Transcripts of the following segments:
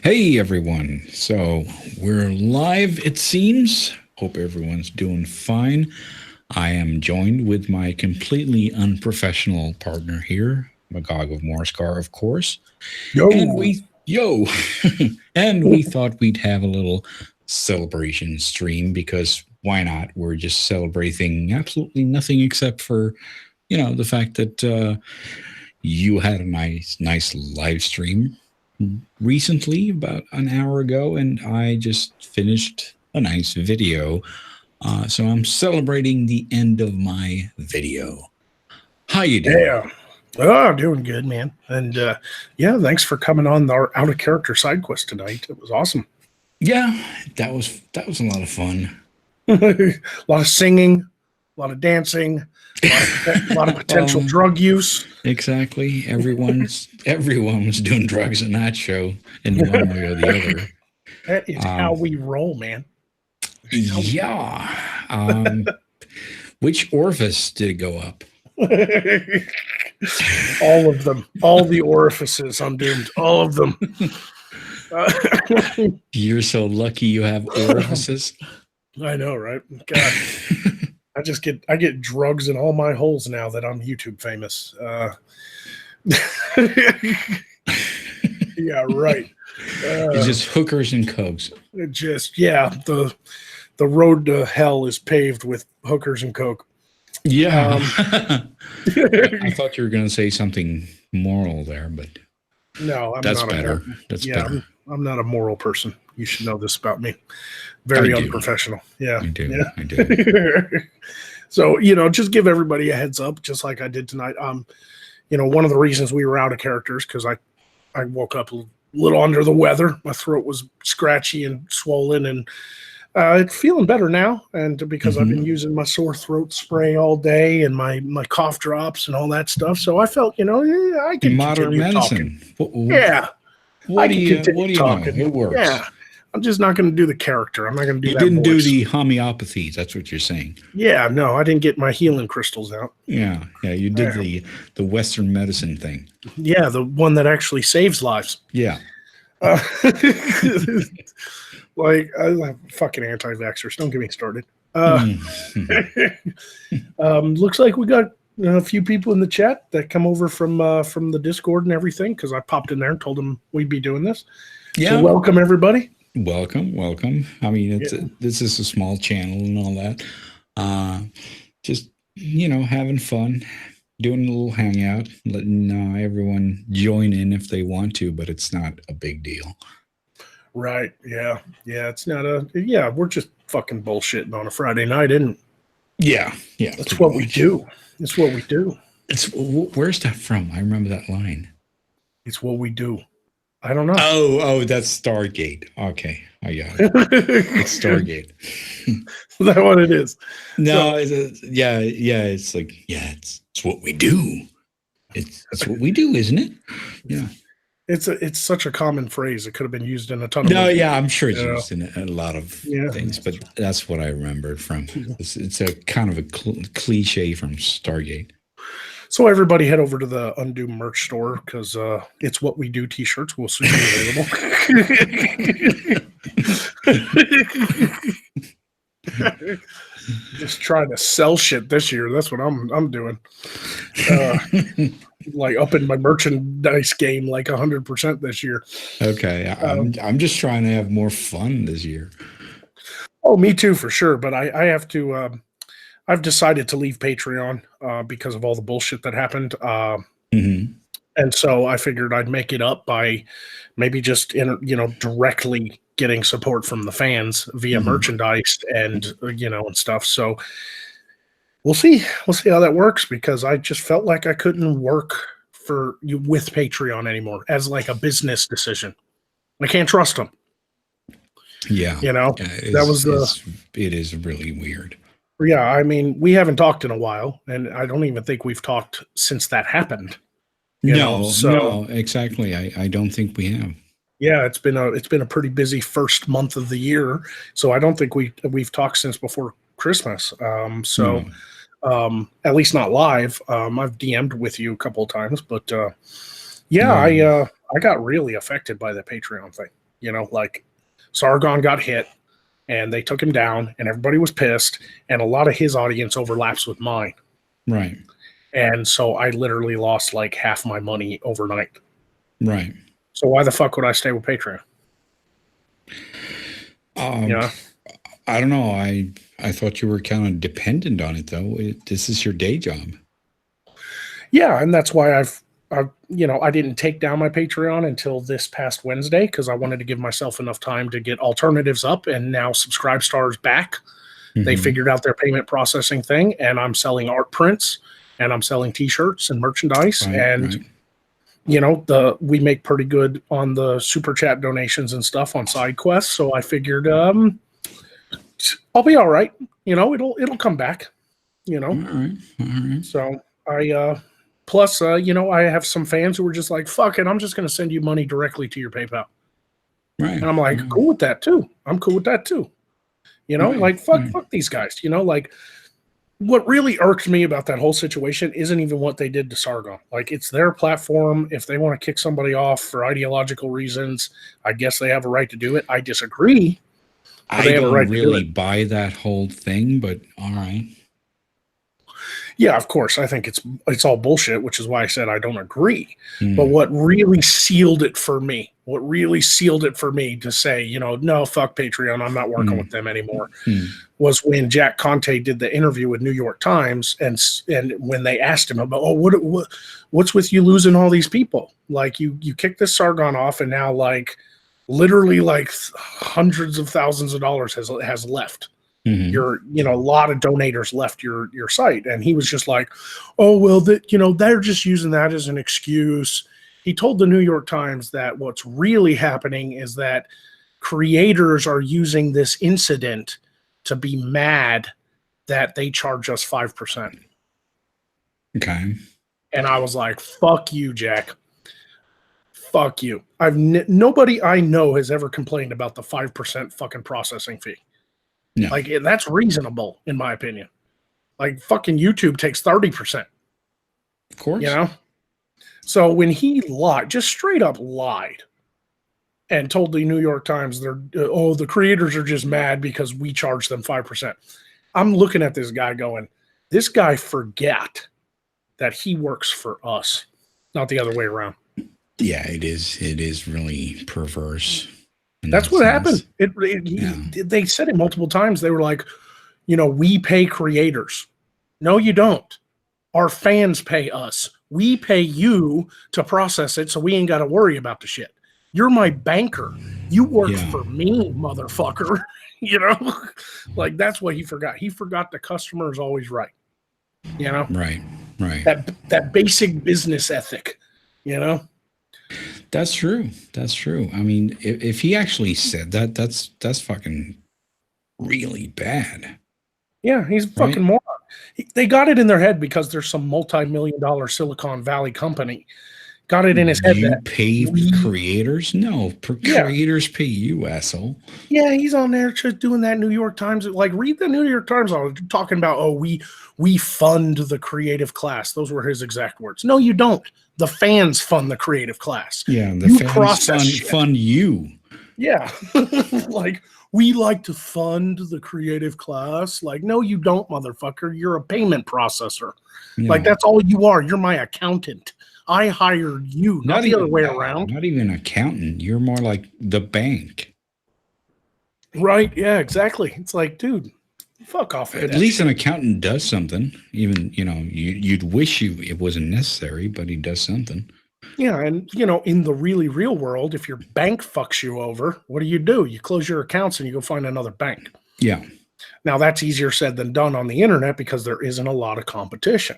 Hey everyone. So we're live, it seems. Hope everyone's doing fine. I am joined with my completely unprofessional partner here, Magog of Morscar, of course. Yo. And we thought we'd have a little celebration stream because why not? We're just celebrating absolutely nothing except for, the fact that you had a nice live stream recently, about an hour ago, and I just finished a nice video. So I'm celebrating the end of my video. How you doing? Yeah. Oh, doing good, man. And thanks for coming on our out of character side quest tonight. It was awesome. Yeah, that was a lot of fun. A lot of singing, a lot of dancing, a lot of potential drug use. Exactly. Everyone was doing drugs in that show in one way or the other. That is how we roll, man. Yeah. Which orifice did it go up? All of them. All the orifices. I'm doomed. All of them. You're so lucky you have orifices. I know, right? God. I get drugs in all my holes now that I'm YouTube famous. Yeah, right. It's just hookers and cokes. The road to hell is paved with hookers and coke. Yeah. I thought you were going to say something moral there, but no, that's better. That's better. I'm not a moral person. You should know this about me. Very unprofessional. Yeah. I do. Yeah. I do. So, just give everybody a heads up, just like I did tonight. One of the reasons we were out of characters because I woke up a little under the weather. My throat was scratchy and swollen, and it's feeling better now. And because I've been using my sore throat spray all day and my cough drops and all that stuff, so I felt, I can modern continue medicine. Talking. What do you know? It works. Yeah. I'm just not going to do the character. I'm not going to do that. You didn't do the homeopathy. That's what you're saying. Yeah, no, I didn't get my healing crystals out. Yeah, you did the Western medicine thing. Yeah, the one that actually saves lives. Yeah. Like, I'm fucking anti-vaxxers. Don't get me started. Looks like we got a few people in the chat that come over from the Discord and everything because I popped in there and told them we'd be doing this. Yeah. So welcome, everybody. Welcome. I mean, this is a small channel and all that. Just, having fun, doing a little hangout, letting everyone join in if they want to, but it's not a big deal. Right. Yeah. Yeah. It's not we're just fucking bullshitting on a Friday night, isn't it? Yeah. Yeah. That's what we do. It's what we do. Where's that from? I remember that line. It's what we do. I don't know. Oh, that's Stargate. Okay, I got it. It's Stargate. Is that what it is? No, it's like, it's what we do. It's what we do, isn't it? Yeah. It's such a common phrase. It could have been used in a ton of movies. Yeah, I'm sure it's used in a lot of things, but that's what I remembered from. It's a kind of a cliche from Stargate. So everybody head over to the Undo merch store because it's what we do t-shirts will soon be available. Just trying to sell shit this year. That's what I'm doing. Like up in my merchandise game like 100% this year. Okay. I'm just trying to have more fun this year. Oh, me too, for sure. But I have to I've decided to leave Patreon because of all the bullshit that happened. And so I figured I'd make it up by maybe just, directly getting support from the fans via merchandise and, and stuff. So we'll see. We'll see how that works because I just felt like I couldn't work with Patreon anymore as like a business decision. I can't trust them. Yeah. It is really weird. Yeah, I mean, we haven't talked in a while, and I don't even think we've talked since that happened. No, exactly. I don't think we have. Yeah, it's been a pretty busy first month of the year, so I don't think we've talked since before Christmas. At least not live. I've DM'd with you a couple of times, but I got really affected by the Patreon thing. You know, like Sargon got hit and they took him down and everybody was pissed. And a lot of his audience overlaps with mine. Right. And so I literally lost like half my money overnight. Right. So why the fuck would I stay with Patreon? Yeah. I don't know. I thought you were kind of dependent on it, though. This is your day job. Yeah, and that's why I didn't take down my Patreon until this past Wednesday because I wanted to give myself enough time to get alternatives up, and now Subscribestar's back. Mm-hmm. They figured out their payment processing thing, and I'm selling art prints, and I'm selling T-shirts and merchandise, and we make pretty good on the super chat donations and stuff on side quests. So I figured I'll be all right. It'll come back. All right. So I plus I have some fans who were just like, fuck it, I'm just gonna send you money directly to your PayPal. Right. And I'm like, cool with that too. I'm cool with that too. Like fuck these guys. Like what really irked me about that whole situation isn't even what they did to Sargon. Like, it's their platform. If they want to kick somebody off for ideological reasons, I guess they have a right to do it. I disagree. I don't really buy that whole thing, but all right. Yeah, of course. I think it's all bullshit, which is why I said I don't agree. But what really sealed it for me to say, no, fuck Patreon, I'm not working with them anymore, was when Jack Conte did the interview with New York Times, and when they asked him about, what's with you losing all these people? Like, you kicked this Sargon off, and now literally hundreds of thousands of dollars has left. A lot of donators left your site. And he was just like, oh, well, they're just using that as an excuse. He told the New York Times that what's really happening is that creators are using this incident to be mad that they charge us 5%. Okay. And I was like, fuck you, Jack. Fuck you. Nobody I know has ever complained about the 5% fucking processing fee. No. Like, that's reasonable, in my opinion. Like, fucking YouTube takes 30%. Of course. So when he lied, just straight up lied, and told the New York Times, the creators are just mad because we charge them 5%. I'm looking at this guy going, this guy forgot that he works for us, not the other way around. Yeah, it is really perverse. That's what happened. They said it multiple times. They were like, we pay creators. No, you don't. Our fans pay us. We pay you to process it, so we ain't got to worry about the shit. You're my banker. You work for me, motherfucker. Like, that's what he forgot. He forgot the customer is always right. Right. That basic business ethic. That's true. I mean, if he actually said that, that's fucking really bad. Yeah, he's a fucking moron. They got it in their head because there's some multi-million-dollar Silicon Valley company. Got it in his head. You pay creators? No, creators pay you, asshole. Yeah, he's on there just doing that New York Times. Like, read the New York Times talking about, we fund the creative class. Those were his exact words. No, you don't. The fans fund the creative class. Yeah, the fans fund you. Yeah. Like, we like to fund the creative class. Like, no, you don't, motherfucker. You're a payment processor. Yeah. Like, that's all you are. You're my accountant. I hired you, not the other way around. Not even an accountant. You're more like the bank. Right. Yeah, exactly. It's like, dude, fuck off. At least an accountant does something. Even, you'd wish it wasn't necessary, but he does something. Yeah. And, in the really real world, if your bank fucks you over, what do? You close your accounts and you go find another bank. Yeah. Now, that's easier said than done on the internet because there isn't a lot of competition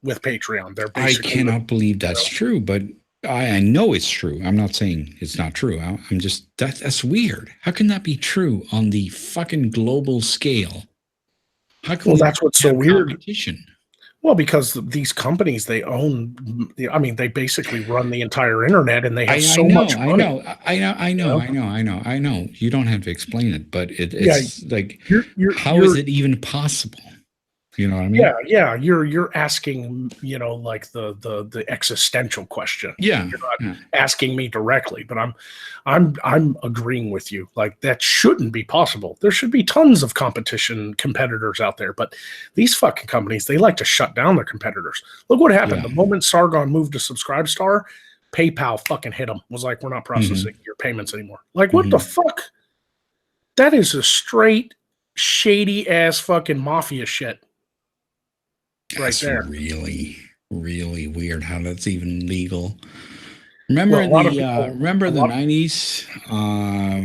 with Patreon. I cannot believe that's true, but I know it's true. I'm not saying it's not true. I'm just, that's weird. How can that be true on the fucking global scale? How can that's what's so weird. Competition? Well, because these companies, they they basically run the entire internet, and they have much money. I know. You don't have to explain it, but it's like, how is it even possible? You know what I mean? Yeah. You're asking, like the existential question. Yeah. You're not asking me directly, but I'm agreeing with you. Like, that shouldn't be possible. There should be tons of competitors out there, but these fucking companies, they like to shut down their competitors. Look what happened. Yeah. The moment Sargon moved to Subscribestar, PayPal fucking hit them. Was like, we're not processing your payments anymore. Like, what the fuck? That is a straight shady ass fucking mafia shit. That's right there. really, really weird how that's even legal. Remember Well, the 90s,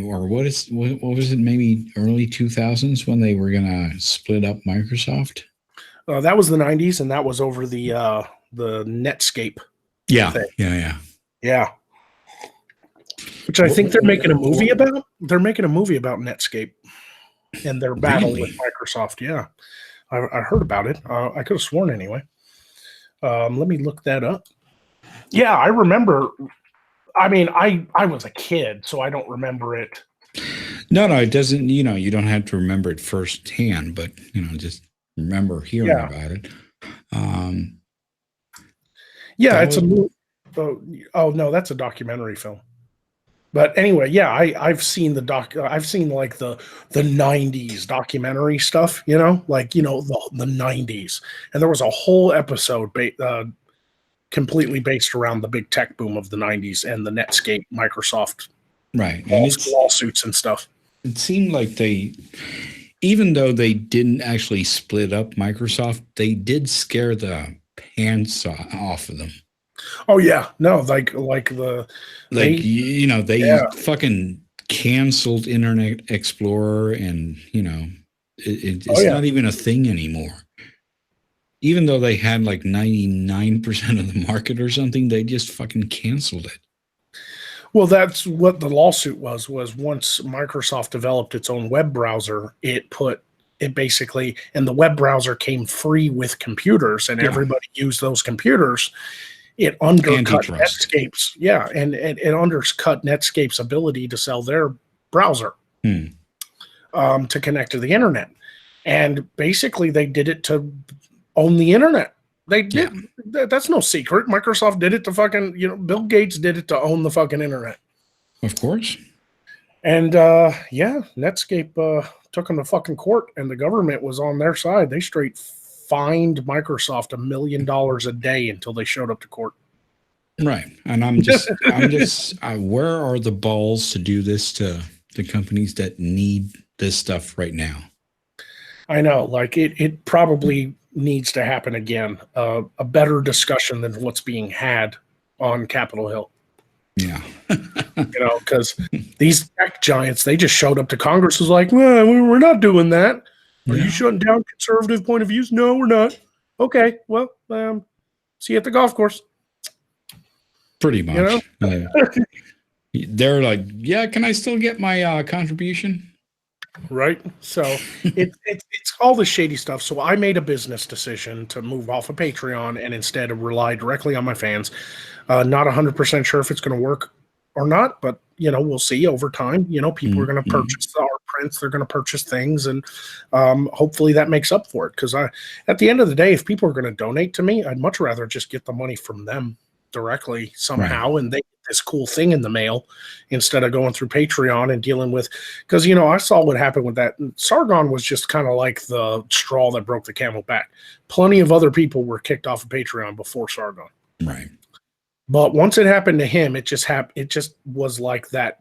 or what was it? Maybe early 2000s when they were gonna split up Microsoft. That was the 90s, and that was over the Netscape. Yeah, thing. yeah. Which I think they're making a movie about. They're making a movie about Netscape and their battle with Microsoft. Yeah, I heard about it. I could have sworn anyway. Let me look that up. Yeah, I remember. I mean, I was a kid, so I don't remember it. No, it doesn't. You don't have to remember it firsthand, but just remember hearing about it. It's a movie. Oh no, that's a documentary film. But anyway, yeah, I've seen I've seen like the 90s documentary stuff, the 90s. And there was a whole episode completely based around the big tech boom of the 90s and the Netscape Microsoft lawsuits and stuff. It seemed like even though they didn't actually split up Microsoft, they did scare the pants off of them. Oh yeah, no, they fucking canceled Internet Explorer, and it's not even a thing anymore. Even though they had like 99% of the market or something, they just fucking canceled it. Well, that's what the lawsuit was once Microsoft developed its own web browser, it basically, and the web browser came free with computers, and everybody used those computers. It undercut Netscape's, and it undercut Netscape's ability to sell their browser to connect to the internet. And basically, they did it to own the internet. They did. That's no secret. Microsoft did it to fucking, Bill Gates did it to own the fucking internet. Of course. And Netscape took them to fucking court, and the government was on their side. They straight fined Microsoft $1 million a day until they showed up to court. Right. And I'm just, where are the balls to do this to the companies that need this stuff right now? I know, like it probably needs to happen again. A better discussion than what's being had on Capitol Hill. Yeah. Because these tech giants, they just showed up to Congress, was like, well, we're not doing that. Are you shutting down conservative point of views? No, we're not. Okay, well, see you at the golf course. Pretty much. They're like, yeah, can I still get my contribution? Right. So it's all the shady stuff. So I made a business decision to move off of Patreon and instead rely directly on my fans. Not 100% sure if it's going to work or not, but we'll see over time. People are going to purchase our prints, they're going to purchase things, and hopefully that makes up for it. Because at the end of the day, if people are going to donate to me, I'd much rather just get the money from them directly somehow, and they get this cool thing in the mail instead of going through Patreon and dealing with. Because I saw what happened with that. Sargon was just kind of like the straw that broke the camel back. Plenty of other people were kicked off of Patreon before Sargon. Right. But once it happened to him, it just happened. It just was like that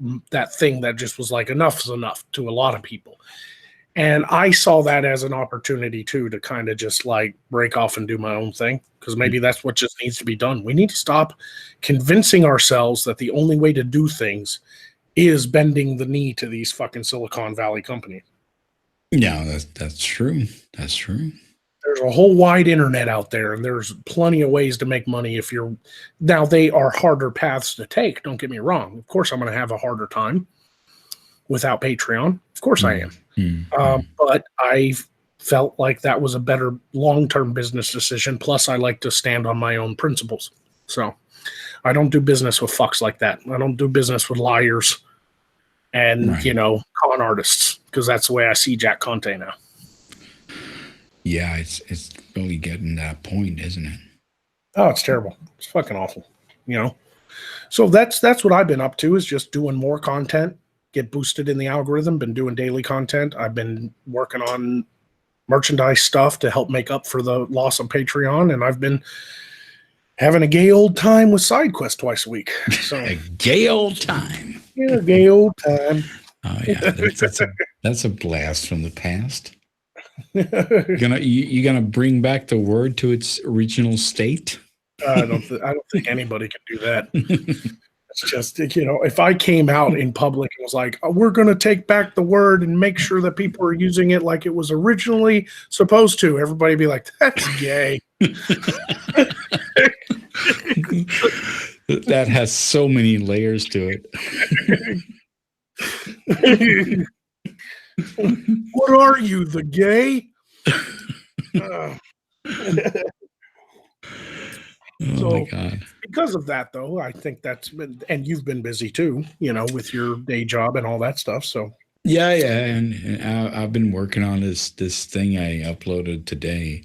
thing that just was like, enough is enough to a lot of people. And I saw that as an opportunity too, to kind of just like break off and do my own thing. Because maybe that's what just needs to be done. We need to stop convincing ourselves that the only way to do things is bending the knee to these fucking Silicon Valley companies. Yeah, that's true. That's true. There's a whole wide internet out there, and there's plenty of ways to make money now they are harder paths to take. Don't get me wrong. Of course, I'm going to have a harder time without Patreon. Of course I am. But I felt like that was a better long-term business decision. Plus, I like to stand on my own principles. So I don't do business with fucks like that. I don't do business with liars and, con artists, because that's the way I see Jack Conte now. Yeah, it's really getting that point, isn't it? Oh, it's terrible. It's fucking awful. You know. So that's what I've been up to, is just doing more content, get boosted in the algorithm. Been doing daily content. I've been working on merchandise stuff to help make up for the loss of Patreon, and I've been having a gay old time with SideQuest twice a week. So A gay old time. yeah, gay old time. Oh yeah, that's a blast from the past. You gonna bring back the word to its original state? I don't think anybody can do that. It's just, if I came out in public and was like, oh, we're going to take back the word and make sure that people are using it like it was originally supposed to, everybody would be like, that's gay. That has so many layers to it. What are you, the gay? Oh my God. Because of that, though, I think that's been, and you've been busy too, with your day job and all that stuff. So yeah, and I've been working on this thing I uploaded today.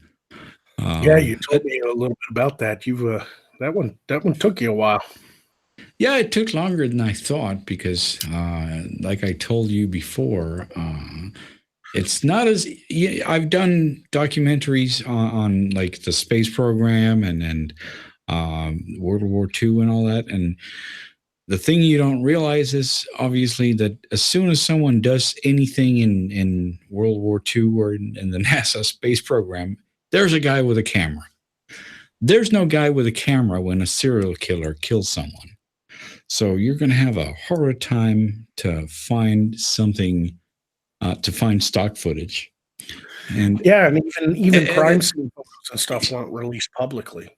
Yeah, you told me a little bit about that. You've that one took you a while. Yeah, it took longer than I thought because, like I told you before, it's not as I've done documentaries on like the space program and World War II and all that. And the thing you don't realize is obviously that as soon as someone does anything in World War II or in the NASA space program, there's a guy with a camera. There's no guy with a camera when a serial killer kills someone. So you're going to have a harder time to find something, to find stock footage. And yeah, and even crime scene photos and stuff weren't released publicly.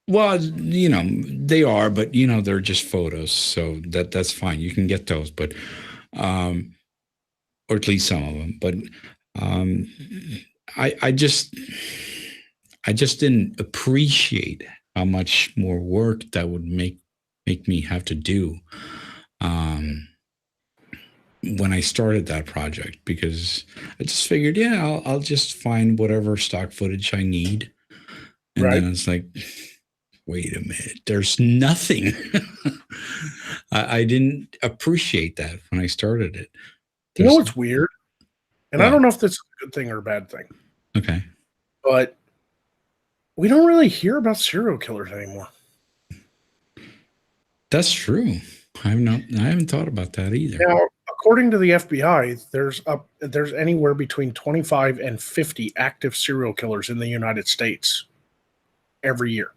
Well, they are, but they're just photos, so that's fine. You can get those, but or at least some of them. But I just didn't appreciate how much more work that would make me have to do when I started that project, because I just figured, yeah, I'll just find whatever stock footage I need, and right. then it's like, wait a minute, there's nothing. I didn't appreciate that when I started it. What's weird? And I don't know if that's a good thing or a bad thing. Okay. But we don't really hear about serial killers anymore. That's true. I haven't thought about that either. Now, according to the FBI, there's anywhere between 25 and 50 active serial killers in the United States every year.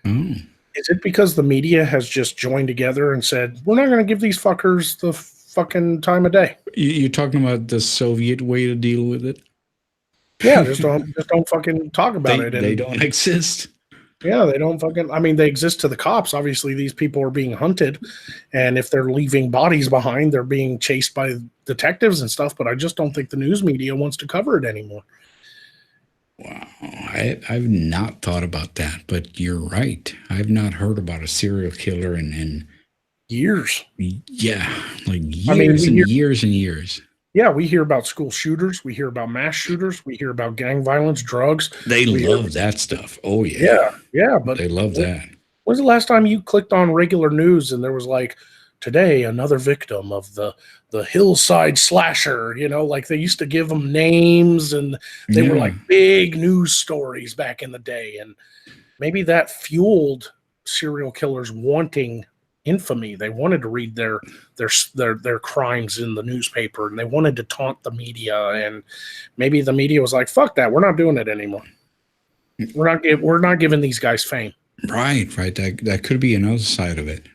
Oh. Is it because the media has just joined together and said, we're not going to give these fuckers the fucking time of day? You're talking about the Soviet way to deal with it? Yeah, just don't fucking talk about it. They don't exist. Yeah, they don't fucking, they exist to the cops. Obviously, these people are being hunted, and if they're leaving bodies behind, they're being chased by detectives and stuff, but I just don't think the news media wants to cover it anymore. Wow, I've not thought about that, but you're right. I've not heard about a serial killer in years. Yeah, like years and years and years. Yeah, we hear about school shooters. We hear about mass shooters. We hear about gang violence, drugs. They love that stuff. Oh, yeah. Yeah, but they love that. When's the last time you clicked on regular news and there was like, today, another victim of the hillside slasher, like they used to give them names and they were like big news stories back in the day. And maybe that fueled serial killers wanting infamy. They wanted to read their crimes in the newspaper, and they wanted to taunt the media. And maybe the media was like, fuck that. We're not doing it anymore. We're not giving these guys fame. Right. That could be another side of it.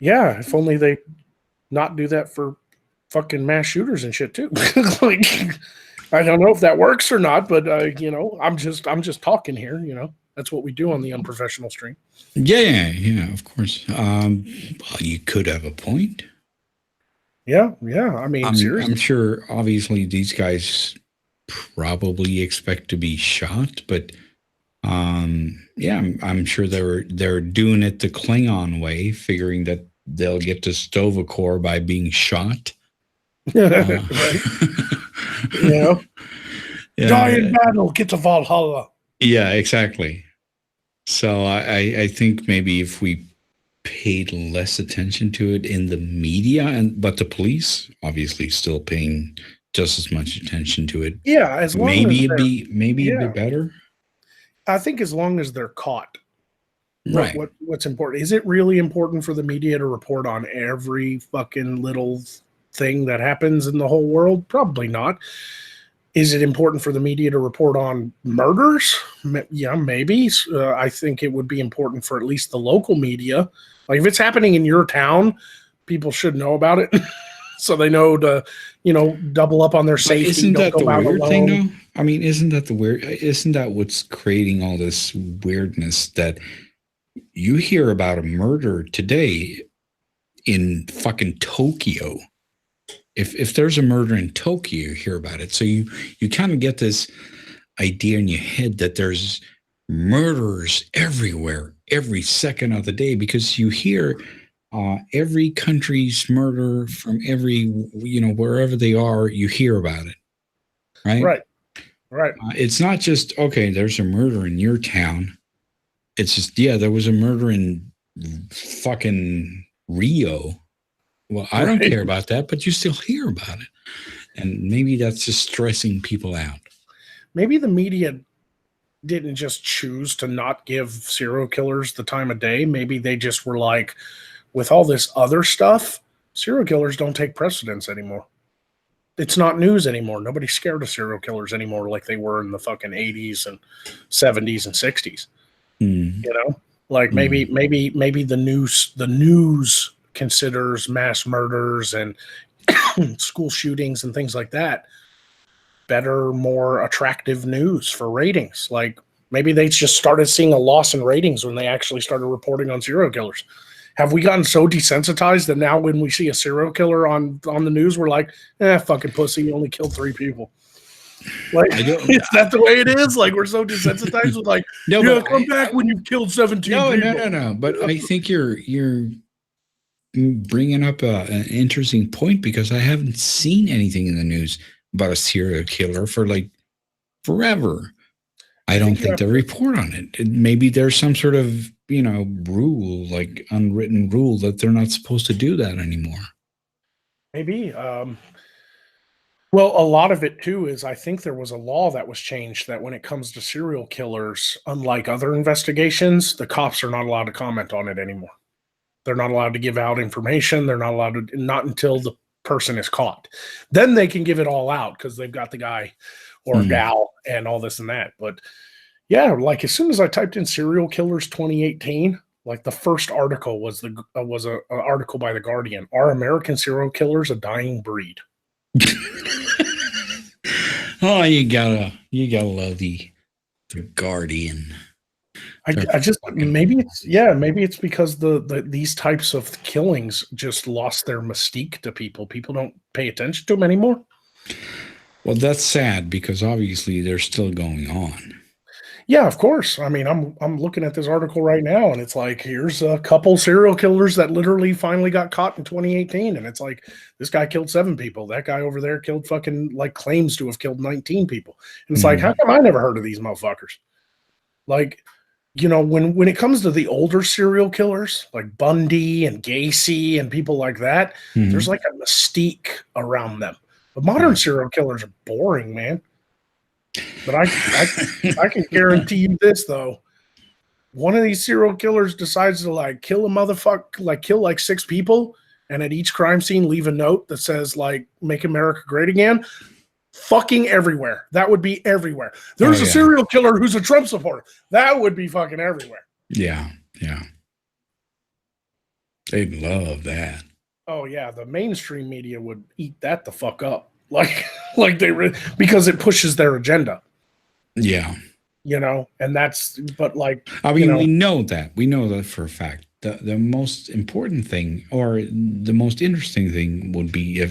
Yeah, if only they not do that for fucking mass shooters and shit too. Like, I don't know if that works or not, but I'm just talking here. That's what we do on the Unprofessional stream. Yeah, of course. Well, you could have a point. Yeah. Seriously, I'm sure. Obviously, these guys probably expect to be shot, but I'm sure they're doing it the Klingon way, figuring that they'll get to Sto-vo-kor by being shot. Right. Die in battle, get to Valhalla. Yeah, exactly. So I think maybe if we paid less attention to it in the media, but the police obviously still paying just as much attention to it. Yeah, as long as it'd be a bit better. I think as long as they're caught. Right. What's important? Is it really important for the media to report on every fucking little thing that happens in the whole world? Probably not. Is it important for the media to report on murders? Yeah, maybe. I think it would be important for at least the local media. Like if it's happening in your town, people should know about it. So they know to, double up on their safety. Isn't that the weird thing, though? I mean, isn't that what's creating all this weirdness that you hear about a murder today in fucking Tokyo? If there's a murder in Tokyo, you hear about it. So you kind of get this idea in your head that there's murderers everywhere, every second of the day, because you hear every country's murder from every, wherever they are, you hear about it. Right. It's not just, okay, there's a murder in your town. It's just, there was a murder in fucking Rio. Well, I don't care about that, but you still hear about it. And maybe that's just stressing people out. Maybe the media didn't just choose to not give serial killers the time of day. Maybe they just were like, with all this other stuff, serial killers don't take precedence anymore. It's not news anymore. Nobody's scared of serial killers anymore like they were in the fucking 80s and 70s and 60s. Like maybe the news considers mass murders and school shootings and things like that better, more attractive news for ratings. Like maybe they just started seeing a loss in ratings when they actually started reporting on serial killers. Have we gotten so desensitized that now when we see a serial killer on the news, we're like, fucking pussy, you only killed 3 people. Like, is that the way it is? Like, we're so desensitized with like, come back when you've killed 17 people. No. But I think you're bringing up an interesting point, because I haven't seen anything in the news about a serial killer for like forever. I don't think they report on it. Maybe there's some sort of, rule, like unwritten rule, that they're not supposed to do that anymore. Maybe. Well, a lot of it too is I think there was a law that was changed that when it comes to serial killers, unlike other investigations, the cops are not allowed to comment on it anymore. They're not allowed to give out information. They're not allowed to, not until the person is caught. Then they can give it all out because they've got the guy or gal and all this and that. But yeah, like as soon as I typed in serial killers 2018, like the first article was an article by The Guardian. Are American serial killers a dying breed? Oh, you gotta love the Guardian. I just maybe it's because these types of killings just lost their mystique to people. People don't pay attention to them anymore. Well, that's sad because obviously they're still going on. Yeah, of course. I mean, I'm looking at this article right now, and it's like, here's a couple serial killers that literally finally got caught in 2018, and it's like, this guy killed 7 people. That guy over there killed fucking, like, claims to have killed 19 people. And it's like, how come I never heard of these motherfuckers? Like, when it comes to the older serial killers, like Bundy and Gacy and people like that, there's like a mystique around them. The modern serial killers are boring, man. But I can guarantee you this, though. One of these serial killers decides to like kill a motherfucker, like kill like 6 people, and at each crime scene leave a note that says like "Make America Great Again." Fucking everywhere. That would be everywhere. There's a serial killer who's a Trump supporter. That would be fucking everywhere. Yeah. They'd love that. Oh yeah, the mainstream media would eat that the fuck up. Because it pushes their agenda. Yeah. And that's, but like, I mean, we know that for a fact. The most important thing, or the most interesting thing, would be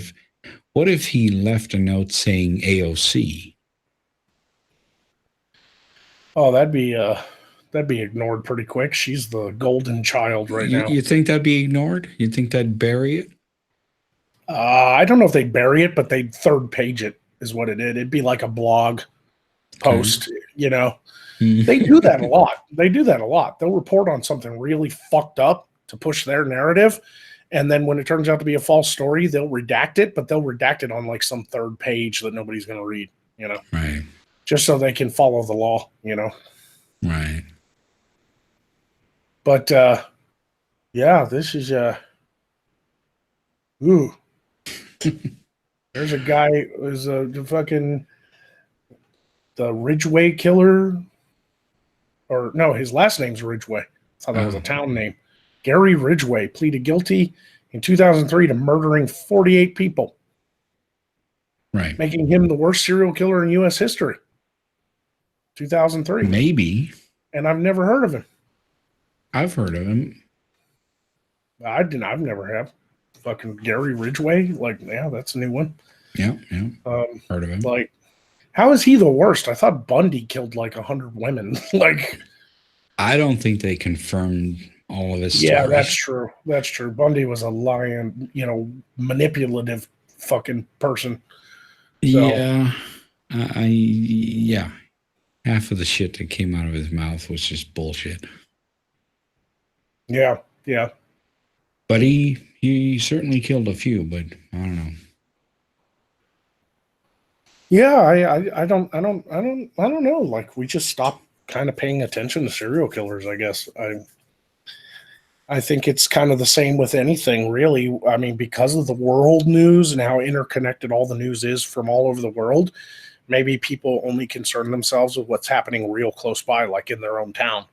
what if he left a note saying AOC? Oh, that'd be ignored pretty quick. She's the golden child now. You think that'd be ignored? You think they'd bury it? I don't know if they'd bury it, but they'd third page it is what it is. It'd be like a blog. post, you know. Mhm. They do that a lot. They do that a lot. They'll report on something really fucked up to push their narrative. And then when it turns out to be a false story, they'll redact it, but they'll redact it on like some third page that nobody's going to read, you know, Right. just so they can follow the law, you know. Right. But yeah, this is ooh. There's a guy who's the fucking the Ridgeway killer, or no, his last name's Ridgeway. I thought that was a town name. Gary Ridgway pleaded guilty in 2003 to murdering 48 people, Right. making him the worst serial killer in U.S. history. 2003. Maybe. And I've never heard of him. I've heard of him. I've never have. Fucking Gary Ridgway. Like, yeah, that's a new one. Yeah. Heard of him. Like, how is he the worst? I thought Bundy killed like 100 women. Like, I don't think they confirmed all of his yeah, stories. that's true. That's true. Bundy was a lying, you know, manipulative fucking person. So, yeah. Yeah. Half of the shit that came out of his mouth was just bullshit. Yeah. But he certainly killed a few, but I don't know. Yeah, I don't know. Like, we just stopped kind of paying attention to serial killers, I guess. I think it's kind of the same with anything, really. I mean, because of the world news and how interconnected all the news is from all over the world, maybe people only concern themselves with what's happening real close by, like in their own town,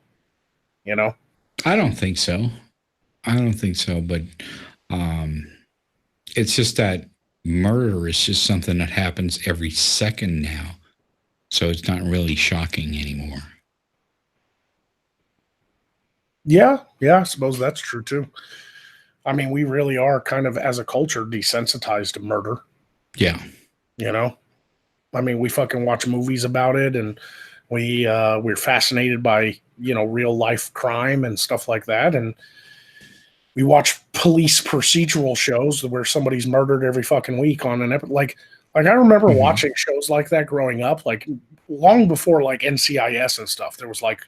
you know? I don't think so. But it's just that murder is just something that happens every second now. So it's not really shocking anymore. Yeah, I suppose that's true too. I mean, we really are kind of, as a culture, desensitized to murder. Yeah. You know? I mean, we fucking watch movies about it, and we're fascinated by, you know, real life crime and stuff like that. And we watch police procedural shows where somebody's murdered every fucking week on an episode. Like I remember watching shows like that growing up, like long before like NCIS and stuff. There was like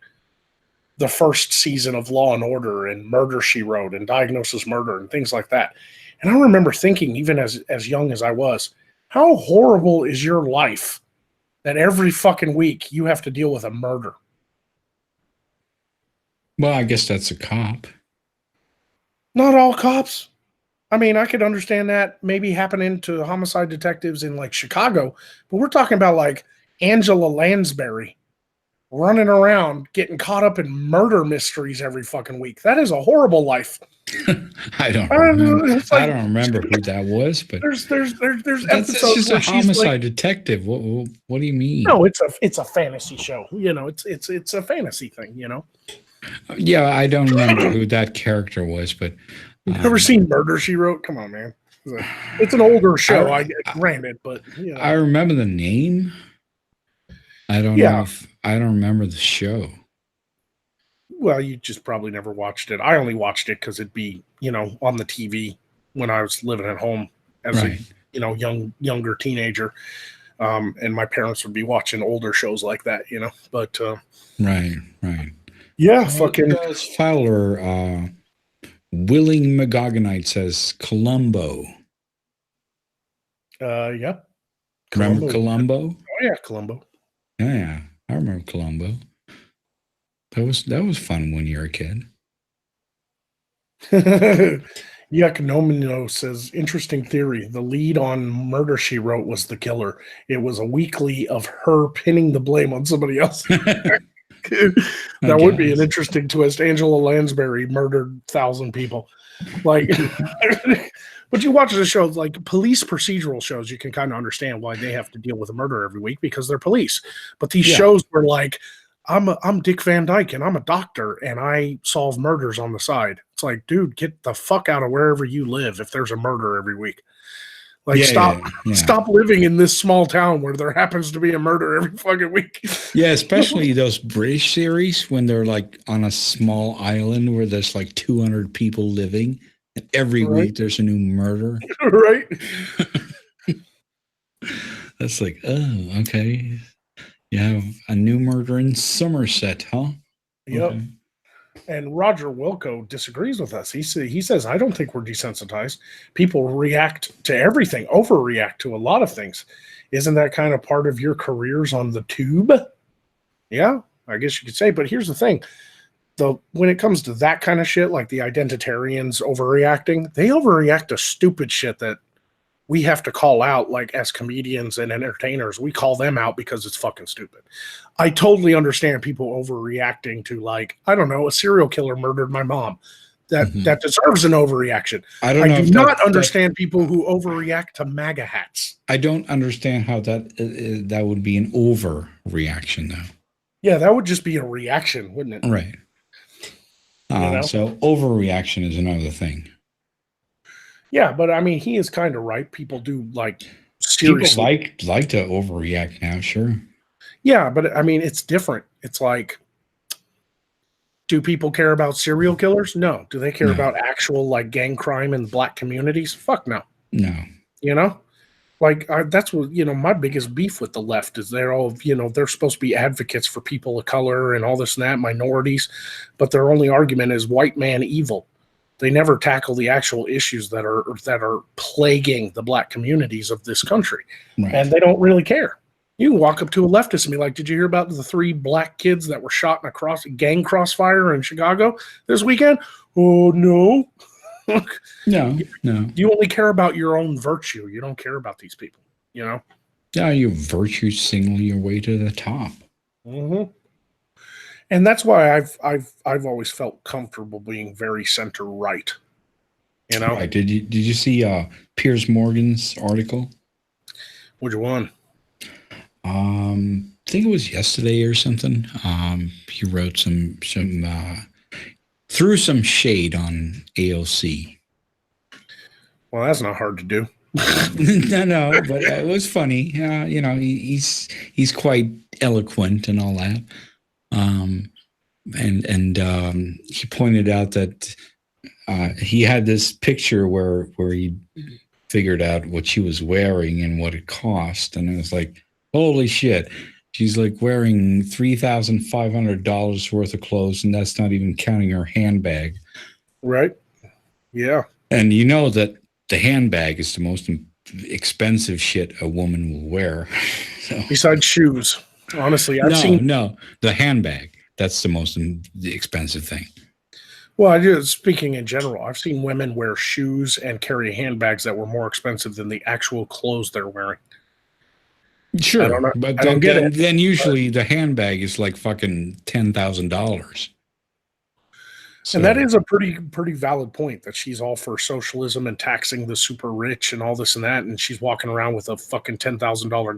the first season of Law and Order and Murder, She Wrote and Diagnosis Murder and things like that. And I remember thinking, even as young as I was, how horrible is your life that every fucking week you have to deal with a murder? Well, I guess that's a cop. Not all cops. I mean, I could understand that maybe happening to homicide detectives in like Chicago, but we're talking about like Angela Lansbury running around getting caught up in murder mysteries every fucking week. That is a horrible life. I don't remember who that was, but there's that's episodes just where a she's homicide like, detective. What do you mean? no, it's a fantasy show. You know, it's a fantasy thing. You know. Yeah, I don't remember who that character was, but you've never seen Murder, She Wrote? Come on, man. It's an older show, I granted, but you know. I remember the name. I don't know if I don't remember the show. Well, you just probably never watched it. I only watched it because it'd be, you know, on the TV when I was living at home as a, you know, younger teenager. And my parents would be watching older shows like that, you know. But right. Yeah, well, fucking Fowler, Willing McGoganite says Columbo. Yeah. Remember Columbo? Oh yeah, Columbo. Yeah, I remember Columbo. That was fun when you were a kid. Yuck Nomino says, interesting theory. The lead on Murder, She Wrote was the killer. It was a weekly of her pinning the blame on somebody else. That would be an interesting twist. Angela Lansbury murdered 1,000 people. Like, but you watch the shows like police procedural shows, you can kind of understand why they have to deal with a murder every week because they're police. But these shows were like, I'm Dick Van Dyke and I'm a doctor and I solve murders on the side. It's like, dude, get the fuck out of wherever you live if there's a murder every week. Like, stop living in this small town where there happens to be a murder every fucking week. Yeah, especially those British series when they're like on a small island where there's like 200 people living and every week there's a new murder. Right. That's like, oh, okay. You have a new murder in Somerset, huh? Yep. Okay. And Roger Wilco disagrees with us. He says, I don't think we're desensitized. People react to everything, overreact to a lot of things. Isn't that kind of part of your careers on the tube? Yeah, I guess you could say. But here's the thing. When it comes to that kind of shit, like the identitarians overreacting, they overreact to stupid shit that we have to call out, like as comedians and entertainers. We call them out because it's fucking stupid. I totally understand people overreacting to, like, I don't know, a serial killer murdered my mom. That deserves an overreaction. I don't I know do if not understand people who overreact to MAGA hats. I don't understand how that would be an overreaction, though. Yeah, that would just be a reaction, wouldn't it? Right. So overreaction is another thing. Yeah, but I mean, he is kind of right. People do, like, seriously. People like to overreact now, sure. Yeah, but I mean, it's different. It's like, do people care about serial killers? No. Do they care about actual, like, gang crime in black communities? Fuck no. No. You know, like, that's what, my biggest beef with the left is they're all, they're supposed to be advocates for people of color and all this and that, minorities, but their only argument is white man evil. They never tackle the actual issues that are plaguing the black communities of this country. Right. And they don't really care. You can walk up to a leftist and be like, did you hear about the 3 black kids that were shot in a gang crossfire in Chicago this weekend? Oh, no. No. You only care about your own virtue. You don't care about these people, Yeah, your virtue signal your way to the top. Mm-hmm. And that's why I've always felt comfortable being very center right. Right. Did you see Piers Morgan's article? Which one? I think it was yesterday or something. He wrote some threw some shade on AOC. Well, that's not hard to do. no, but it was funny. He's quite eloquent and all that. And he pointed out that he had this picture where he figured out what she was wearing and what it cost, and it was like, holy shit. She's like wearing $3,500 worth of clothes, and that's not even counting her handbag. Right. Yeah. And you know that the handbag is the most expensive shit a woman will wear. So. Besides shoes. Honestly, No, the handbag. That's the most expensive thing. Well, speaking in general, I've seen women wear shoes and carry handbags that were more expensive than the actual clothes they're wearing. Sure, but then usually the handbag is like fucking $10,000. And that is a pretty valid point, that she's all for socialism and taxing the super rich and all this and that, and she's walking around with a fucking $10,000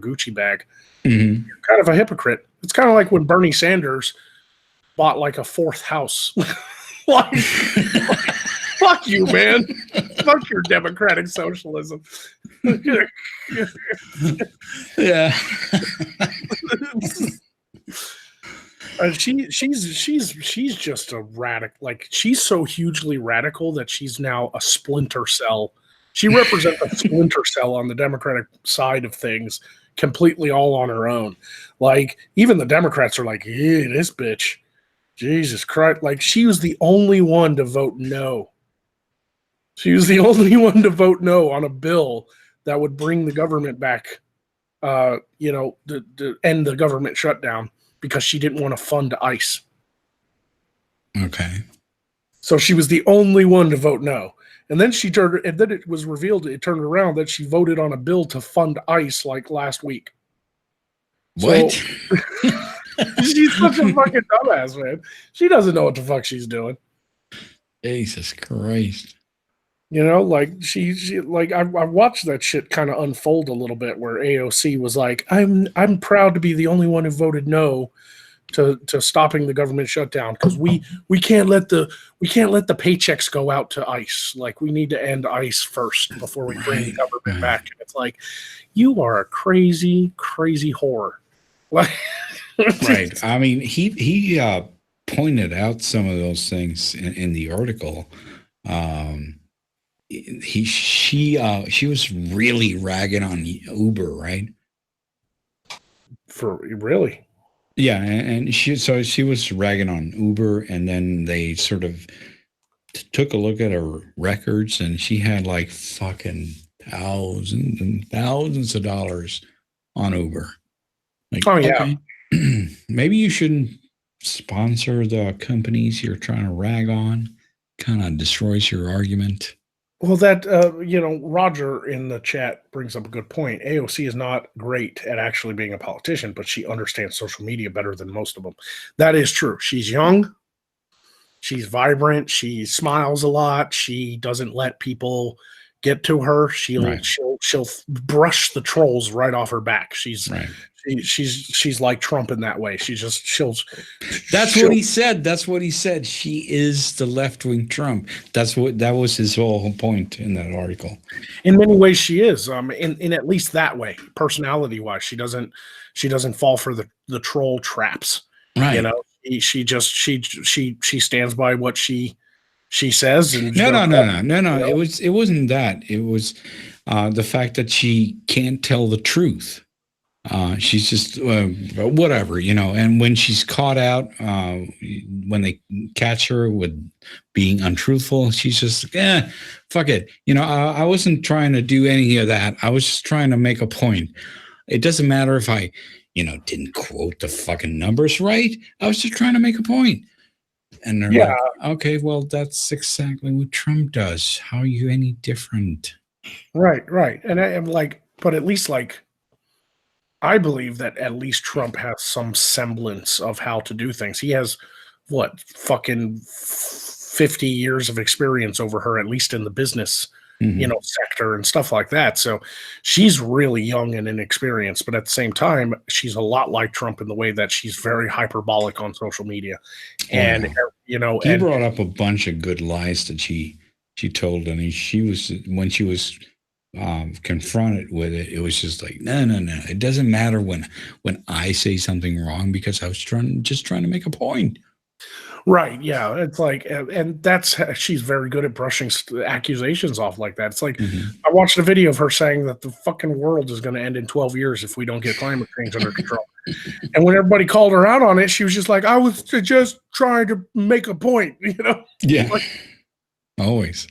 Gucci bag. Mm-hmm. You're kind of a hypocrite. It's kind of like when Bernie Sanders bought like a 4th house. Fuck you, man. Fuck your democratic socialism. Yeah. She's just a radical. Like, she's so hugely radical that she's now a splinter cell. She represents a splinter cell on the Democratic side of things, completely all on her own. Like, even the Democrats are like, yeah, this bitch. Jesus Christ. Like, she was the only one to vote no. She was the only one to vote no on a bill that would bring the government back, to end the government shutdown, because she didn't want to fund ICE. Okay. So she was the only one to vote no. And then it was revealed, it turned around that she voted on a bill to fund ICE like last week. What? So, she's such a fucking dumbass, man. She doesn't know what the fuck she's doing. Jesus Christ. Like she like I watched that shit kind of unfold a little bit, where AOC was like, I'm proud to be the only one who voted no to stopping the government shutdown, because we can't let the paychecks go out to ICE. Like, we need to end ICE first before we bring the government back. And it's like, you are a crazy, crazy whore. Like, right. I mean, he pointed out some of those things in the article. She was really ragging on Uber, right? For really? Yeah, and she was ragging on Uber, and then they sort of took a look at her records, and she had like fucking thousands and thousands of dollars on Uber. Like, Oh yeah. okay, maybe you shouldn't sponsor the companies you're trying to rag on. Kind of destroys your argument. Well, that Roger in the chat brings up a good point. AOC is not great at actually being a politician, but she understands social media better than most of them. That is true. She's young. She's vibrant. She smiles a lot. She doesn't let people get to her. She'll brush the trolls right off her back. She's like Trump in that way. That's what he said. That's what he said. She is the left-wing Trump. That was his whole point in that article. In many ways, she is. In at least that way, personality-wise, she doesn't fall for the troll traps. Right. You know, she stands by what she says. And no. It wasn't that. It was the fact that she can't tell the truth. She's just whatever, and when she's caught out, when they catch her with being untruthful, she's just fuck it. I wasn't trying to do any of that. I was just trying to make a point. It doesn't matter if I didn't quote the fucking numbers right. I was just trying to make a point. And they're like, okay, well, that's exactly what Trump does. How are you any different? Right. And I'm like, but at least I believe that at least Trump has some semblance of how to do things. He has fucking 50 years of experience over her, at least in the business, sector and stuff like that. So she's really young and inexperienced, but at the same time, she's a lot like Trump in the way that she's very hyperbolic on social media. And, he brought up a bunch of good lies that she told. I mean, when she was confronted with it, it was just like, no. It doesn't matter when I say something wrong, because I was just trying to make a point. Right. Yeah. It's like, and she's very good at brushing accusations off like that. It's like, I watched a video of her saying that the fucking world is going to end in 12 years if we don't get climate change under control. And when everybody called her out on it, she was just like, I was just trying to make a point, Yeah. Always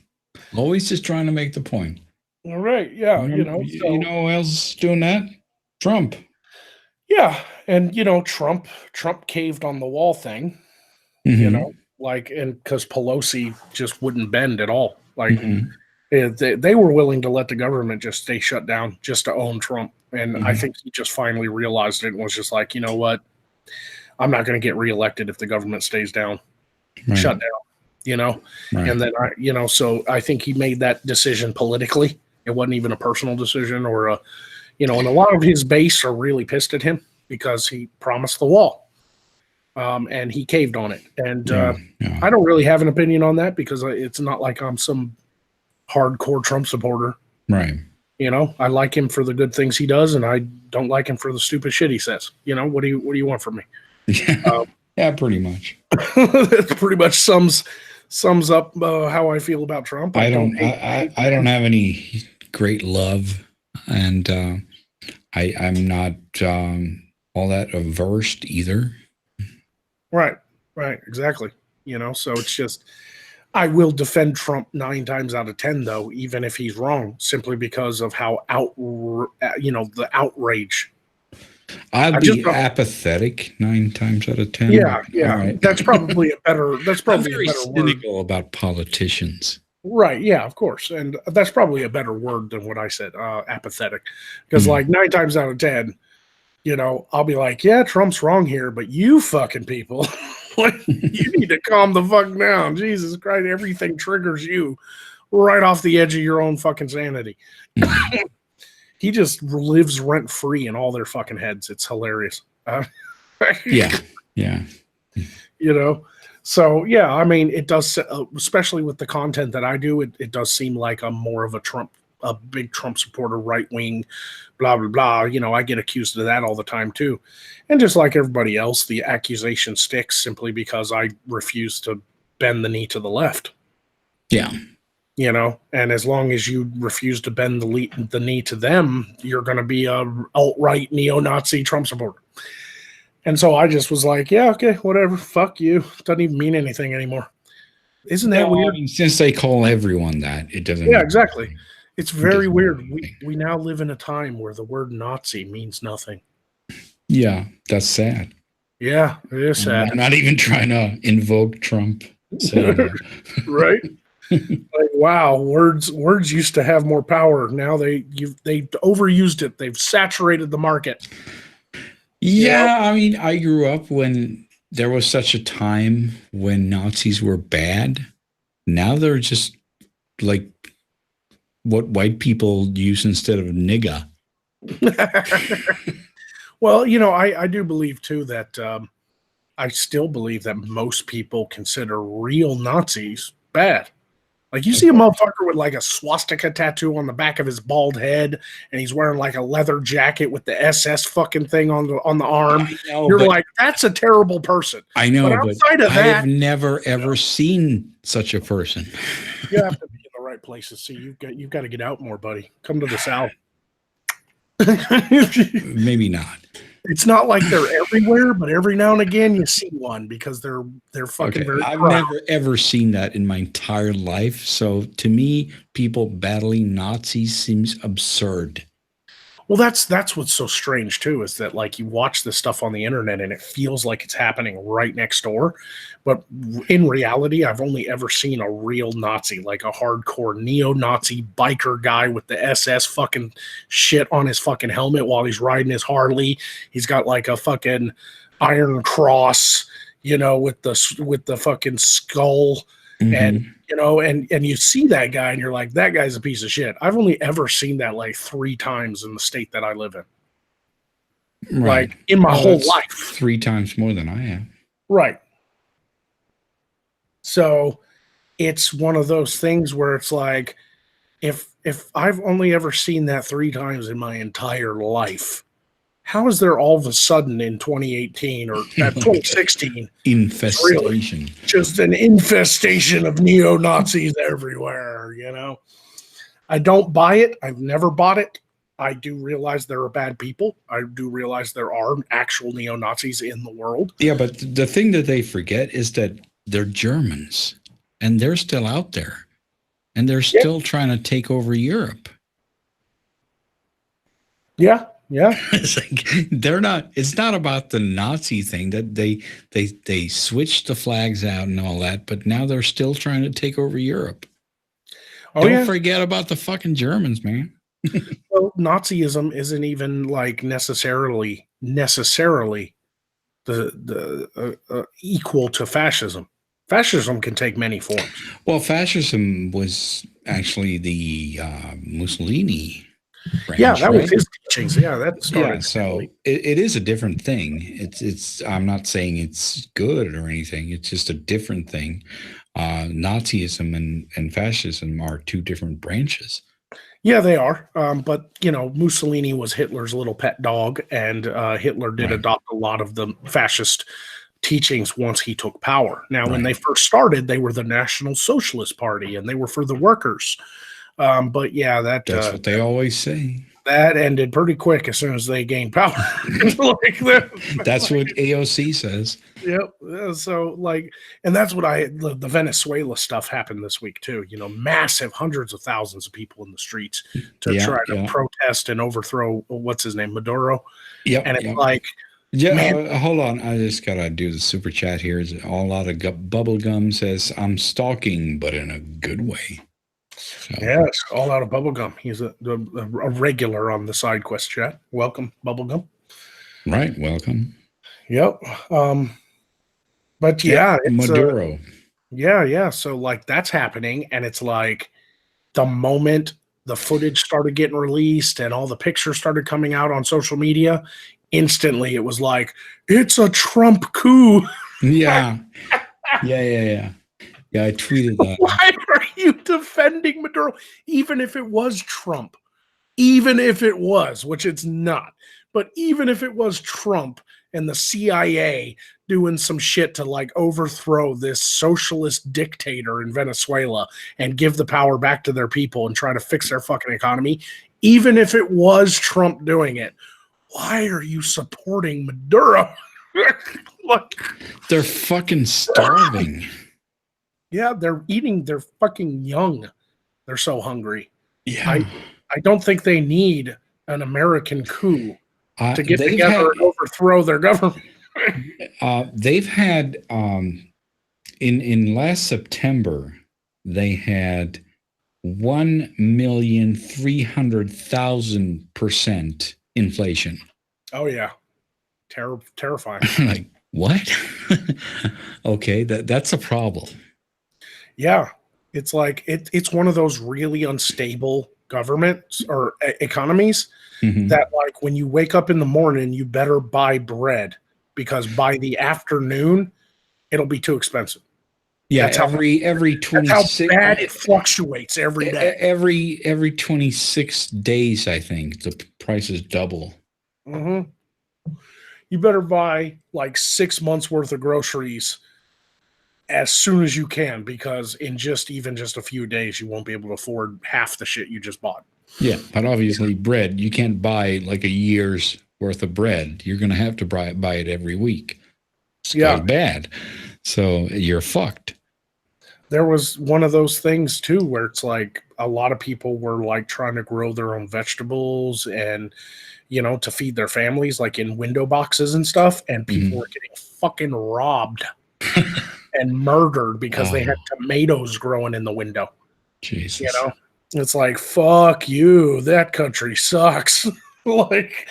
just trying to make the point. All right. Yeah. You know who else is doing that? Trump. Yeah. And, Trump caved on the wall thing. And because Pelosi just wouldn't bend at all. They were willing to let the government just stay shut down just to own Trump. And I think he just finally realized it and was just like, you know what? I'm not going to get reelected if the government stays down, shut down, And then, so I think he made that decision politically. It wasn't even a personal decision and a lot of his base are really pissed at him because he promised the wall. And he caved on it. And I don't really have an opinion on that because it's not like I'm some hardcore Trump supporter. Right. I like him for the good things he does, and I don't like him for the stupid shit he says. What do you want from me? Yeah, pretty much. That pretty much sums up how I feel about Trump. I don't have any great love, and I'm not all that averse either. Right, exactly. So it's just, I will defend Trump 9 times out of 10, though, even if he's wrong, simply because of how the outrage. I'd be apathetic 9 times out of 10. Yeah. Right. That's probably a better. That's probably I'm very a better cynical word about politicians. Right. Yeah. Of course, and that's probably a better word than what I said. Apathetic, because 9 times out of 10. I'll be like, yeah, Trump's wrong here, but you fucking people, you need to calm the fuck down. Jesus Christ, everything triggers you right off the edge of your own fucking sanity. He just lives rent free in all their fucking heads. It's hilarious. Yeah. So yeah, I mean, it does, especially with the content that I do, it does seem like I'm more of a big Trump supporter, right wing, blah, blah, blah. I get accused of that all the time too. And just like everybody else, the accusation sticks simply because I refuse to bend the knee to the left. Yeah. And as long as you refuse to bend the knee to them, you're going to be a alt-right neo-Nazi Trump supporter. And so I just was like, yeah, okay, whatever. Fuck you. Doesn't even mean anything anymore. Isn't that weird? I mean, since they call everyone that, it doesn't. Yeah, exactly. It's very weird. Mean We now live in a time where the word Nazi means nothing. Yeah, that's sad. Yeah, it is sad. I'm not even trying to invoke Trump. Right? Like, wow, words used to have more power. Now they overused it. They've saturated the market. Yeah, I mean, I grew up when there was such a time when Nazis were bad. Now they're just like what white people use instead of nigga. Well, I do believe too that I still believe that most people consider real Nazis bad. Like you see a motherfucker with like a swastika tattoo on the back of his bald head, and he's wearing like a leather jacket with the SS fucking thing on the arm. You're like, that's a terrible person. I know, but outside of that, I have never ever seen such a person. You have to be in the right place to see. You've got to get out more, buddy. Come to the South. Maybe not. It's not like they're everywhere, but every now and again you see one because they're fucking very I've proud. never ever seen that in my entire life. So to me, people battling Nazis seems absurd. Well, that's what's so strange too, is that like you watch this stuff on the internet and it feels like it's happening right next door, but in reality, I've only ever seen a real Nazi, like a hardcore neo-Nazi biker guy with the SS fucking shit on his fucking helmet while he's riding his Harley. He's got like a fucking iron cross, with the fucking skull. And and you see that guy and you're like, that guy's a piece of shit. I've only ever seen that like 3 times in the state that I live in. Right. Like in my whole life. 3 times more than I have. Right. So it's one of those things where it's like, if I've only ever seen that 3 times in my entire life, how is there all of a sudden in 2018 or 2016 infestation, just an infestation of neo-Nazis everywhere? I don't buy it. I've never bought it. I do realize there are bad people. I do realize there are actual neo-Nazis in the world. Yeah, but the thing that they forget is that they're Germans and they're still out there and they're still trying to take over Europe. Yeah. Yeah, it's like it's not about the Nazi thing that they switched the flags out and all that, but now they're still trying to take over Europe. Don't forget about the fucking Germans, man. Well, Nazism isn't even like necessarily the equal to fascism. Fascism can take many forms. Well, fascism was actually the Mussolini branch, yeah, that was his teachings. Yeah, that started. Yeah, so it is a different thing. It's. I'm not saying it's good or anything. It's just a different thing. Nazism and fascism are 2 different branches. Yeah, they are. But Mussolini was Hitler's little pet dog, and Hitler did adopt a lot of the fascist teachings once he took power. Now, when they first started, they were the National Socialist Party, and they were for the workers. But yeah, that's what they always say. That ended pretty quick as soon as they gained power. That's what AOC says. Yep. So and that's what the Venezuela stuff happened this week too. Massive hundreds of thousands of people in the streets to try to protest and overthrow what's his name, Maduro. Yep. And it's like, hold on. I just gotta do the super chat here. It's all out of bubblegum says I'm stalking, but in a good way. So. Yes, all out of bubblegum. He's a regular on the side quest chat. Welcome, bubblegum. Right, welcome. Yep. But yeah, it's Maduro. Yeah. So that's happening, and it's like the moment the footage started getting released and all the pictures started coming out on social media, instantly it was like, it's a Trump coup. Yeah. Yeah, I tweeted that. Why are you defending Maduro? Even if it was Trump, even if it was, which it's not, but even if it was Trump and the CIA doing some shit to overthrow this socialist dictator in Venezuela and give the power back to their people and try to fix their fucking economy, even if it was Trump doing it, why are you supporting Maduro? Like, they're fucking starving. yeah, they're eating their fucking young. They're so hungry. Yeah. I don't think they need an American coup to get they've together had and overthrow their government. they've had in last September they had 1,300,000% inflation. Oh yeah, terrifying. Like what? Okay, that's a problem. Yeah, it's like it's one of those really unstable governments or economies that, like, when you wake up in the morning, you better buy bread because by the afternoon it'll be too expensive. Yeah, That's how every that's how 26 bad it fluctuates every day. every 26 days, I think the prices double. Mm-hmm. You better buy like 6 months worth of groceries as soon as you can, because in just a few days you won't be able to afford half the shit you just bought. Yeah, but obviously bread, you can't buy like a year's worth of bread. You're going to have to buy it every week. It's Yeah, bad. So you're fucked. there was one of those things too where it's like a lot of people were like trying to grow their own vegetables and, you know, to feed their families, like in window boxes and stuff, and people were getting fucking robbed and murdered because they had tomatoes growing in the window. Jesus. You know, it's like, fuck you, that country sucks. Like,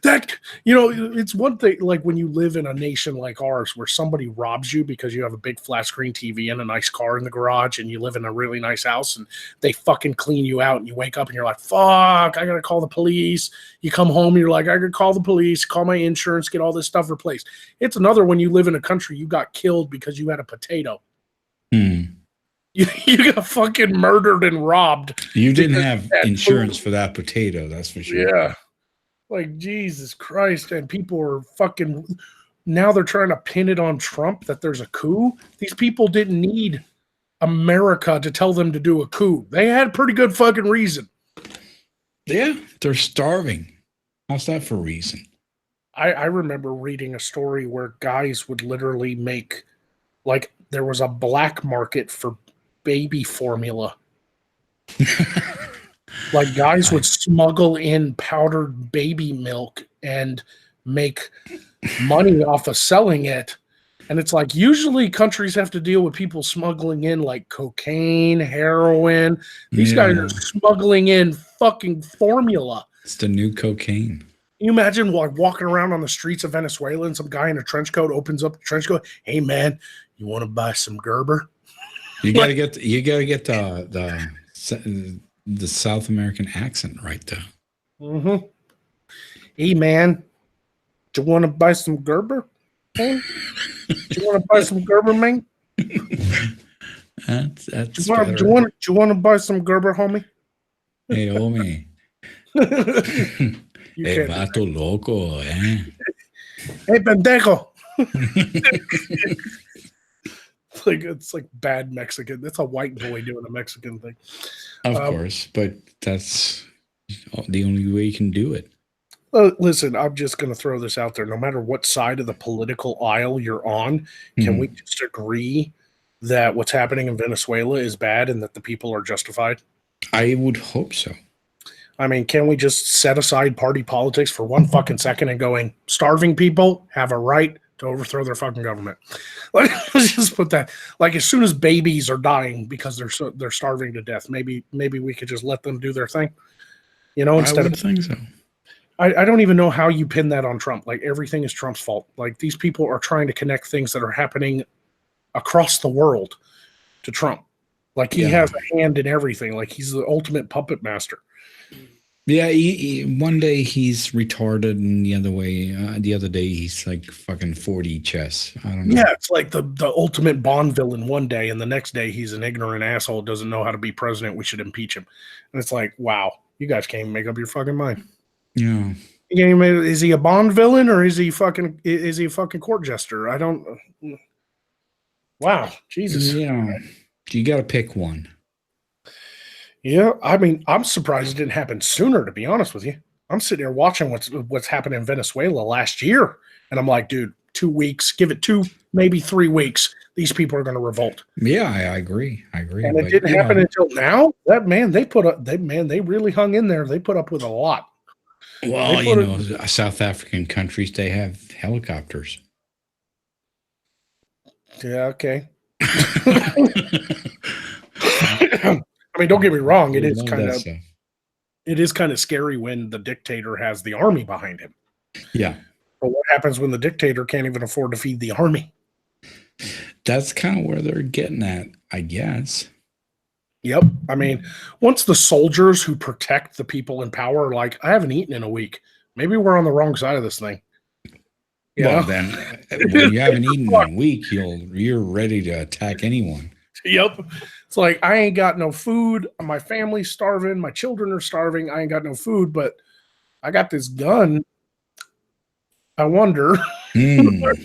that, you know, it's one thing like when you live in a nation like ours where somebody robs you because you have a big flat screen TV and a nice car in the garage and you live in a really nice house and they fucking clean you out and you wake up and you're like, fuck, I gotta call the police. You come home, you're like, I could call the police, call my insurance, get all this stuff replaced. It's another when you live in a country you got killed because you had a potato. You got fucking murdered and robbed. You didn't have insurance for that potato, that's for sure. Yeah. Like, Jesus Christ. And people are fucking, now they're trying to pin it on Trump that there's a coup. These people didn't need America to tell them to do a coup. They had a pretty good fucking reason. Yeah, they're starving. How's that for reason? I remember reading a story where guys would literally make, like, there was a black market for baby formula. Like, guys would smuggle in powdered baby milk and make money off of selling it. And it's like, usually countries have to deal with people smuggling in like cocaine, heroin. These guys are smuggling in fucking formula. It's the new cocaine. Can you imagine like walking around on the streets of Venezuela and some guy in a trench coat opens up the trench coat? Hey man, you want to buy some Gerber? You gotta get the South American accent right there. Mm-hmm. Hey man, do you want to buy some Gerber? Man? Do you want to buy some Gerber, man? That's do you want to buy some Gerber, homie? Hey, homie. Hey, vato loco, eh? Hey, pendejo. It's like bad Mexican. That's a white boy doing a Mexican thing. Of course, but that's the only way you can do it. Listen, I'm just going to throw this out there. No matter what side of the political aisle you're on, can we just agree that what's happening in Venezuela is bad and that the people are justified? I would hope so. I mean, can we just set aside party politics for one fucking second and going, starving people have a right to overthrow their fucking government? Like, let's just put that. Like, as soon as babies are dying because they're starving to death, maybe we could just let them do their thing. You know, instead I would think so. I don't even know how you pin that on Trump. Like, everything is Trump's fault. Like, these people are trying to connect things that are happening across the world to Trump. Like, he has a hand in everything. Like, he's the ultimate puppet master. Yeah, one day he's retarded, and the other day he's like fucking 4D chess. I don't know. Yeah, it's like the ultimate Bond villain one day, and the next day he's an ignorant asshole, doesn't know how to be president. We should impeach him. And it's like, wow, you guys can't even make up your fucking mind. Yeah. Is he a Bond villain or is he a fucking court jester? I don't. Wow, Jesus. Yeah, you got to pick one. Yeah, I mean, I'm surprised it didn't happen sooner, to be honest with you. I'm sitting here watching what's happened in Venezuela last year, and I'm like, dude, 2 weeks, give it 2, maybe 3 weeks. These people are going to revolt. Yeah, I agree. And it didn't happen until now. That man, they really hung in there. They put up with a lot. Well, South African countries, they have helicopters. Yeah, okay. I mean, don't get me wrong. It is kind of scary when the dictator has the army behind him. Yeah. But what happens when the dictator can't even afford to feed the army? That's kind of where they're getting at, I guess. Yep. I mean, once the soldiers who protect the people in power are like, I haven't eaten in a week. Maybe we're on the wrong side of this thing. Well, then when you haven't eaten in a week, you're ready to attack anyone. Yep. It's like, I ain't got no food. My family's starving. My children are starving. I ain't got no food, but I got this gun. I wonder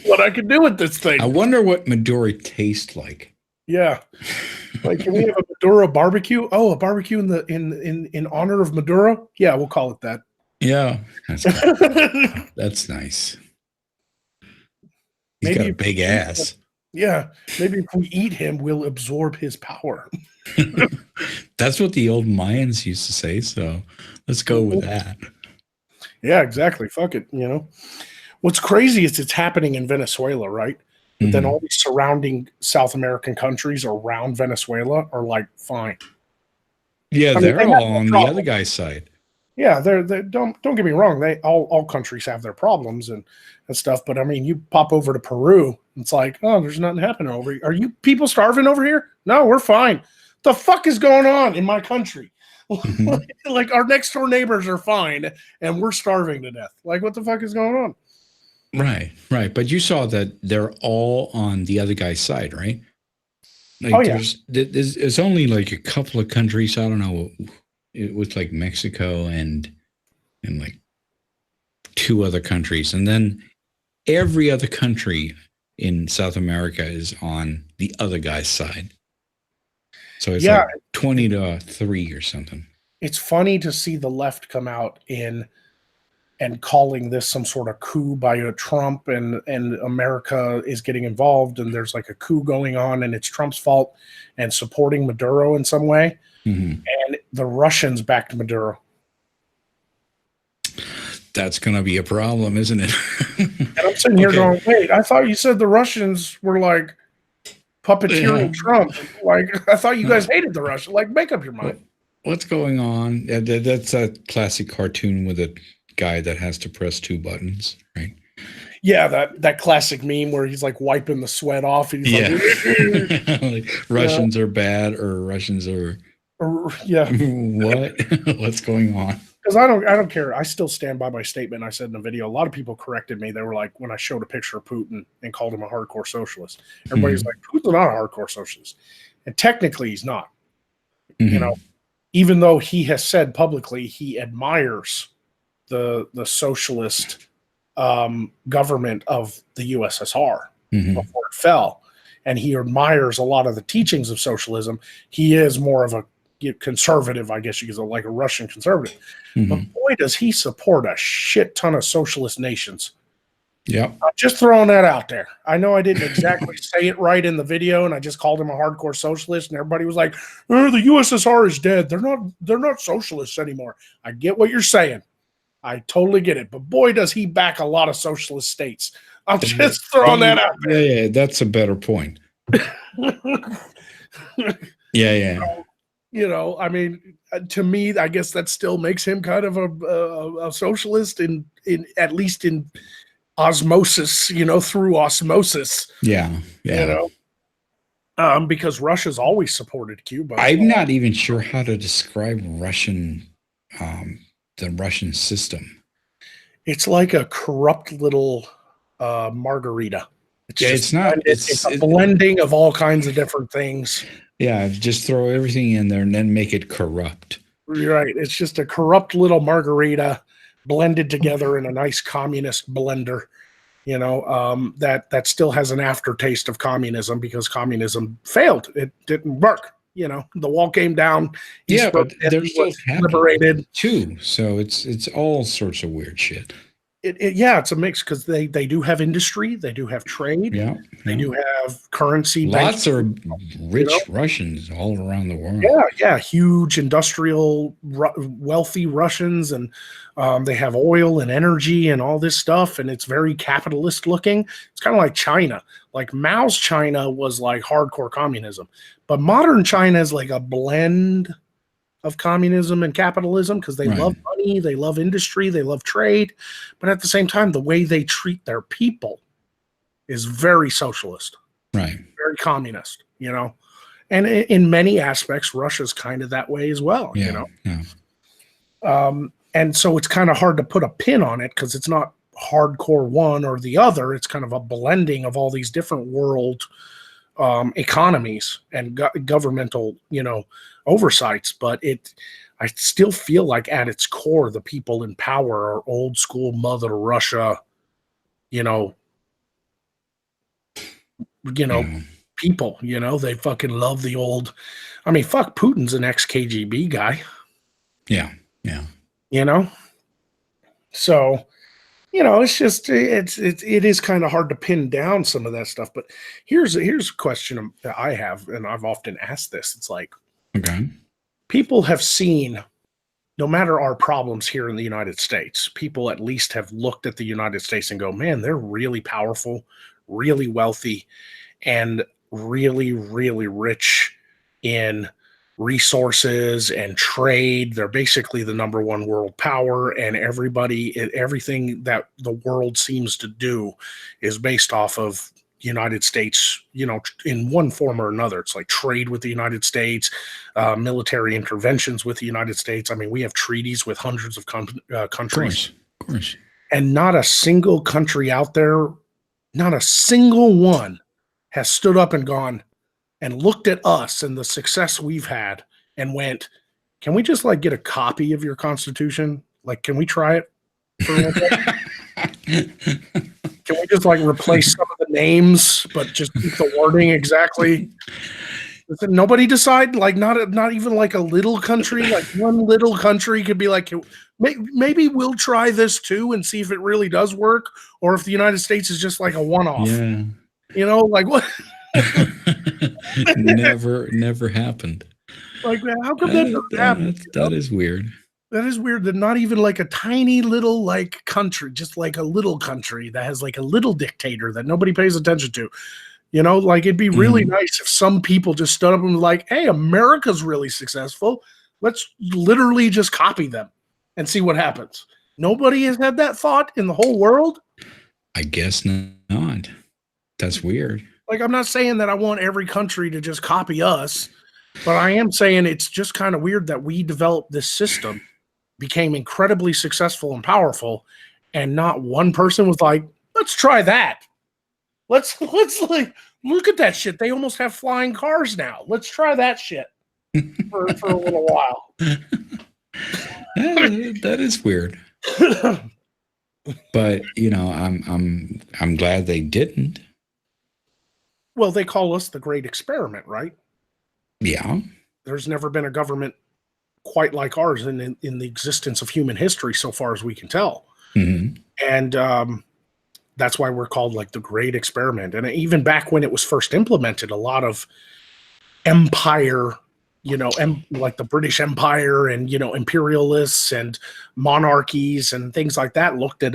what I could do with this thing. I wonder what Maduro tastes like. Yeah. Like, can we have a Maduro barbecue? Oh, a barbecue in honor of Maduro? Yeah, we'll call it that. Yeah. That's nice. He's got a big ass. Yeah. Maybe if we eat him, we'll absorb his power. That's what the old Mayans used to say, so let's go with that. Yeah, exactly. Fuck it, What's crazy is it's happening in Venezuela, right? But then all these surrounding South American countries around Venezuela are like, fine. Yeah, they're all on the other guy's side. Yeah, they're don't get me wrong. They all countries have their problems and stuff. But I mean, you pop over to Peru, it's like, oh, there's nothing happening over here. Are you people starving over here? No, we're fine. The fuck is going on in my country? Like, our next door neighbors are fine, and we're starving to death. Like, what the fuck is going on? Right. But you saw that they're all on the other guy's side, right? Like, oh, yeah. There's only like a couple of countries. I don't know. It was like Mexico and like 2 other countries. And then every other country in South America is on the other guy's side. So it's like 20-3 or something. It's funny to see the left come out and calling this some sort of coup by Trump, and America is getting involved, and there's like a coup going on, and it's Trump's fault, and supporting Maduro in some way. And the Russians backed Maduro. That's going to be a problem, isn't it? And I'm sitting here going, wait, I thought you said the Russians were like puppeteering Trump. Like, I thought you guys hated the Russians. Like, make up your mind. What's going on? That's a classic cartoon with a guy that has to press 2 buttons, right? Yeah, that classic meme where he's like wiping the sweat off. And he's like, Russians are bad, or Russians are what? What's going on? Because I don't care. I still stand by my statement I said in the video. A lot of people corrected me. They were like, when I showed a picture of Putin and called him a hardcore socialist, everybody's like, Putin's not a hardcore socialist. And technically he's not. Even though he has said publicly he admires the socialist government of the USSR before it fell, and he admires a lot of the teachings of socialism. He is more of a conservative, I guess you could say, like a Russian conservative. But boy, does he support a shit ton of socialist nations. Yeah, just throwing that out there. I know I didn't exactly say it right in the video, and I just called him a hardcore socialist, and everybody was like, "Oh, the USSR is dead. They're not socialists anymore." I get what you're saying. I totally get it. But boy, does he back a lot of socialist states. I'm just throwing that out there. Yeah, that's a better point. Yeah. I mean, to me, I guess that still makes him kind of a socialist in at least in osmosis, through osmosis. Yeah. Because Russia's always supported Cuba. I'm not even sure how to describe Russian, the Russian system. It's like a corrupt little margarita. It's not. It's a blending of all kinds of different things. Yeah, just throw everything in there and then make it corrupt. Right. It's just a corrupt little margarita blended together in a nice communist blender, that still has an aftertaste of communism because communism failed. It didn't work. You know, the wall came down. Yeah, but they're still liberated too. So it's all sorts of weird shit. Yeah, it's a mix because they do have industry, they do have trade, they do have currency. Lots of rich Russians all around the world. Yeah, huge industrial, wealthy Russians, and they have oil and energy and all this stuff, and it's very capitalist looking. It's kind of like China. Like Mao's China was like hardcore communism, but modern China is like a blend of communism and capitalism because they love money, they love industry, they love trade, but at the same time, the way they treat their people is very socialist, very communist, you know. And in many aspects, Russia's kind of that way as well, you know. And so it's kind of hard to put a pin on it because it's not hardcore one or the other. It's kind of a blending of all these different world economies and governmental, you know, oversights. But I still feel like at its core, the people in power are old school Mother Russia, you know, people, you know, they fucking love the old. I mean, fuck, Putin's an ex-KGB guy. Yeah. You know, so, you know, it's just it is kind of hard to pin down some of that stuff. But here's a question that I have, and I've often asked this. It's like, people have seen, no matter our problems here in the United States, people at least have looked at the United States and go, man, they're really powerful, really wealthy, and really, really rich in resources and trade. They're basically the number one world power, and everything that the world seems to do is based off of United States, you know, in one form or another. It's like trade with the United States, military interventions with the United States. I mean, we have treaties with hundreds of countries. Of course. And not a single country out there, not a single one has stood up and gone and looked at us and the success we've had and went, can we just like get a copy of your Constitution? Like, can we try it for a little bit? Can we just like replace some of the names, but just keep the wording exactly? Does nobody decide? Like, not even like a little country, like one little country could be like, maybe we'll try this too and see if it really does work, or if the United States is just like a one-off. Yeah. You know, like what? never happened. Like, how come that doesn't happen? That is weird. That is weird that not even like a tiny little like country, just like a little country that has like a little dictator that nobody pays attention to. You know, like it'd be really nice if some people just stood up and were like, hey, America's really successful. Let's literally just copy them and see what happens. Nobody has had that thought in the whole world. I guess not. That's weird. Like, I'm not saying that I want every country to just copy us, but I am saying it's just kind of weird that we developed this system, became incredibly successful and powerful, and not one person was like, let's try that. Let's like look at that shit. They almost have flying cars now. Let's try that shit for a little while. That is weird. But you know, I'm glad they didn't. Well, they call us the Great Experiment, right? Yeah. There's never been a government quite like ours in the existence of human history, so far as we can tell. Mm-hmm. And that's why we're called like the Great Experiment. And even back when it was first implemented, a lot of empire, you know, like the British Empire and, you know, imperialists and monarchies and things like that looked at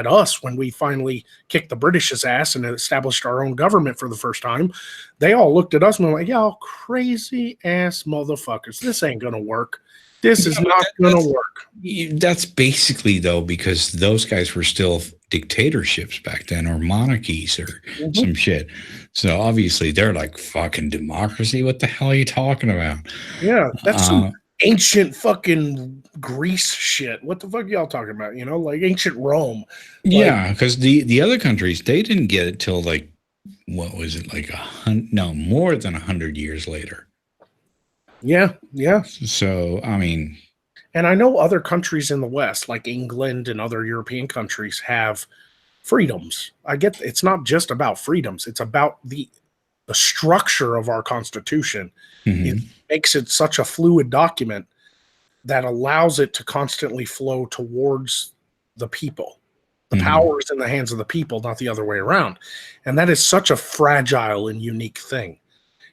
us when we finally kicked the British's ass and established our own government for the first time. They all looked at us and were like, y'all crazy ass motherfuckers. This ain't going to work. This is not going to work. That's basically, though, because those guys were still dictatorships back then, or monarchies or some shit. So obviously they're like, fucking democracy? What the hell are you talking about? Yeah, that's some ancient fucking Greece shit. What the fuck are y'all talking about? You know, like ancient Rome. Yeah, because the other countries, they didn't get it till like, what was it, like more than 100 years later. Yeah. So, I mean. And I know other countries in the West, like England and other European countries, have freedoms. I get it's not just about freedoms. It's about the the structure of our Constitution, Mhm. it makes it such a fluid document that allows it to constantly flow towards the people. The Mhm. power is in the hands of the people, not the other way around. And that is such a fragile and unique thing.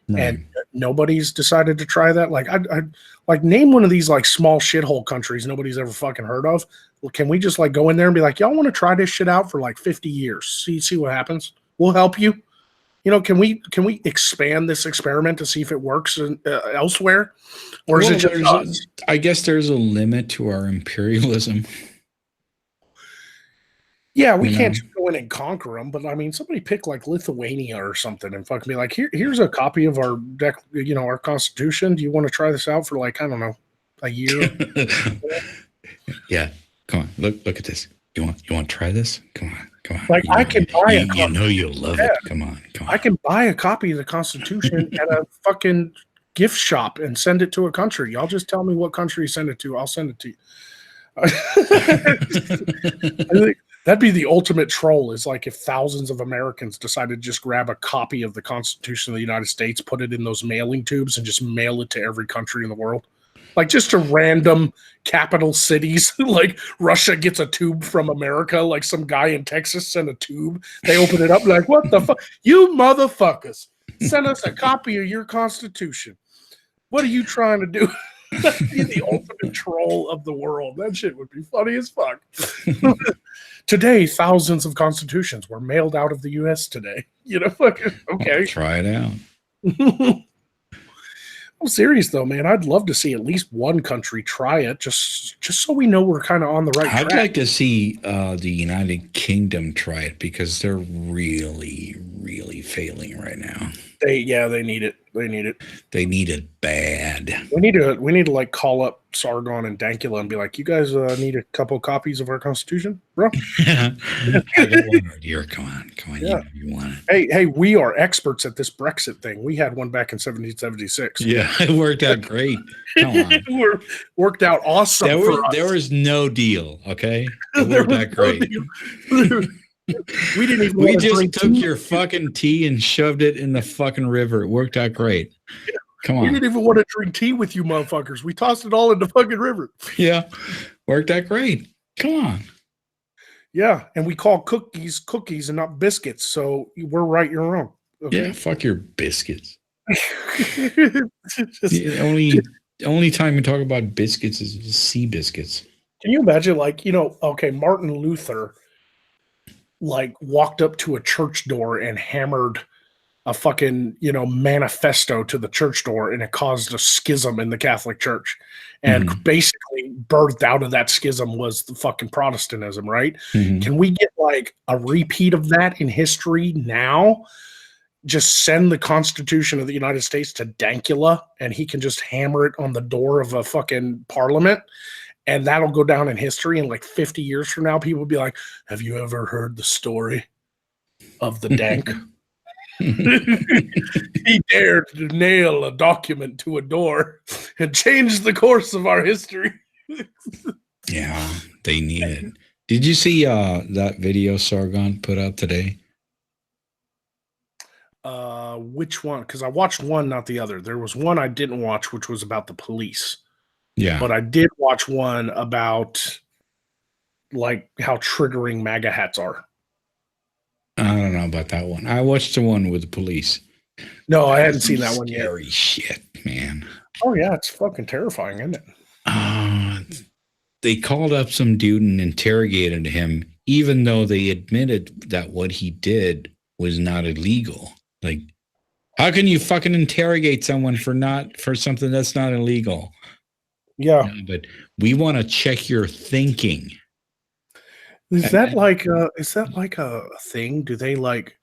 And Right. nobody's decided to try that. Like, I like name one of these like small shithole countries nobody's ever fucking heard of. Well, can we just like go in there and be like, y'all want to try this shit out for like 50 years? See what happens. We'll help you. You know, can we expand this experiment to see if it works elsewhere, or is it just us? I guess there's a limit to our imperialism. Yeah, we can't just go in and conquer them, but I mean, somebody pick like Lithuania or something and fucking be like, here's a copy of our our Constitution. Do you want to try this out for like, I don't know, a year? Yeah, come on, look at this. You want to try this? Come on. Like, I can buy a you know you'll love it. Come on. I can buy a copy of the Constitution at a fucking gift shop and send it to a country. Y'all just tell me what country you send it to. I'll send it to you. I think that'd be the ultimate troll, is like if thousands of Americans decided to just grab a copy of the Constitution of the United States, put it in those mailing tubes, and just mail it to every country in the world. Like, just to random capital cities. Like, Russia gets a tube from America. Like, some guy in Texas sent a tube. They open it up like, what the fuck? You motherfuckers, send us a copy of your Constitution. What are you trying to do? That'd be the ultimate troll of the world. That shit would be funny as fuck. Today, thousands of constitutions were mailed out of the U.S. today. You know, fucking okay. Try it out. I'm serious though, man. I'd love to see at least one country try it, just so we know we're kind of on the right track. I'd like to see the United Kingdom try it, because they're really, really failing right now. They need it. They need it. They need it bad. We need to like call up Sargon and Dankula and be like, you guys need a couple copies of our Constitution, bro? I got one right here. Come on. Yeah. You want it? Hey, we are experts at this Brexit thing. We had one back in 1776. Yeah, it worked out great. Come on. Worked out awesome. There was no deal, okay? It worked out great. We didn't even. We just took your fucking tea and shoved it in the fucking river. It worked out great. Come on. We didn't even want to drink tea with you motherfuckers. We tossed it all in the fucking river. Yeah. Worked out great. Come on. Yeah. And we call cookies and not biscuits. So we're right, you're wrong. Okay? Yeah. Fuck your biscuits. The only time we talk about biscuits is sea biscuits. Can you imagine, like, Martin Luther, like, walked up to a church door and hammered a fucking, manifesto to the church door, and it caused a schism in the Catholic Church. And basically birthed out of that schism was the fucking Protestantism, right? Mm-hmm. Can we get like a repeat of that in history now? Just send the Constitution of the United States to Dankula, and he can just hammer it on the door of a fucking parliament, and that'll go down in history. And like 50 years from now, people will be like, have you ever heard the story of the Dank? He dared to nail a document to a door and change the course of our history. Yeah, they need it. Did you see that video Sargon put out today? Which one? Because I watched one, not the other. There was one I didn't watch, which was about the police. Yeah. But I did watch one about like how triggering MAGA hats are. I don't know about that one. I watched the one with the police. No, I hadn't seen that one yet. Scary shit, man. Oh yeah, it's fucking terrifying, isn't it? They called up some dude and interrogated him, even though they admitted that what he did was not illegal. Like, how can you fucking interrogate someone for something that's not illegal? Yeah. No, but we want to check your thinking. Is that like a thing? Do they, like,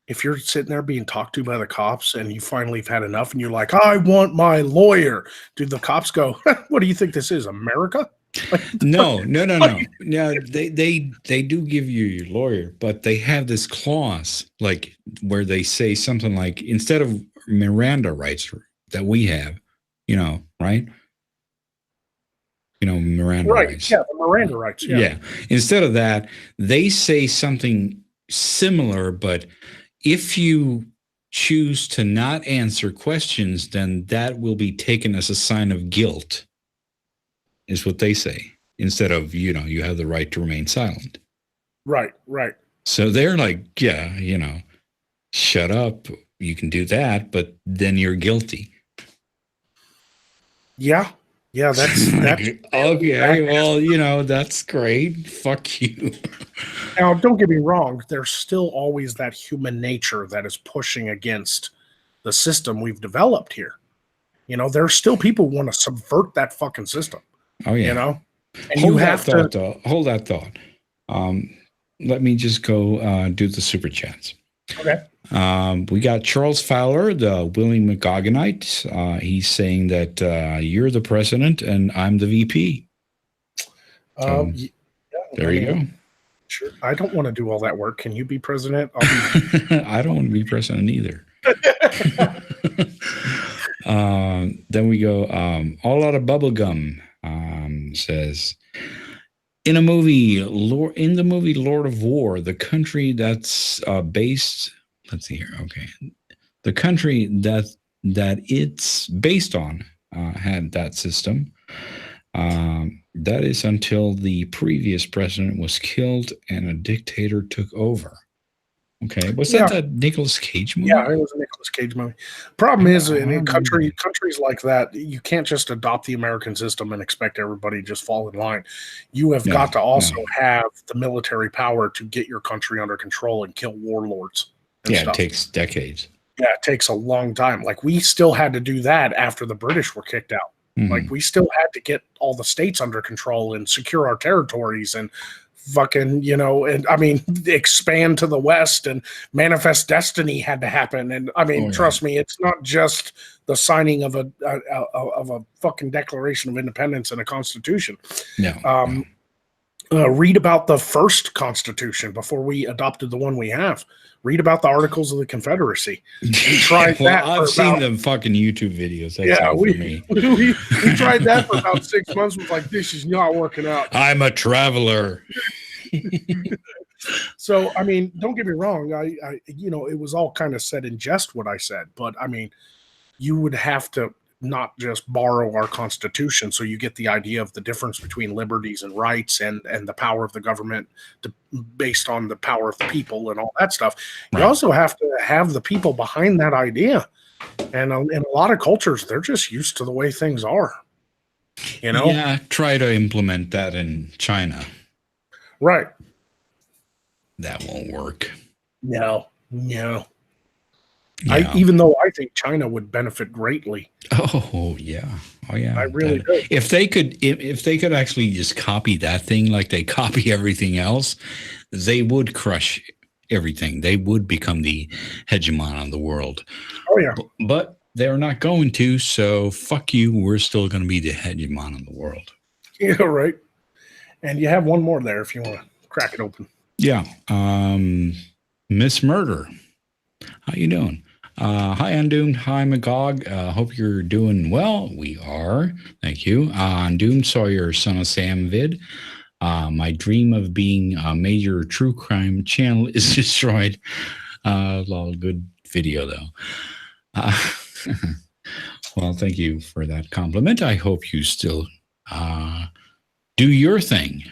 if you're sitting there being talked to by the cops and you finally have had enough and you're like, I want my lawyer, do the cops go, what do you think this is, America? No. No, they do give you your lawyer, but they have this clause, like, where they say something like, instead of Miranda rights that we have, right? Miranda rights. Yeah, the Miranda rights. Yeah. Instead of that, they say something similar, but if you choose to not answer questions, then that will be taken as a sign of guilt, is what they say, instead of, you have the right to remain silent. Right, right. So they're like, yeah, shut up. You can do that, but then you're guilty. Yeah. Yeah, that's okay. Well, that's great. Fuck you. Now, don't get me wrong. There's still always that human nature that is pushing against the system we've developed here. There's still people who want to subvert that fucking system. Oh yeah. And hold you that have thought, to though. Hold that thought. Let me just go do the super chats. Okay. We got Charles Fowler, the willing McGoggonite. He's saying that you're the president and I'm the VP. So, there you go. Sure. I don't want to do all that work. Can you be president? I don't want to be president either. Then we go, all out of bubblegum says, in the movie Lord of War, the country that's based, let's see here. Okay. The country that it's based on had that system. That is until the previous president was killed and a dictator took over. Okay, was that Nicolas Cage movie? Yeah, it was a Nicolas Cage movie. Problem is, in countries like that, you can't just adopt the American system and expect everybody to just fall in line. You have got to also have the military power to get your country under control and kill warlords. It takes decades. Yeah, it takes a long time. Like, we still had to do that after the British were kicked out. Mm-hmm. Like, we still had to get all the states under control and secure our territories and fucking, and I mean, expand to the West, and Manifest Destiny had to happen. And I mean, trust me, it's not just the signing of a fucking Declaration of Independence and a Constitution. Read about the first Constitution before we adopted the one we have. Read about the Articles of the Confederacy. We tried that. I've seen them fucking YouTube videos. That's we tried that for about 6 months. Was like, this is not working out. I'm a traveler. So, I mean, don't get me wrong. I it was all kind of said in jest what I said, but I mean, you would have to not just borrow our Constitution, so you get the idea of the difference between liberties and rights and the power of the government based on the power of the people and all that stuff. Right. You also have to have the people behind that idea. And in a lot of cultures, they're just used to the way things are. Yeah, try to implement that in China. Right. That won't work. No. Yeah. Even though I think China would benefit greatly. Oh yeah. I really do. If they could actually just copy that thing like they copy everything else, they would crush everything. They would become the hegemon on the world. Oh yeah. But they're not going to, so fuck you. We're still going to be the hegemon on the world. Yeah, right. And you have one more there if you want to crack it open. Yeah. Miss Murder. How you doing? Hi, Undoomed. Hi, Magog. Hope you're doing well. We are. Thank you. Undoomed, saw your Son of Sam vid. My dream of being a major true crime channel is destroyed. Lol, good video, though. Well, thank you for that compliment. I hope you still do your thing.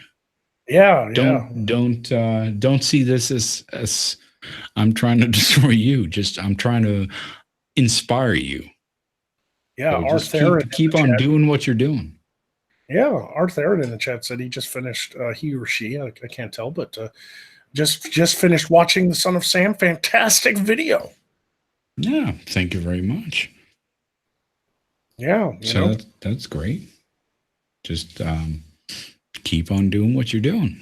Yeah. Don't see this as I'm trying to destroy you. I'm trying to inspire you. Yeah, so just keep on doing what you're doing. Yeah, Art Theron in the chat said he just finished, he or she, I can't tell, but just finished watching the Son of Sam. Fantastic video. Yeah, thank you very much. Yeah. So that's great. Just keep on doing what you're doing.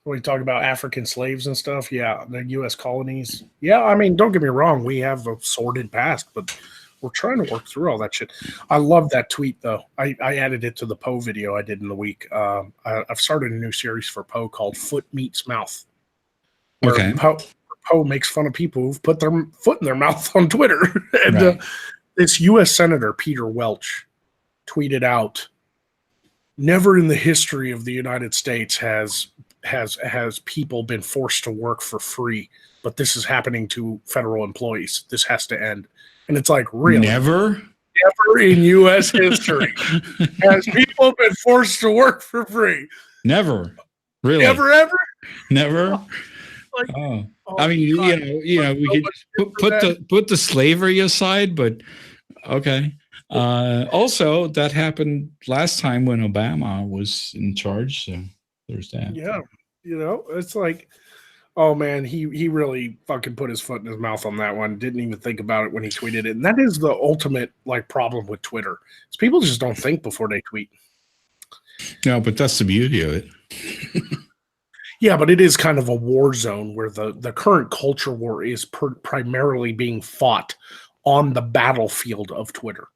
We talk about African slaves and stuff. Yeah, the U.S. colonies. Yeah, I mean, don't get me wrong. We have a sordid past, but we're trying to work through all that shit. I love that tweet, though. I added it to the Poe video I did in the week. I've started a new series for Poe called Foot Meets Mouth. Where Poe makes fun of people who've put their foot in their mouth on Twitter. And this U.S. Senator, Peter Welch, tweeted out, never in the history of the United States has people been forced to work for free, but this is happening to federal employees. This has to end. And it's like, really? Never in U.S. history has people been forced to work for free. Never. Really? Ever? Never? Like, I mean, God, we could put the slavery aside, but okay. Also, that happened last time when Obama was in charge, so there's that. Yeah, it's like, oh man, he really fucking put his foot in his mouth on that one. Didn't even think about it when he tweeted it. And that is the ultimate problem with Twitter. Is people just don't think before they tweet. No, but that's the beauty of it. Yeah, but it is kind of a war zone where the current culture war is primarily being fought on the battlefield of Twitter.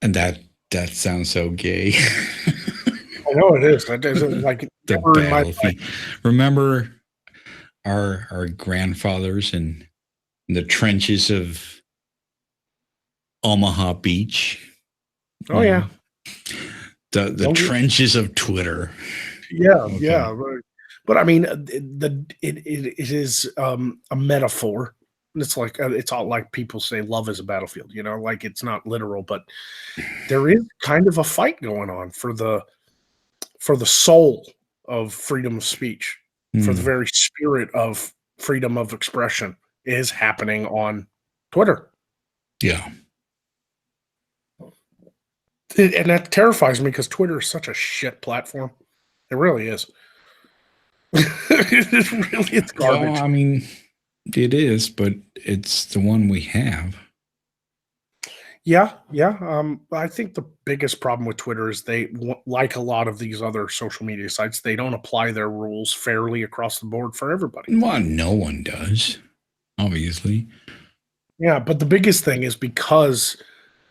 And that sounds so gay. I know it is. That isn't like the battlefield. Remember our grandfathers in the trenches of Omaha Beach? Oh yeah. The trenches of Twitter. Yeah, okay. Yeah. But I mean, it is a metaphor. It's like it's all like people say love is a battlefield, like it's not literal, but there is kind of a fight going on for the soul of freedom of speech, for the very spirit of freedom of expression is happening on Twitter. Yeah. And that terrifies me because Twitter is such a shit platform. It really is. It's garbage. Well, I mean, it is, but it's the one we have. Yeah. I think the biggest problem with Twitter is they, like a lot of these other social media sites, they don't apply their rules fairly across the board for everybody. Well, no one does, obviously. Yeah, but the biggest thing is because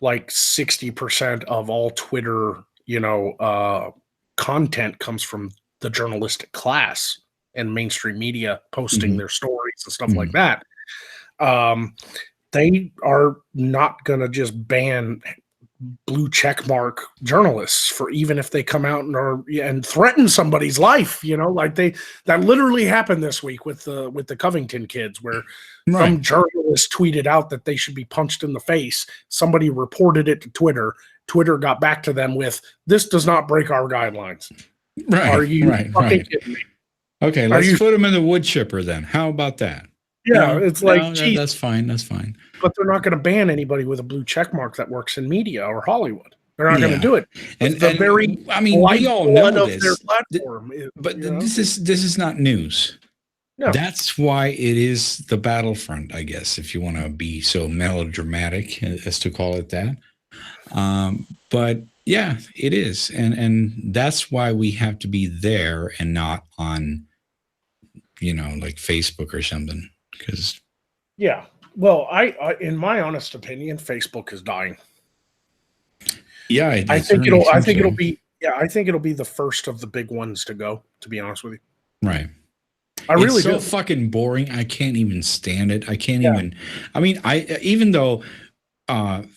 like 60% of all Twitter, content comes from the journalistic class and mainstream media posting their stories and stuff like that. They are not going to just ban blue check mark journalists for even if they come out and threaten somebody's life, like that literally happened this week with the Covington kids, where some journalist tweeted out that they should be punched in the face. Somebody reported it to Twitter. Twitter got back to them with, "This does not break our guidelines." Right. Are you fucking kidding me? Okay, let's put them in the wood chipper then. How about that? Yeah, it's like, geez, that's fine. That's fine. But they're not going to ban anybody with a blue check mark that works in media or Hollywood. They're not going to do it. And we all know this. Their platform this is not news. No. That's why it is the battlefront, I guess, if you want to be so melodramatic as to call it that. But yeah, it is, and that's why we have to be there and not on, like Facebook or something. Because well, I in my honest opinion, Facebook is dying. Yeah, I think it'll be the first of the big ones to go, to be honest with you. Right. It's so fucking boring. I can't even stand it. I can't even. I mean, even though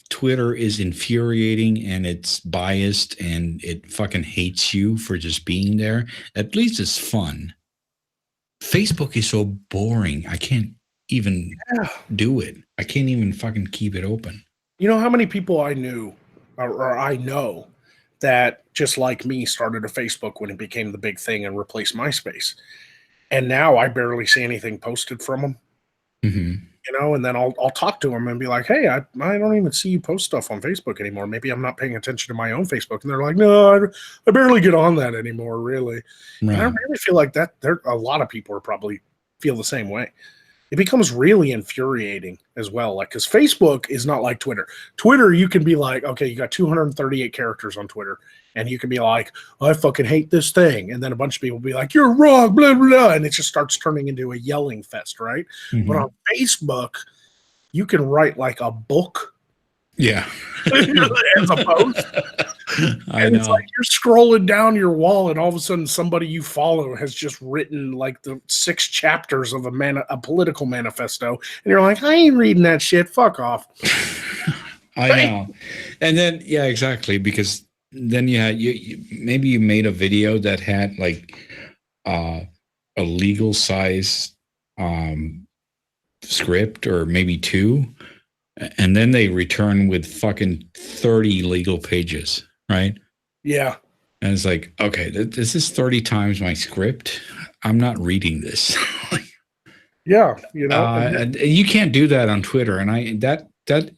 Twitter is infuriating and it's biased and it fucking hates you for just being there, at least it's fun. Facebook is so boring. I can't even do it. I can't even fucking keep it open. You know how many people I knew or I know that just like me started a Facebook when it became the big thing and replaced MySpace. And now I barely see anything posted from them. And then I'll talk to them and be like, "Hey, I don't even see you post stuff on Facebook anymore. Maybe I'm not paying attention to my own Facebook." And they're like, "No, I barely get on that anymore, really." Right. And I really feel like that a lot of people are probably feel the same way. It becomes really infuriating as well. Like, because Facebook is not like Twitter. Twitter, you can be like, okay, you got 238 characters on Twitter, and you can be like, "I fucking hate this thing," and then a bunch of people will be like, "You're wrong," blah blah blah, and it just starts turning into a yelling fest, right? But on Facebook, you can write like a book, as a post. And it's like you're scrolling down your wall, and all of a sudden, somebody you follow has just written like the 6 chapters of a political manifesto, and you're like, "I ain't reading that shit. Fuck off." I know. And then exactly, because then maybe you made a video that had like a legal size script or maybe 2, and then they return with fucking 30 legal pages, right? Yeah. And it's like, okay, this is 30 times my script. I'm not reading this. Yeah, you know, and you can't do that on Twitter, and that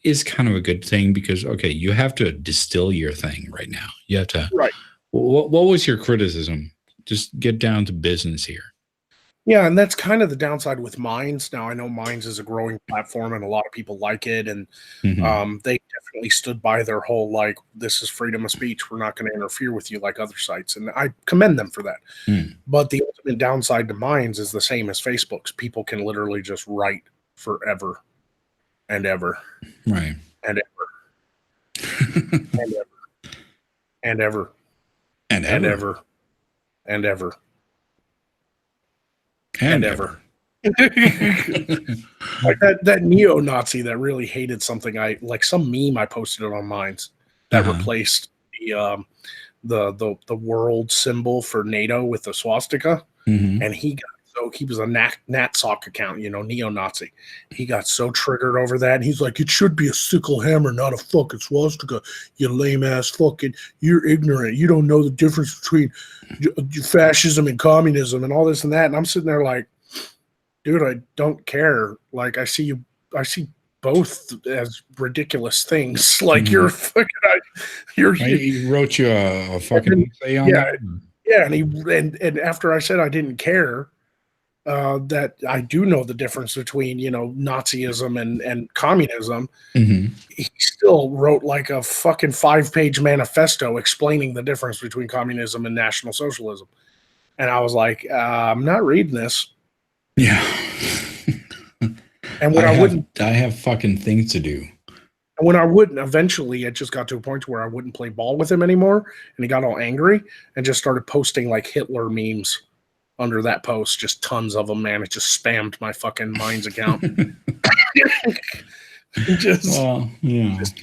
is kind of a good thing because okay, you have to distill your thing right now. You have to. right. What was your criticism? Just get down to business here. Yeah, and that's kind of the downside with Minds. Now, I know Minds is a growing platform, and a lot of people like it, and they definitely stood by their whole like, this is freedom of speech. We're not going to interfere with you like other sites, and I commend them for that. But the ultimate downside to Minds is the same as Facebook's. People can literally just write forever and ever, right, and ever, and ever, and ever, and and ever, ever, and ever. and ever. Like that neo-Nazi that really hated something I like, some meme I posted it on Minds that replaced the world symbol for NATO with the swastika, and he was a Natsock account, you know, neo-Nazi. He got so triggered over that, and he's like, it should be a sickle hammer, not a fucking swastika. You lame ass fucking, you're ignorant. You don't know the difference between fascism and communism and all this and that. And I'm sitting there like, dude, I don't care. Like, I see both as ridiculous things. Like, you're fucking, he wrote you a fucking essay on that. Yeah, and after I said I didn't care, that I do know the difference between, you know, Nazism and communism, he still wrote like a fucking 5-page manifesto explaining the difference between communism and National Socialism. And I was like, I'm not reading this. Yeah. And when I have fucking things to do. And when I wouldn't, eventually it just got to a point where I wouldn't play ball with him anymore. And he got all angry and just started posting like Hitler memes under that post. Just tons of them, man. It just spammed my fucking Minds account. Just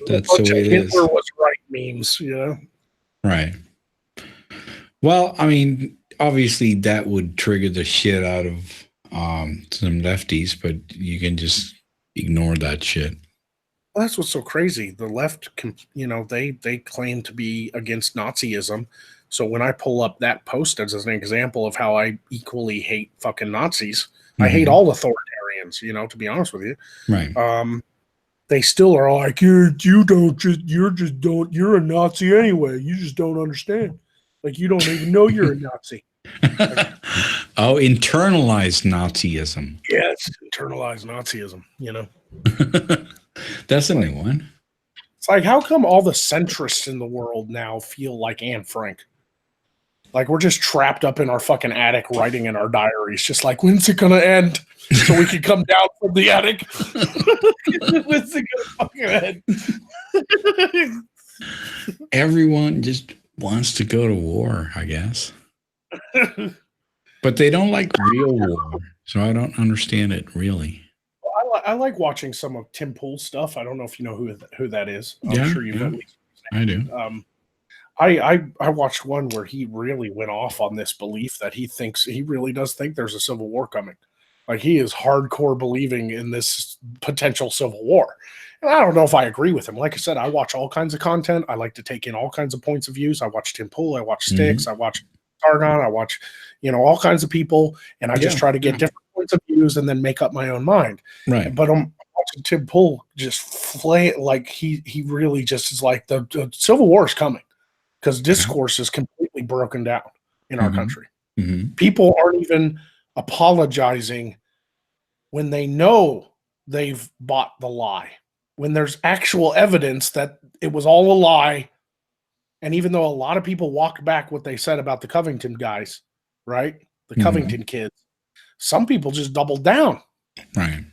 that's the way it is. Hitler was right memes, you know? Right. Well, I mean, obviously that would trigger the shit out of some lefties, but you can just ignore that shit. Well, that's what's so crazy. The left, you know, they claim to be against Nazism. So when I pull up that post as an example of how I equally hate fucking Nazis, I hate all authoritarians, you know, to be honest with you. Right. They still are like, you're a Nazi anyway. You just don't understand. Like, you don't even know you're a Nazi. Oh, internalized Nazism. Yeah, it's internalized Nazism, you know. That's a new one. It's like, how come all the centrists in the world now feel like Anne Frank? Like, we're just trapped up in our fucking attic writing in our diaries, just like, when's it gonna end? So we can come down from the attic. When's it gonna fucking end? Everyone just wants to go to war, I guess. But they don't like real war, so I don't understand it really. I like watching some of Tim Pool's stuff. I don't know if you know who that is. I'm sure you've at least. I do. I watched one where he really went off on this belief that he really does think there's a civil war coming. Like, he is hardcore believing in this potential civil war. And I don't know if I agree with him. Like I said, I watch all kinds of content. I like to take in all kinds of points of views. I watch Tim Pool. I watch Styx. I watch Targon. I watch, you know, all kinds of people. And I just try to get different points of views and then make up my own mind. Right. But I'm watching Tim Pool just flay, like he really just is like, the civil war is coming because discourse is completely broken down in our country. People aren't even apologizing when they know they've bought the lie, when there's actual evidence that it was all a lie. And even though a lot of people walked back what they said about the Covington guys, right? The Covington kids, some people just doubled down. Right.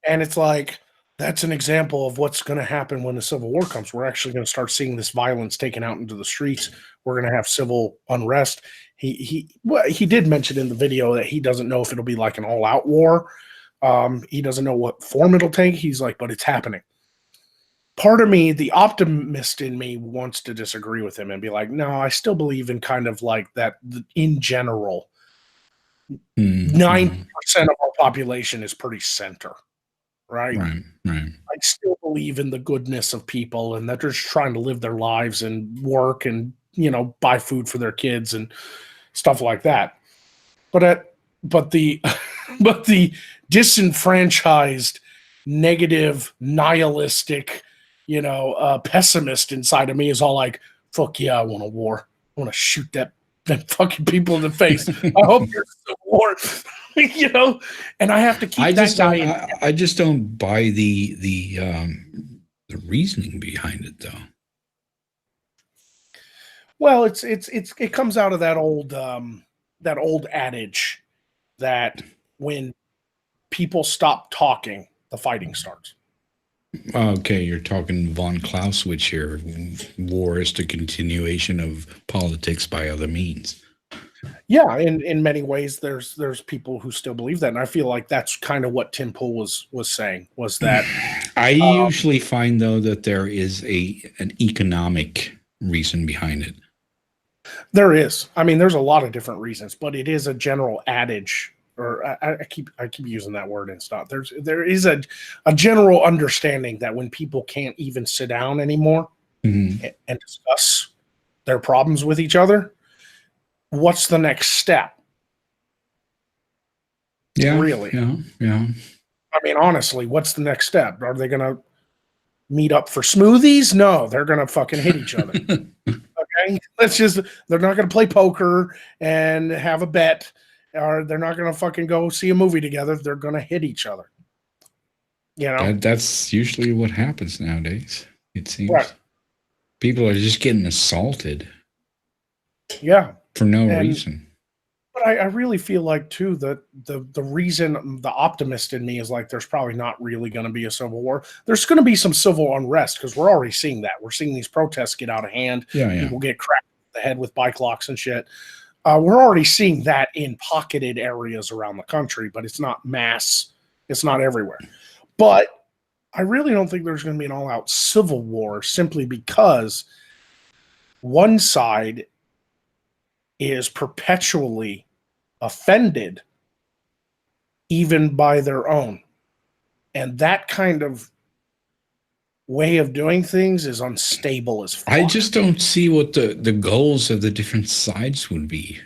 And it's like, that's an example of what's going to happen when the Civil War comes. We're actually going to start seeing this violence taken out into the streets. We're going to have civil unrest. He did mention in the video that he doesn't know if it'll be like an all-out war. He doesn't know what form it'll take. He's like, but it's happening. Part of me, the optimist in me, wants to disagree with him and be like, no, I still believe in kind of like that in general. 90% of our population is pretty center, right? Right. I still believe in the goodness of people and that they're just trying to live their lives and work and, buy food for their kids and stuff like that. But the but the disenfranchised, negative, nihilistic, pessimist inside of me is all like, fuck yeah, I want a war. I want to shoot them fucking people in the face. I hope there's a war. And I have to keep that guy in. I just don't buy the reasoning behind it, though. Well, it comes out of that old adage that when people stop talking, the fighting starts. Okay, you're talking von Clausewitz here. War is the continuation of politics by other means. Yeah, in many ways, there's people who still believe that, and I feel like that's kind of what Tim Pool was saying, was that I usually find, though, that there is an economic reason behind it. There is. I mean, there's a lot of different reasons, but it is a general adage, or I keep using that word and stop. There is a general understanding that when people can't even sit down anymore and discuss their problems with each other, what's the next step? Yeah, really. Yeah. I mean, honestly, what's the next step? Are they going to meet up for smoothies? No, they're going to fucking hit each other. Okay, they're not going to play poker and have a bet, or they're not going to fucking go see a movie together. They're going to hit each other. That's usually what happens nowadays. It seems people are just getting assaulted. Yeah, for no reason. But I really feel like, too, that the reason, the optimist in me is like, there's probably not really going to be a civil war. There's going to be some civil unrest because we're already seeing that. We're seeing these protests get out of hand. Yeah. People get cracked in the head with bike locks and shit. We're already seeing that in pocketed areas around the country, but it's not mass. It's not everywhere. But I really don't think there's going to be an all-out civil war simply because one side is perpetually offended even by their own. And that kind of way of doing things is unstable as fuck. I just don't see what the goals of the different sides would be,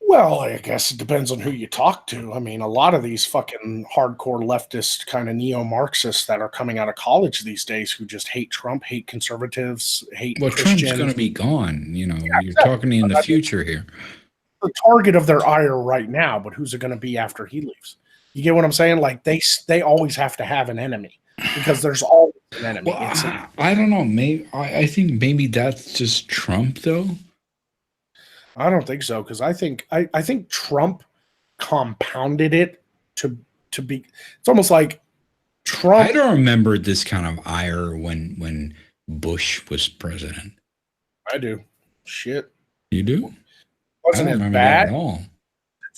Well, I guess it depends on who you talk to. I mean, a lot of these fucking hardcore leftist kind of neo-Marxists that are coming out of college these days who just hate Trump, hate conservatives, hate Christians. Trump's going to be gone. You're talking in the future here. The target of their ire right now, but who's it going to be after he leaves? You get what I'm saying? Like they always have to have an enemy because there's always an enemy. Well, I don't know. Maybe I think maybe that's just Trump, though. I don't think so, because I think Trump compounded it to be. It's almost like Trump. I don't remember this kind of ire when Bush was president. I do. Shit. You do? Wasn't it bad? At all.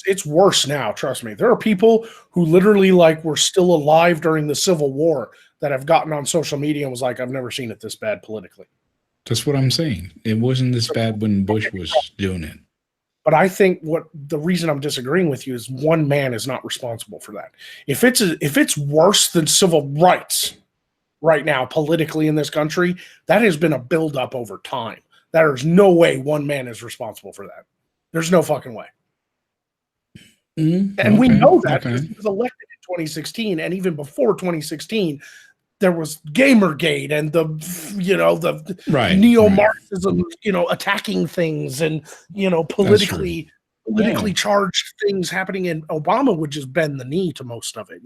It's worse now. Trust me. There are people who literally were still alive during the Civil War that have gotten on social media and was like, "I've never seen it this bad politically." That's what I'm saying. It wasn't this bad when Bush was doing it. But I think the reason I'm disagreeing with you is one man is not responsible for that. If it's worse than civil rights right now politically in this country, that has been a buildup over time. There's no way one man is responsible for that. There's no fucking way. And we know that because he was elected in 2016, and even before 2016. There was Gamergate and the neo-Marxism, attacking things and, politically charged things happening. And Obama would just bend the knee to most of it,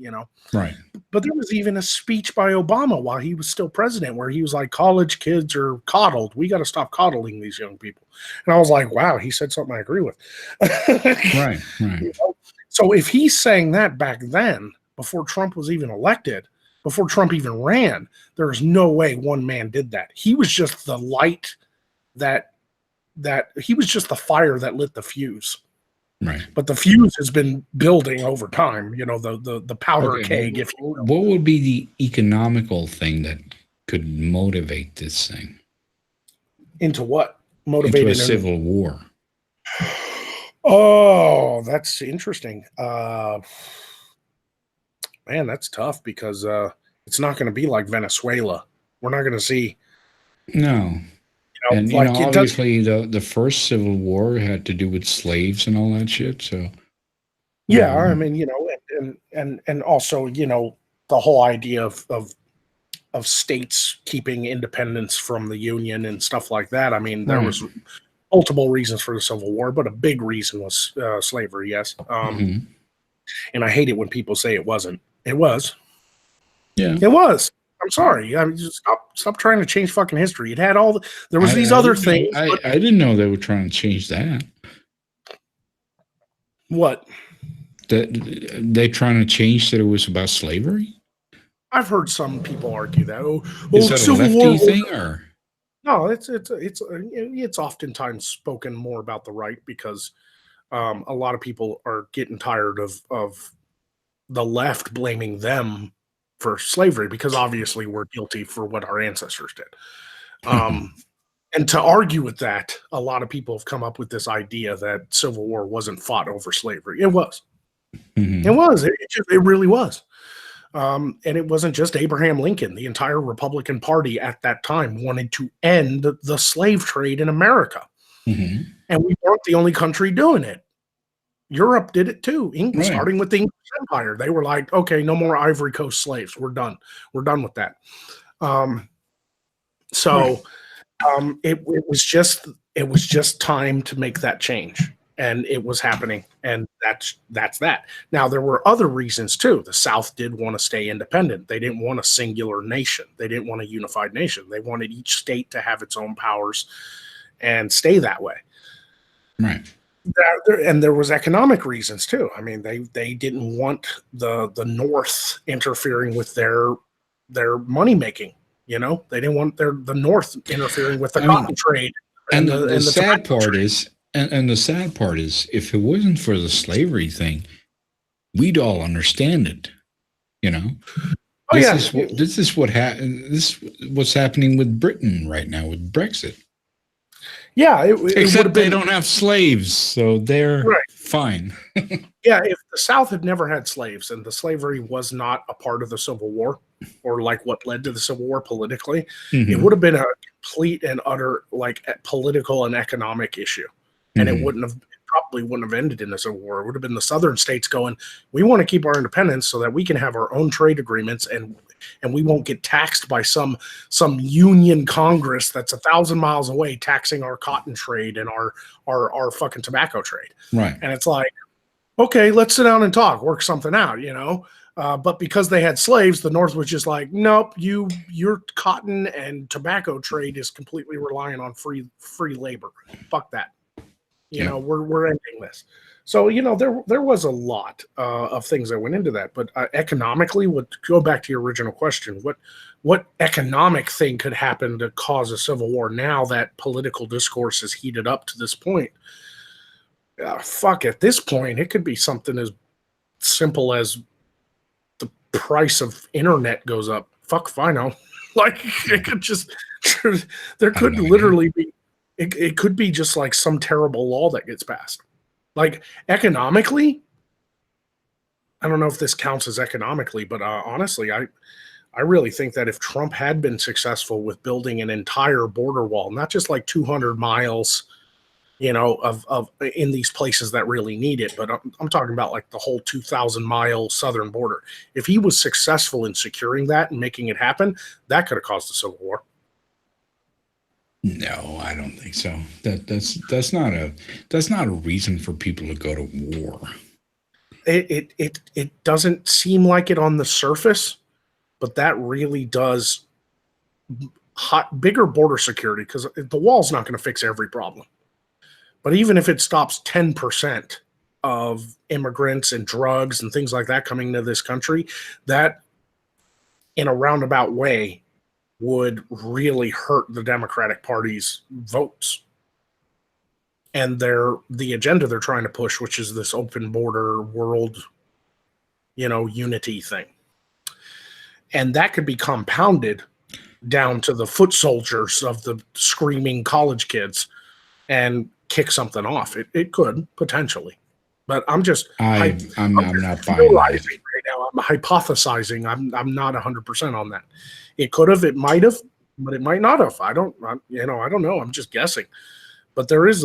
Right. But there was even a speech by Obama while he was still president where he was like, college kids are coddled. We got to stop coddling these young people. And I was like, wow, he said something I agree with. Right. So if he's saying that back then, before Trump was even elected, before Trump even ran, there's no way one man did that. He was just the light that he was just the fire that lit the fuse. Right. But the fuse has been building over time, the powder keg. If you will. What would be the economical thing that could motivate this thing? Into what? Motivate into a civil war. Oh, that's interesting. Man, that's tough because it's not going to be like Venezuela. We're not going to see, No. And like it does. obviously the first Civil War had to do with slaves and all that shit. So Yeah, I mean, and also, the whole idea of states keeping independence from the Union and stuff like that. I mean, there was multiple reasons for the Civil War, but a big reason was slavery. Yes, and I hate it when people say it wasn't. It was. Yeah. It was. I'm sorry. I mean, just stop trying to change fucking history. It had there was these I other didn't know, things. I didn't know they were trying to change that. What? That they trying to change that it was about slavery? I've heard some people argue that. Is that a Civil lefty War. thing or? No, it's oftentimes spoken more about the right because a lot of people are getting tired of the left blaming them for slavery because obviously we're guilty for what our ancestors did. And to argue with that, a lot of people have come up with this idea that Civil War wasn't fought over slavery. It was. It was. It really was. And it wasn't just Abraham Lincoln. The entire Republican Party at that time wanted to end the slave trade in America. And we weren't the only country doing it. Europe did it too, starting with the English Empire. They were like, okay, no more Ivory Coast slaves. We're done. We're done with that. It was just time to make that change. And it was happening. And that's that. Now, there were other reasons too. The South did want to stay independent. They didn't want a singular nation. They didn't want a unified nation. They wanted each state to have its own powers and stay that way. Right. And there was economic reasons too. I mean, they didn't want the North interfering with their money making. They didn't want the North interfering with the cotton trade. And the sad part is, and the sad part is, if it wasn't for the slavery thing, we'd all understand it. This is what's happening with Britain right now with Brexit. Yeah, except they don't have slaves, so they're fine. Yeah, if the South had never had slaves and the slavery was not a part of the Civil War, or like what led to the Civil War politically, it would have been a complete and utter political and economic issue, and it probably wouldn't have ended in the Civil War. It would have been the Southern states going, "We want to keep our independence so that we can have our own trade agreements and we won't get taxed by some union Congress that's 1,000 miles away taxing our cotton trade and our fucking tobacco trade." Right. And it's like, okay, let's sit down and talk, work something out, But because they had slaves, the North was just like, nope, your cotton and tobacco trade is completely reliant on free labor. Fuck that. We're ending this. So, there was a lot of things that went into that. But economically, go back to your original question, what economic thing could happen to cause a civil war now that political discourse is heated up to this point? At this point, it could be something as simple as the price of internet goes up. Fuck if I know. It could just, there could literally be, it could be just like some terrible law that gets passed. Economically, I don't know if this counts as economically, but honestly, I really think that if Trump had been successful with building an entire border wall, not just like 200 miles, of in these places that really need it, but I'm talking about like the whole 2,000-mile southern border. If he was successful in securing that and making it happen, that could have caused a civil war. No, I don't think so. That's not a reason for people to go to war. It doesn't seem like it on the surface, but that really does bigger border security, because the wall's not going to fix every problem. But even if it stops 10% of immigrants and drugs and things like that coming into this country, that in a roundabout way would really hurt the Democratic Party's votes and the agenda they're trying to push, which is this open border world, unity thing. And that could be compounded down to the foot soldiers of the screaming college kids. And kick something off. It could potentially, but I'm I'm not buying that. Right now. I'm hypothesizing. I'm not 100% on that. It could have, it might have, but it might not have. I don't know. I'm just guessing. But there is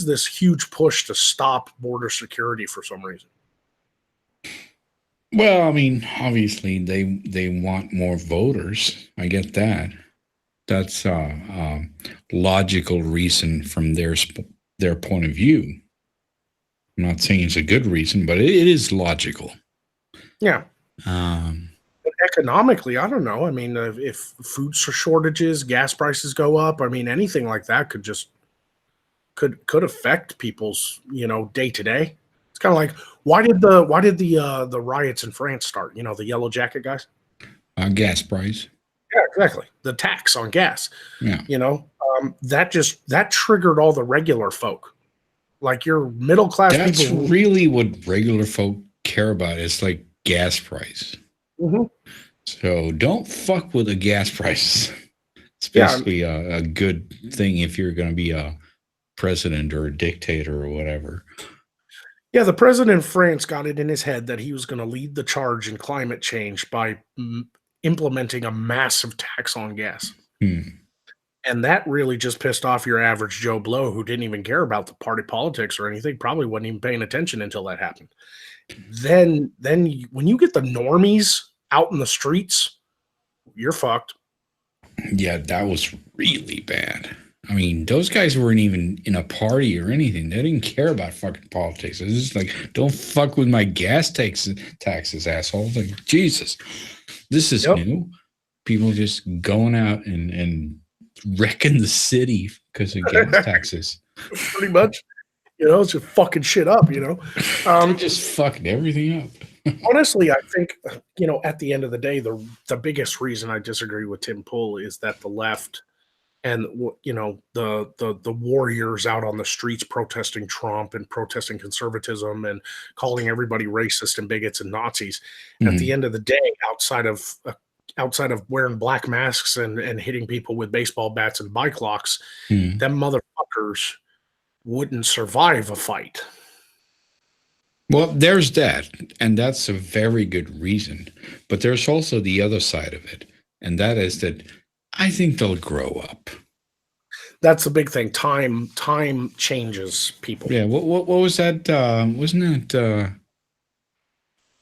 this huge push to stop border security for some reason. Well, I mean, obviously they want more voters. I get that. That's logical reason from their point of view. I'm not saying it's a good reason, but it is logical. Yeah. But economically, I don't know. I mean, if food shortages, gas prices go up, I mean, anything like that could affect people's, day to day. It's kind of like, why did the riots in France start? The yellow jacket guys. Gas price. Yeah, exactly. The tax on gas. Yeah. That triggered all the regular folk, like your middle class people. That's really what regular folk care about. It's like gas price. Mm-hmm. So don't fuck with the gas prices. It's basically a good thing if you're going to be a president or a dictator or whatever. Yeah, the president of France got it in his head that he was going to lead the charge in climate change by implementing a massive tax on gas. And that really just pissed off your average Joe Blow who didn't even care about the party politics or anything, probably wasn't even paying attention until that happened. Then when you get the normies out in the streets, you're fucked. Yeah, that was really bad. I mean, those guys weren't even in a party or anything. They didn't care about fucking politics. It was just like, don't fuck with my gas taxes, asshole. Like, Jesus, this is new. People just going out and wrecking the city because of gas taxes. Pretty much. It's just fucking shit up, They're just fucking everything up. Honestly, I think, at the end of the day, the biggest reason I disagree with Tim Pool is that the left and, the warriors out on the streets protesting Trump and protesting conservatism and calling everybody racist and bigots and Nazis. At the end of the day, outside of wearing black masks and hitting people with baseball bats and bike locks, them motherfuckers wouldn't survive a fight. Well, there's that, and that's a very good reason. But there's also the other side of it, and that is that I think they'll grow up. That's the big thing. Time changes people. Yeah. What was that? Wasn't that?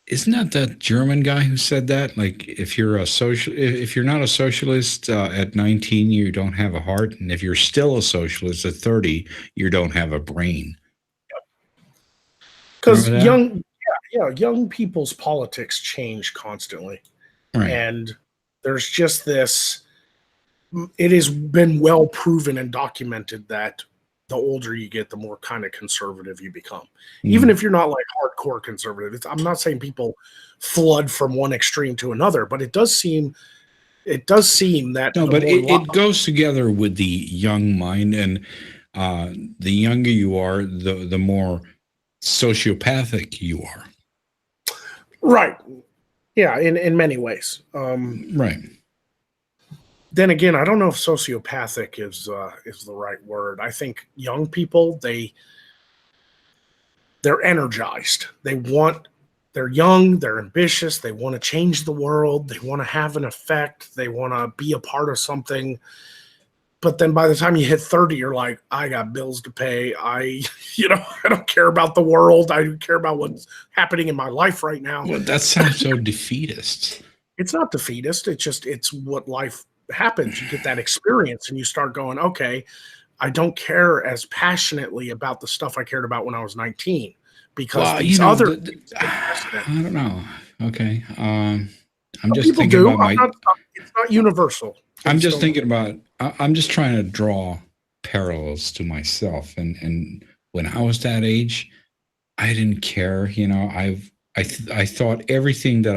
Isn't that that German guy who said that? Like, if you're not a socialist at 19, you don't have a heart, and if you're still a socialist at 30, you don't have a brain. Because young people's politics change constantly, right. And there's just this. It has been well proven and documented that the older you get, the more kind of conservative you become. Even if you're not like hardcore conservative. I'm not saying people flood from one extreme to another, but it does seem that. No, but it goes together with the young mind, and the younger you are, the more sociopathic you are. Right. Yeah, in many ways. Right. Then again, I don't know if sociopathic is the right word. I think young people, they're energized. They're young, they're ambitious, they want to change the world, they want to have an effect, they want to be a part of something. But then by the time you hit 30, you're like, I got bills to pay. I don't care about the world. I don't care about what's happening in my life right now. Well, that sounds so defeatist. It's not defeatist. It's what life happens. You get that experience and you start going, okay, I don't care as passionately about the stuff I cared about when I was 19 because I don't know. Okay. I'm just thinking about it's not universal. I'm just thinking about, I'm just trying to draw parallels to myself. And when I was that age, I didn't care. I thought everything that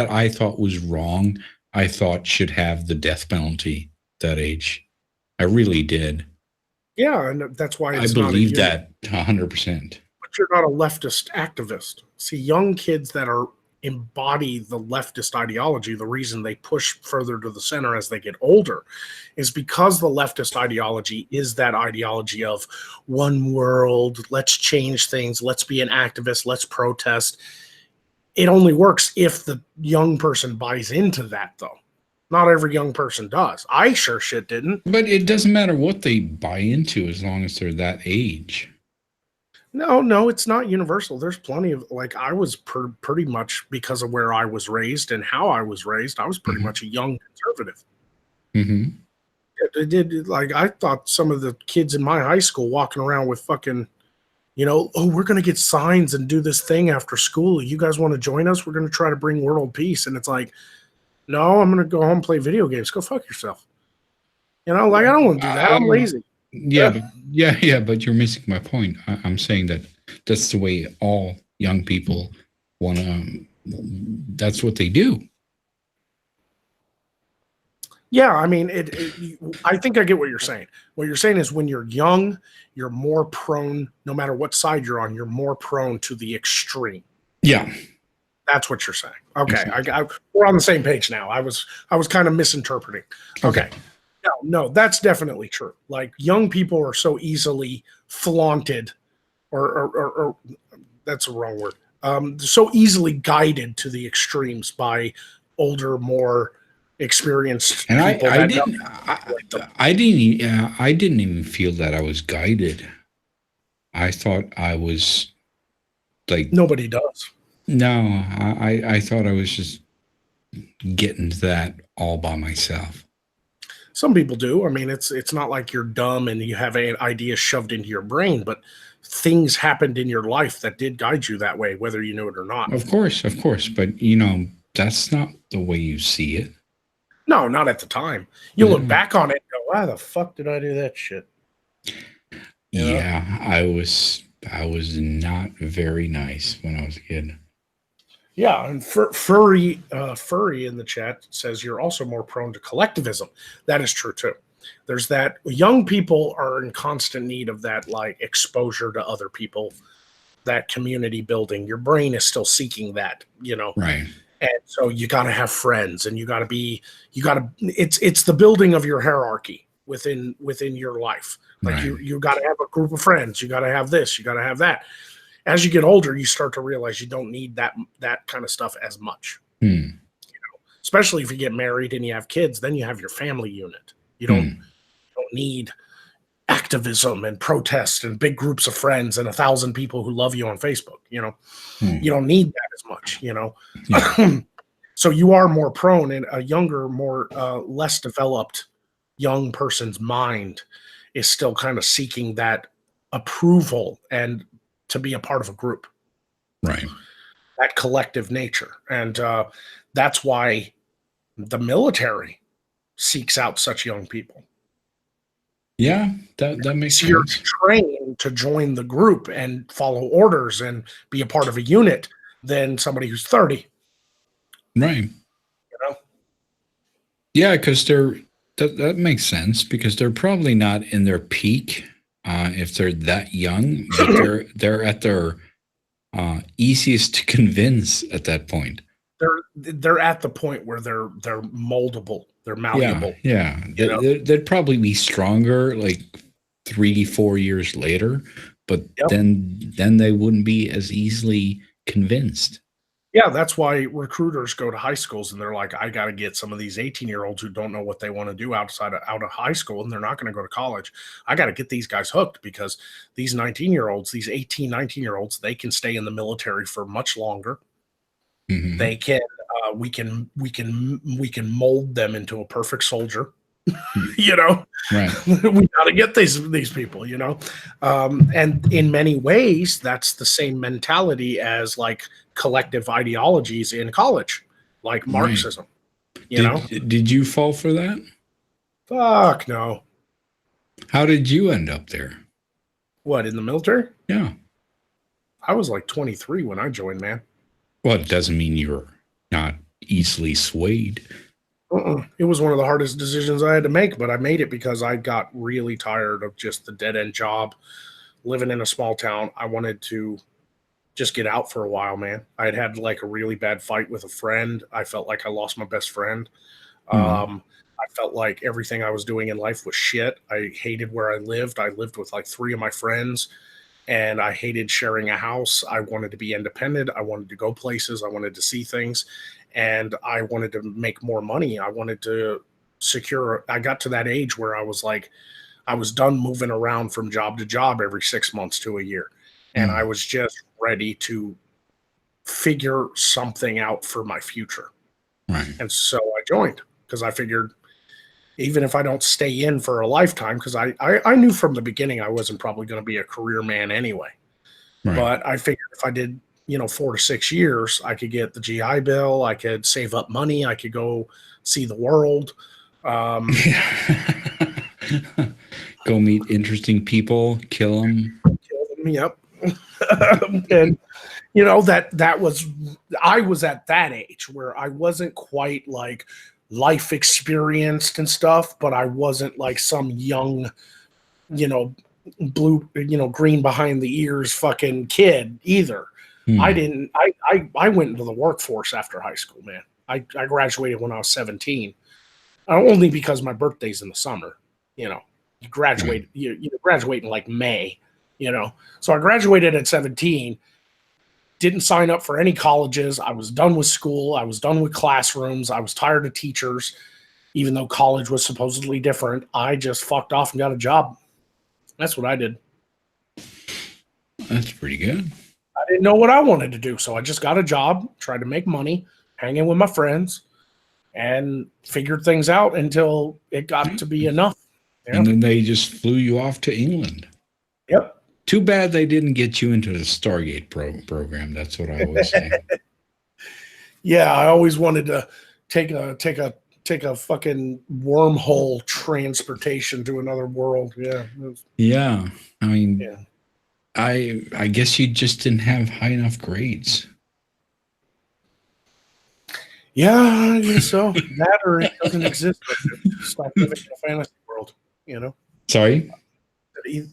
I thought was wrong, I thought should have the death penalty that age. I really did. Yeah, and that's why I believe that 100%. But you're not a leftist activist. See, young kids that are embody the leftist ideology, the reason they push further to the center as they get older, is because the leftist ideology is that ideology of one world, let's change things, let's be an activist, let's protest. It only works if the young person buys into that, though. Not every young person does. I sure shit didn't. But it doesn't matter what they buy into as long as they're that age. No, it's not universal. There's plenty of, like, I was pretty much, because of where I was raised and how I was raised, I was pretty much a young conservative. Mm-hmm. It did, like, I thought some of the kids in my high school walking around with fucking, oh, we're going to get signs and do this thing after school. You guys want to join us? We're going to try to bring world peace. And it's like, no, I'm going to go home and play video games. Go fuck yourself. Like, I don't want to do that. I'm lazy. Yeah, but you're missing my point. I'm saying that that's the way all young people want to, that's what they do. Yeah, I mean, I think I get what you're saying. What you're saying is when you're young, you're more prone, no matter what side you're on, you're more prone to the extreme. Yeah. That's what you're saying. Okay, we're on the same page now. I was kind of misinterpreting. Okay. No, that's definitely true. Like, young people are so easily flaunted, or that's a wrong word. So easily guided to the extremes by older, more experienced and people. I didn't even feel that I was guided. I thought I was like, nobody does. No, I thought I was just getting to that all by myself. Some people do. I mean, it's not like you're dumb and you have an idea shoved into your brain, but things happened in your life that did guide you that way, whether you knew it or not. Of course. But, that's not the way you see it. No, not at the time. You look back on it and go, why the fuck did I do that shit? Yeah, I was not very nice when I was a kid. Yeah, and Furry in the chat says you're also more prone to collectivism. That is true too. There's that. Young people are in constant need of that, like, exposure to other people, that community building. Your brain is still seeking that, Right. And so you got to have friends, and it's the building of your hierarchy within your life. Like, right. you got to have a group of friends. You got to have this. You got to have that. As you get older, you start to realize you don't need that kind of stuff as much. Especially if you get married and you have kids, then you have your family unit. You don't need activism and protest and big groups of friends and 1,000 people who love you on Facebook. You don't need that as much. Yeah. So you are more prone, in a younger, more less developed young person's mind is still kind of seeking that approval and to be a part of a group, right? That collective nature. And that's why the military seeks out such young people. Yeah, that makes sense. You're trained to join the group and follow orders and be a part of a unit than somebody who's 30. Right. Yeah, because that makes sense, because they're probably not in their peak. If they're that young, but they're at their easiest to convince at that point. They're at the point where they're moldable, they're malleable. Yeah. They'd probably be stronger like 3-4 years later, but then they wouldn't be as easily convinced. Yeah, that's why recruiters go to high schools and they're like, I got to get some of these 18-year-olds who don't know what they want to do out of high school, and they're not going to go to college. I got to get these guys hooked, because these 19-year-olds, these 18, 19-year-olds, they can stay in the military for much longer. Mm-hmm. They can, we can mold them into a perfect soldier. Right. We got to get these people, and in many ways, that's the same mentality as like collective ideologies in college, like Marxism. Did you fall for that? Fuck no. How did you end up there? What, in the military? Yeah. I was like 23 when I joined, man. Well, it doesn't mean you're not easily swayed. It was one of the hardest decisions I had to make, but I made it because I got really tired of just the dead-end job, living in a small town. I wanted to just get out for a while, man. I had like a really bad fight with a friend. I felt like I lost my best friend. I felt like everything I was doing in life was shit. I hated where I lived. I lived with like 3 of my friends, and I hated sharing a house. I wanted to be independent. I wanted to go places. I wanted to see things, and I wanted to make more money. I wanted to secure. I got to that age where I was like, I was done moving around from job to job every 6 months to a year. And I was just ready to figure something out for my future. Right. And so I joined because I figured even if I don't stay in for a lifetime, because I knew from the beginning I wasn't probably going to be a career man anyway. Right. But I figured if I did, 4 to 6 years, I could get the GI Bill, I could save up money, I could go see the world. Go meet interesting people, kill them. Yep. And that was, I was at that age where I wasn't quite like life experienced and stuff, but I wasn't like some young, blue, green behind the ears fucking kid either. I went into the workforce after high school, man. I graduated when I was 17, only because my birthday's in the summer. You graduate, you graduate in like May, So I graduated at 17, didn't sign up for any colleges. I was done with school. I was done with classrooms. I was tired of teachers, even though college was supposedly different. I just fucked off and got a job. That's what I did. That's pretty good. I didn't know what I wanted to do, so I just got a job, tried to make money, hanging with my friends, and figured things out until it got to be enough. Yeah. And then they just flew you off to England. Yep. Too bad they didn't get you into the Stargate program. That's what I always say. Yeah, I always wanted to take a fucking wormhole transportation to another world. Yeah. Yeah. I mean, yeah. I guess you just didn't have high enough grades. Yeah, I guess so. That or it doesn't exist. Stop living in a fantasy world, Sorry?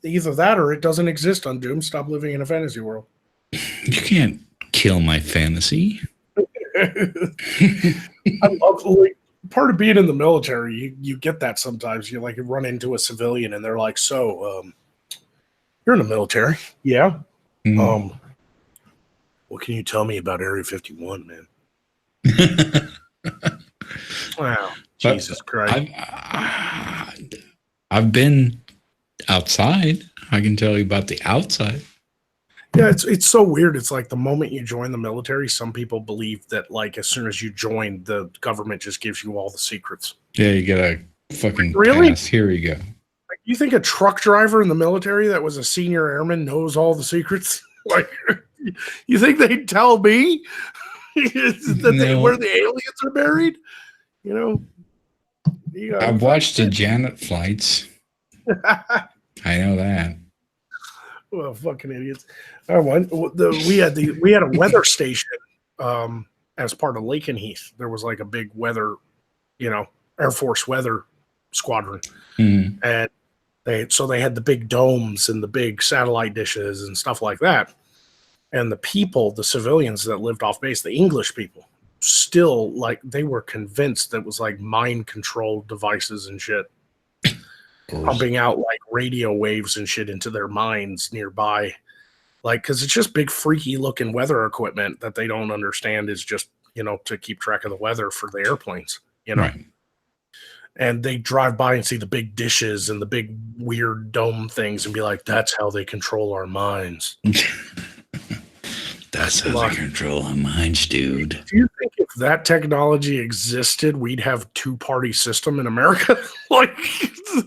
Either that or it doesn't exist on Doom. Stop living in a fantasy world. You can't kill my fantasy. I love, like, part of being in the military, you get that sometimes. You run into a civilian and they're like, so, you're in the military. Yeah. What can you tell me about Area 51, man? Wow. Jesus Christ. I've been outside. I can tell you about the outside. Yeah, it's so weird. It's like the moment you join the military, some people believe that like as soon as you join, the government just gives you all the secrets. Yeah, you get a fucking pass. Here you go. Like, you think a truck driver in the military that was a senior airman knows all the secrets? Like, you think they'd tell me where the aliens are buried? I've watched the Janet flights. I know that. Well, fucking idiots. We had a weather station as part of Lakenheath. There was like a big weather, Air Force weather squadron, and they had the big domes and the big satellite dishes and stuff like that. And the civilians that lived off base, the English people, still they were convinced that it was like mind control devices and shit, pumping out like radio waves and shit into their minds nearby. Because it's just big freaky looking weather equipment that they don't understand is just, to keep track of the weather for the airplanes, Right. And they drive by and see the big dishes and the big weird dome things and be like, that's how they control our minds. That's how they control our minds, dude. Do you think if that technology existed, we'd have a 2-party system in America?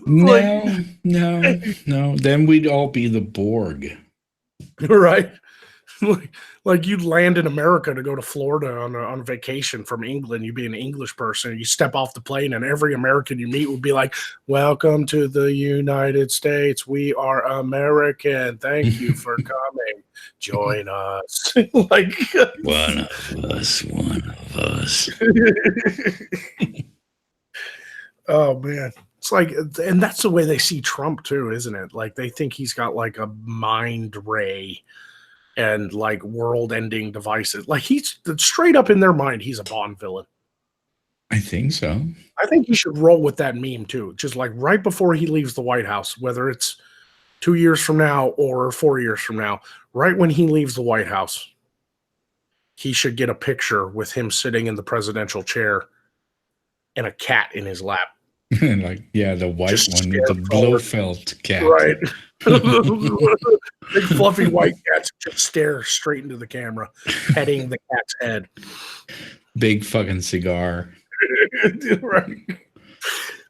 No. Then we'd all be the Borg. Right? Like you'd land in America to go to Florida on a vacation from England. You'd be an English person. You step off the plane, and every American you meet would be like, "Welcome to the United States. We are American. Thank you for coming. Join us." Like one of us. Oh man. It's like, and that's the way they see Trump too, isn't it? Like they think he's got like a mind ray and like world-ending devices. Like he's straight up in their mind, he's a Bond villain. I think so. I think you should roll with that meme too. Just like right before he leaves the White House, whether it's 2 years from now or 4 years from now, right when he leaves the White House, he should get a picture with him sitting in the presidential chair and a cat in his lap. Like, yeah, the white Just one with the Blofeld cat. Right. Big fluffy white cats just stare straight into the camera, petting the cat's head. Big fucking cigar. Right.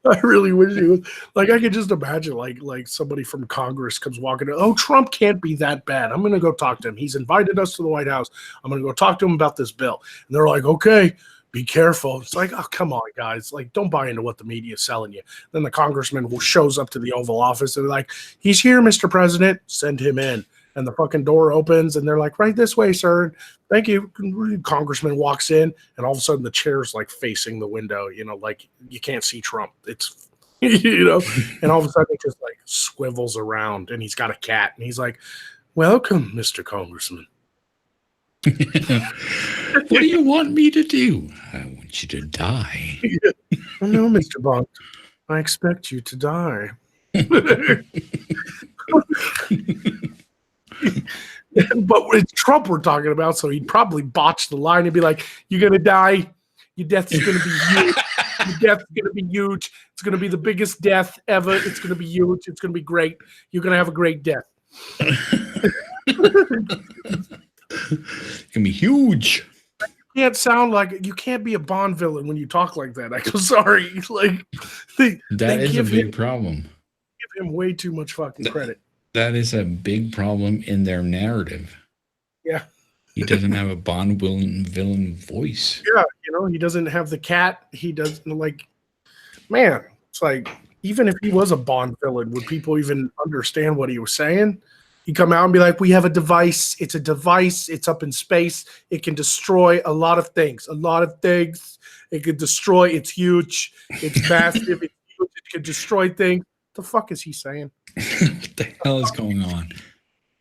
I really wish he was like, I could just imagine like somebody from Congress comes walking in. Oh, Trump can't be that bad. I'm gonna go talk to him. He's invited us to the White House. I'm gonna go talk to him about this bill. And they're like, okay, be careful. It's like, oh, come on, guys. Like, don't buy into what the media is selling you. Then the congressman shows up to the Oval Office and they're like, he's here, Mr. President. Send him in. And the fucking door opens and they're like, right this way, sir. Thank you. Congressman walks in and all of a sudden the chair's like facing the window, you know, like you can't see Trump. It's, you know, and all of a sudden it just like swivels around and he's got a cat and he's like, welcome, Mr. Congressman. What do you want me to do? I want you to die. Oh, no, Mr. Bond. I expect you to die. But it's Trump we're talking about, so he'd probably botch the line and be like, you're going to die. Your death is going to be huge. Your death is going to be huge. It's going to be the biggest death ever. It's going to be huge. It's going to be great. You're going to have a great death. It's gonna be huge. You can't sound like you can't be a Bond villain when you talk like that. I'm sorry. Like that is a big problem. Give him way too much fucking credit. That is a big problem in their narrative. Yeah. He doesn't have a Bond villain voice. Yeah, you know, he doesn't have the cat. He doesn't like man, it's like even if he was a Bond villain, would people even understand what he was saying? He'd come out and be like, we have a device. It's a device. It's up in space. It can destroy a lot of things. A lot of things. It could destroy. It's huge. It's massive. It's huge. It can destroy things. The fuck is he saying? What the hell is going on?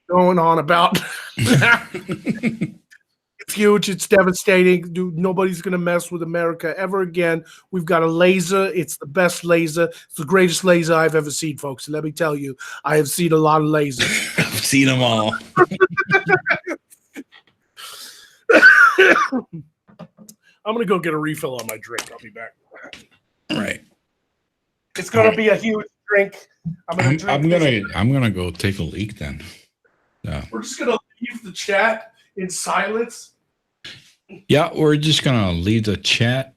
Going on about it's huge. It's devastating. Dude, nobody's going to mess with America ever again. We've got a laser. It's the best laser. It's the greatest laser I've ever seen, folks. And let me tell you, I have seen a lot of lasers. I've seen them all. I'm going to go get a refill on my drink. I'll be back. Right. It's going to be a huge drink. I'm gonna go take a leak then. We're just going to leave the chat in silence. Yeah, we're just gonna leave the chat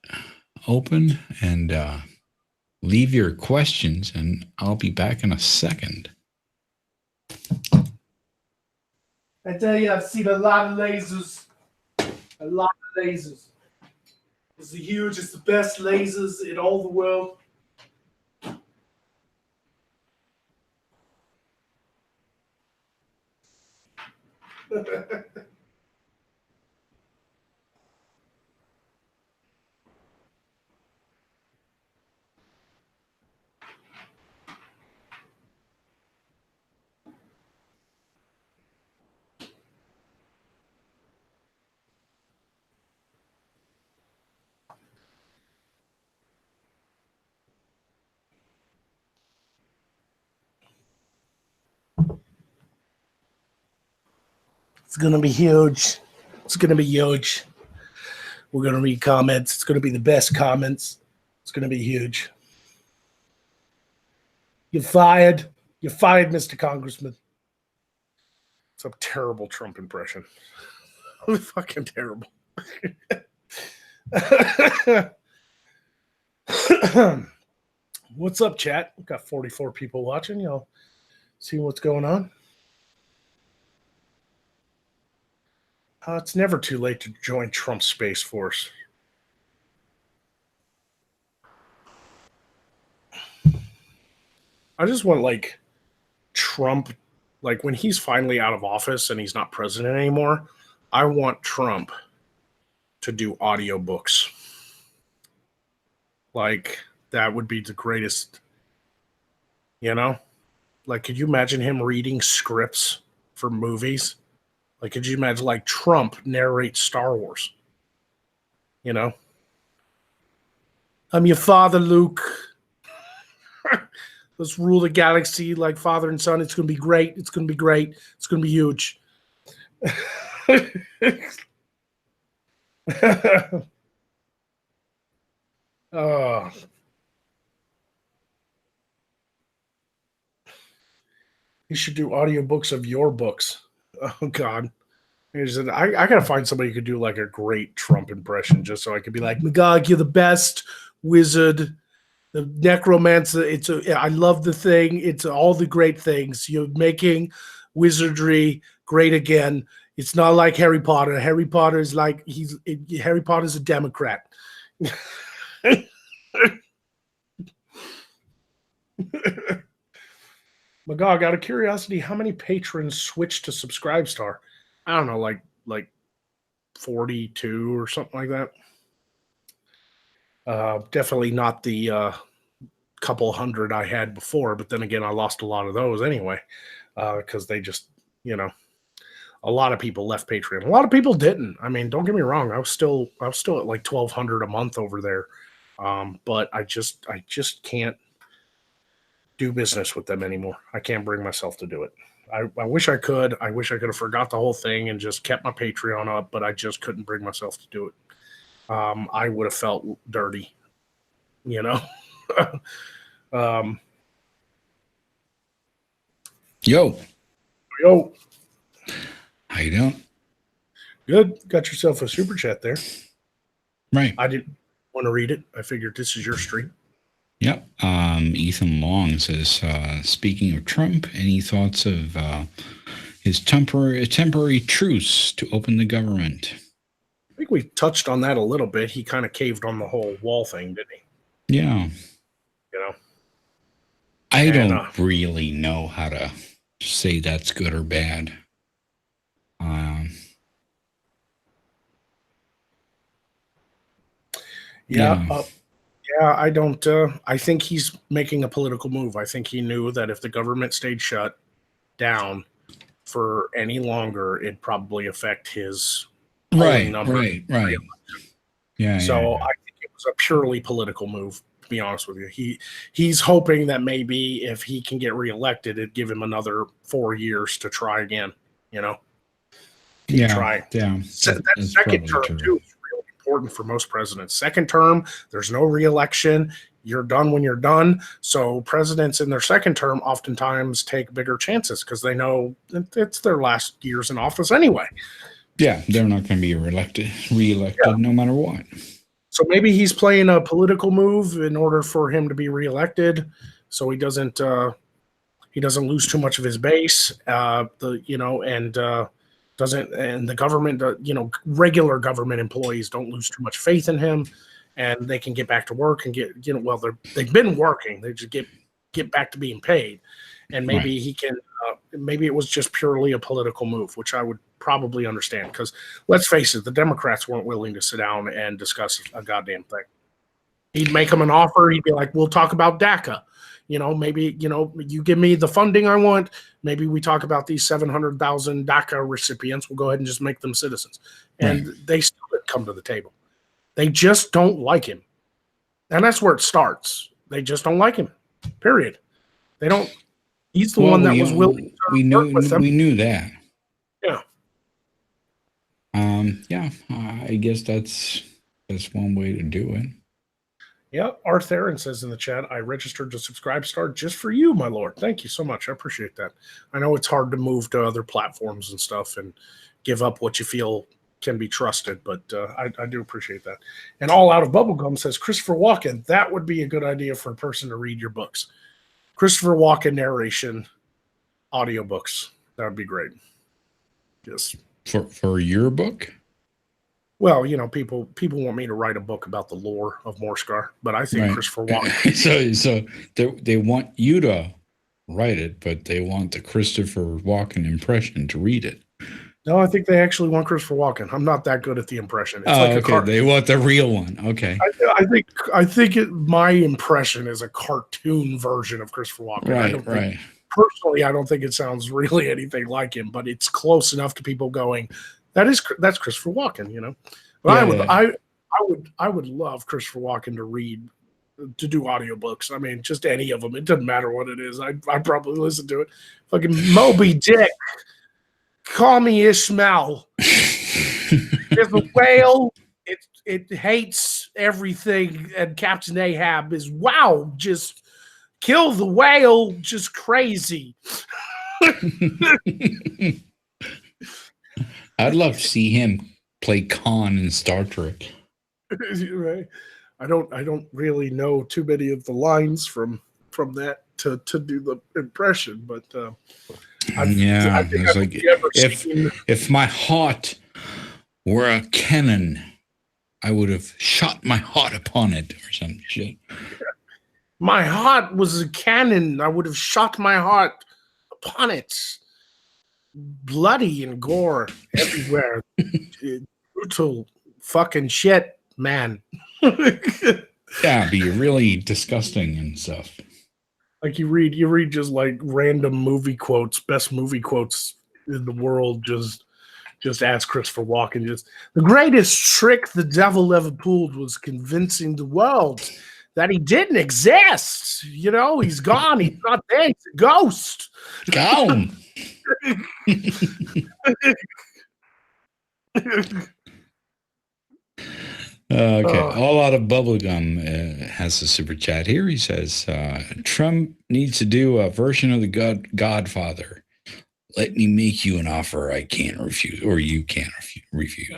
open and leave your questions, and I'll be back in a second. I tell you, I've seen a lot of lasers. A lot of lasers. It's huge. It's the best lasers in all the world. It's going to be huge. It's going to be huge. We're going to read comments. It's going to be the best comments. It's going to be huge. You're fired. You're fired, Mr. Congressman. It's a terrible Trump impression. Fucking terrible. What's up, chat? We've got 44 people watching. Y'all see what's going on? It's never too late to join Trump's Space Force. I just want, like, Trump, like, when he's finally out of office and he's not president anymore, I want Trump to do audiobooks. Like, that would be the greatest, you know? Like, could you imagine him reading scripts for movies? Like, could you imagine like Trump narrates Star Wars? You know, I'm your father, Luke. Let's rule the galaxy like father and son. It's going to be great. It's going to be great. It's going to be huge. Oh. You should do audiobooks of your books. Oh, God. I got to find somebody who could do like a great Trump impression just so I could be like, Magog, you're the best wizard. The necromancer, I love the thing. It's all the great things. You're making wizardry great again. It's not like Harry Potter. Harry Potter is like Harry Potter's a Democrat. Magog, out of curiosity, how many patrons switched to Subscribestar? I don't know, like 42 or something like that. Definitely not the couple hundred I had before, but then again, I lost a lot of those anyway, because they just, a lot of people left Patreon. A lot of people didn't. I mean, don't get me wrong. I was still at like 1,200 a month over there, but I just can't do business with them anymore. I can't bring myself to do it. I wish I could. I wish I could have forgot the whole thing and just kept my Patreon up, but I just couldn't bring myself to do it. I would have felt dirty, Yo. How you doing? Good. Got yourself a super chat there. Right. I didn't want to read it. I figured this is your stream. Yep. Ethan Long says, speaking of Trump, any thoughts of his temporary truce to open the government? I think we touched on that a little bit. He kind of caved on the whole wall thing, didn't he? Yeah. I don't really know how to say that's good or bad. I don't. I think he's making a political move. I think he knew that if the government stayed shut down for any longer, it'd probably affect his number. Right. Yeah. So I think it was a purely political move. To be honest with you, he's hoping that maybe if he can get reelected, it'd give him another 4 years to try again. Try. Yeah. That second term too is really important for most presidents. Second term, there's no reelection. You're done when you're done. So presidents in their second term oftentimes take bigger chances because they know it's their last years in office anyway. Yeah, they're not going to be reelected no matter what. So maybe he's playing a political move in order for him to be reelected, so he doesn't lose too much of his base. And the government, regular government employees don't lose too much faith in him, and they can get back to work and they've been working. They just get back to being paid, and maybe he can. Maybe it was just purely a political move, which I would probably understand. Because let's face it, the Democrats weren't willing to sit down and discuss a goddamn thing. He'd make them an offer. He'd be like, "We'll talk about DACA. Maybe you give me the funding I want. Maybe we talk about these 700,000 DACA recipients. We'll go ahead and just make them citizens." And they still didn't come to the table. They just don't like him, and that's where it starts. They just don't like him. Period. They don't. He's the one that was willing to work with them. We knew that. Yeah. I guess that's one way to do it. Yeah, Arthur says in the chat, I registered to Subscribestar just for you, my lord. Thank you so much. I appreciate that. I know it's hard to move to other platforms and stuff and give up what you feel can be trusted, but I do appreciate that. And All Out of Bubblegum says, Christopher Walken, that would be a good idea for a person to read your books. Christopher Walken narration audiobooks. That would be great. Yes. For your book? Well, people want me to write a book about the lore of Morskar, but I think Christopher Walken. So they want you to write it, but they want the Christopher Walken impression to read it. No, I think they actually want Christopher Walken. I'm not that good at the impression. It's they want the real one. Okay. I think my impression is a cartoon version of Christopher Walken. Right. Personally, I don't think it sounds really anything like him, but it's close enough to people going, that's Christopher Walken, you know. But Yeah, I would love Christopher Walken to do audiobooks. I mean, just any of them. It doesn't matter what it is. I'd probably listen to it. Fucking Moby Dick. Call me Ishmael. There's a whale. It hates everything, and Captain Ahab is just kill the whale, just crazy. I'd love to see him play Khan in Star Trek. Right. I don't really know too many of the lines from that to do the impression, but I think it's like if my heart were a cannon, I would have shot my heart upon it or some shit. My heart was a cannon. I would have shot my heart upon it. Bloody and gore everywhere. Brutal fucking shit, man. Yeah, be really disgusting and stuff. Like you read just like random movie quotes, best movie quotes in the world. Just ask Christopher Walken. Just the greatest trick the devil ever pulled was convincing the world that he didn't exist. You know, he's gone. He's not there. He's a ghost. Gone. Okay. All out of bubblegum has a super chat here. He says Trump needs to do a version of the Godfather. Let me make you an offer I can't refuse, or you can't refuse.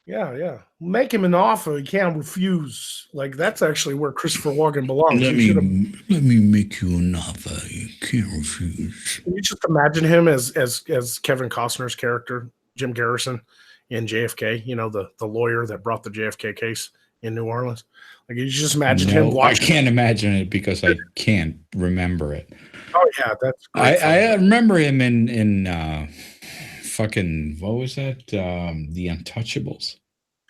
Yeah. Make him an offer he can't refuse. Like that's actually where Christopher Walken belongs. Let me make you an offer you can't refuse. Can you just imagine him as Kevin Costner's character, Jim Garrison, in JFK? You know, the lawyer that brought the JFK case in New Orleans. Like you just imagine him watching. I can't imagine it because I can't remember it. Oh yeah, that's great. I remember him in fucking what was that? The Untouchables.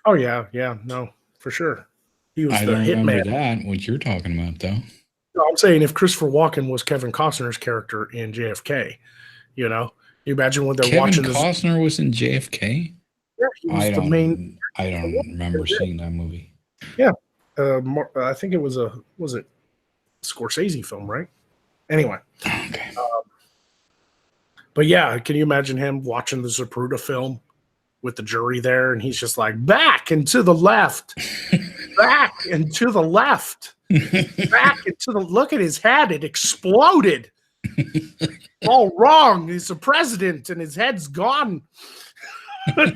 Oh yeah, no, for sure. He was I the don't hitman. remember that. What you're talking about, though? No, I'm saying if Christopher Walken was Kevin Costner's character in JFK, you know, you imagine when they're watching. Kevin Costner was in JFK. Yeah, he was the main. I don't remember seeing that movie. Yeah, I think it was it Scorsese film, right? Anyway. Okay. But yeah, can you imagine him watching the Zapruder film with the jury there, and he's just like, back and to the left, back and to the left, back and to the. Look at his head; it exploded. All wrong. He's the president, and his head's gone. I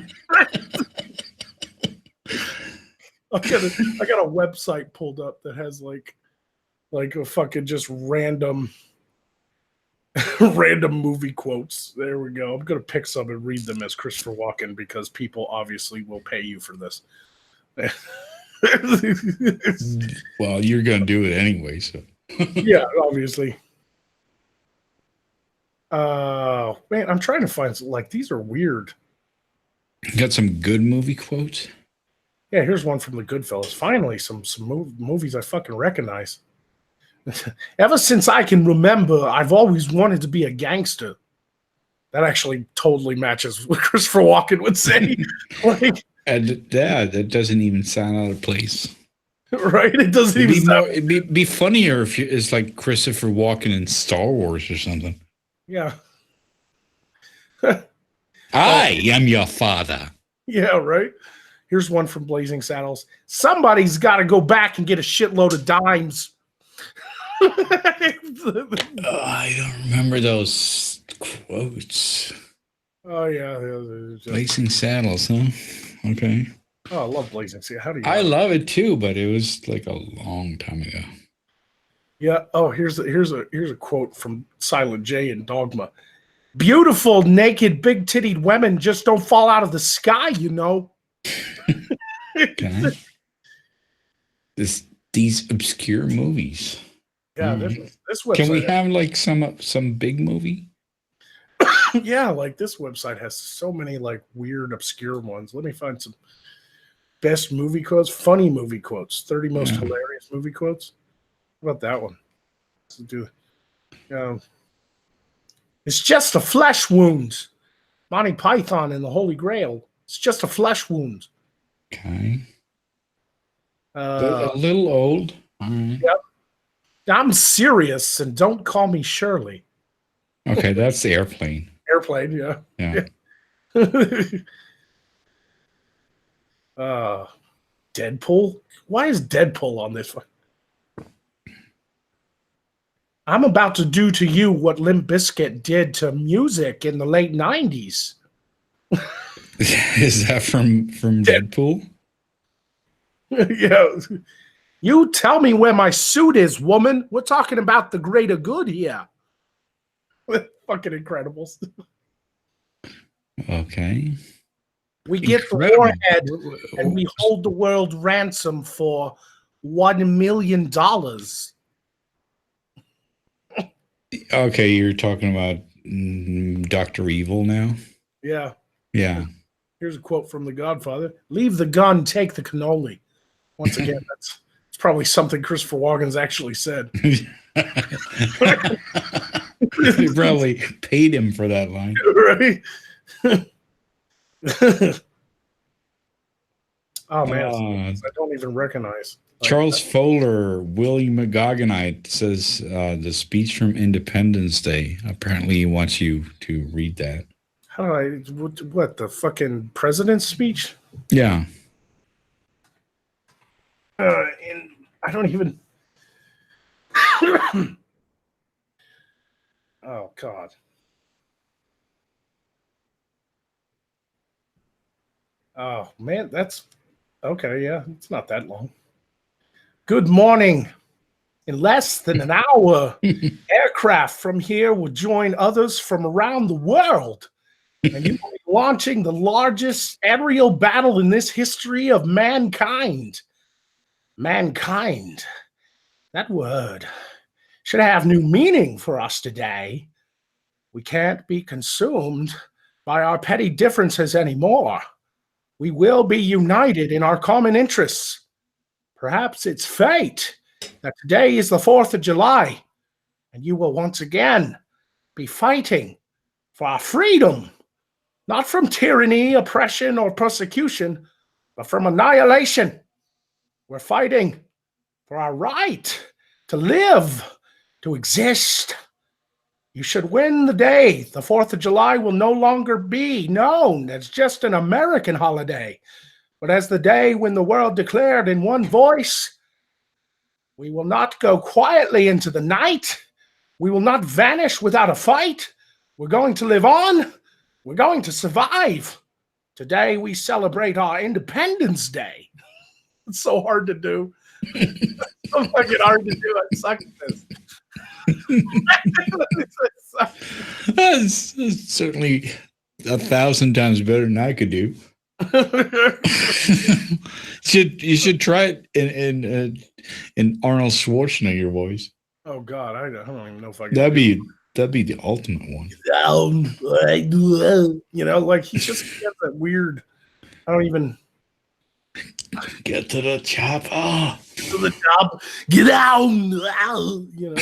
got a website pulled up that has like a fucking just random movie quotes. There we go. I'm gonna pick some and read them as Christopher Walken because people obviously will pay you for this. Well, you're gonna do it anyway, so yeah, obviously. Man, I'm trying to find like these are weird. Got some good movie quotes. Yeah, here's one from the Goodfellas. Finally, some movies I fucking recognize. Ever since I can remember, I've always wanted to be a gangster. That actually totally matches what Christopher Walken would say. Like, and that doesn't even sound out of place. Right? It doesn't even sound. It'd be funnier if it's like Christopher Walken in Star Wars or something. Yeah. I am your father. Yeah, right. Here's one from Blazing Saddles. Somebody's got to go back and get a shitload of dimes. I don't remember those quotes. Oh yeah, Blazing Saddles, huh? Okay. Oh, I love Blazing Saddles. How do you? I love it too, but it was like a long time ago. Yeah. Oh, here's a quote from Silent J in Dogma. Beautiful, naked, big-tittied women just don't fall out of the sky, you know. Okay. These obscure movies. Yeah, this website. Can we have like some big movie? Yeah, like this website has so many like weird, obscure ones. Let me find some best movie quotes, funny movie quotes, 30 most hilarious movie quotes. How about that one? Let's do It's just a flesh wound. Monty Python and the Holy Grail. It's just a flesh wound. Okay. A little old. All right. Yep. I'm serious, and don't call me Shirley. Okay, that's the airplane. Airplane, yeah. Yeah. Deadpool? Why is Deadpool on this one? I'm about to do to you what Limp Bizkit did to music in the late 90s. Is that from Deadpool? Yeah. You tell me where my suit is, woman. We're talking about the greater good here. Fucking Incredibles. Okay. We get the warhead and we hold the world ransom for $1 million. Okay, you're talking about Dr. Evil now? Yeah. Yeah. Here's a quote from The Godfather. Leave the gun, take the cannoli. Once again, it's probably something Christopher Walken's actually said. They probably paid him for that line. Right? Oh, man. I don't even recognize. Charles Fowler, William McGoggonite says the speech from Independence Day. Apparently he wants you to read that. How do I, what, the fucking president's speech? Yeah. And I don't even. Oh, God. Oh, man, that's okay. Yeah, it's not that long. Good morning. In less than an hour, aircraft from here will join others from around the world. And you will be launching the largest aerial battle in this history of mankind. Mankind. That word should have new meaning for us today. We can't be consumed by our petty differences anymore. We will be united in our common interests. Perhaps it's fate that today is the 4th of July, and you will once again be fighting for our freedom, not from tyranny, oppression, or persecution, but from annihilation. We're fighting for our right to live, to exist. You should win the day. The 4th of July will no longer be known as just an American holiday, but as the day when the world declared in one voice, we will not go quietly into the night. We will not vanish without a fight. We're going to live on. We're going to survive. Today we celebrate our Independence Day. It's so hard to do. It's so fucking hard to do. I suck at this. That's certainly 1,000 times better than I could do. You should try it in Arnold Schwarzenegger voice. Oh God, I don't even know if I can. That'd be the ultimate one. You know, like he just gets that weird. I don't even get to the chopper. To the top. Get down. You know.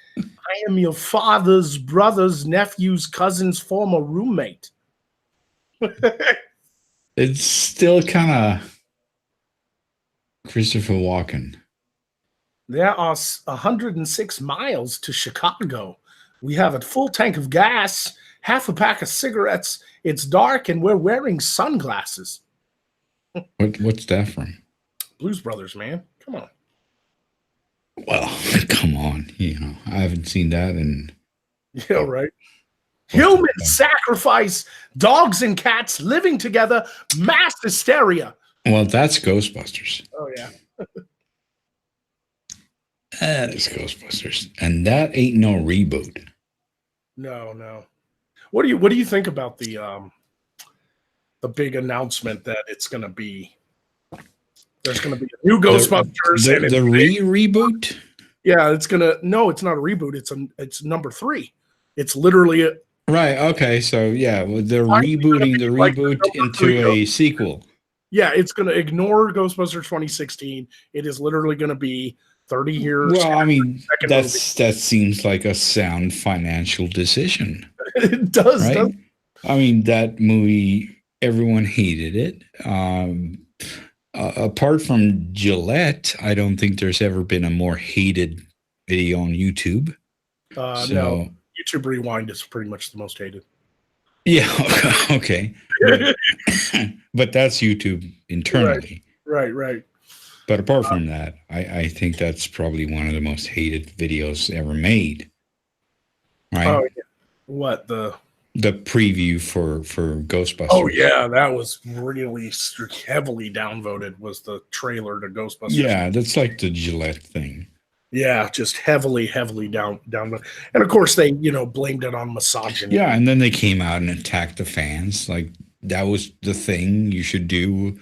I am your father's brother's nephew's cousin's former roommate. It's still kind of Christopher Walken. There are 106 miles to Chicago. We have a full tank of gas, half a pack of cigarettes. It's dark, and we're wearing sunglasses. What's that from? Blues Brothers, man. Come on. Well, come on. You know, I haven't seen that in. Yeah, right. Human sacrifice, dogs and cats living together, mass hysteria. Well, that's Ghostbusters. Oh, yeah. That is Ghostbusters. And that ain't no reboot. No. What do you think about the big announcement that it's going to be? There's going to be a new Ghostbusters. The reboot? Yeah, it's gonna. No, it's not a reboot. It's number 3. It's literally a. Right. Okay. So yeah, they're rebooting the reboot into a sequel. Yeah, it's going to ignore Ghostbusters 2016. It is literally going to be 30 years. Well, I mean, Second that seems like a sound financial decision, it does, right? doesn't I mean, that movie, everyone hated it. Apart from Gillette, I don't think there's ever been a more hated video on YouTube. No, YouTube Rewind is pretty much the most hated. Yeah, okay. But that's YouTube internally. Right. But apart from that, I think that's probably one of the most hated videos ever made. Right? Oh, yeah. What, the preview for Ghostbusters? Oh, yeah, that was really heavily downvoted, was the trailer to Ghostbusters. Yeah, that's like the Gillette thing. Yeah, just heavily down. And of course, they, blamed it on misogyny. Yeah, and then they came out and attacked the fans. Like, that was the thing you should do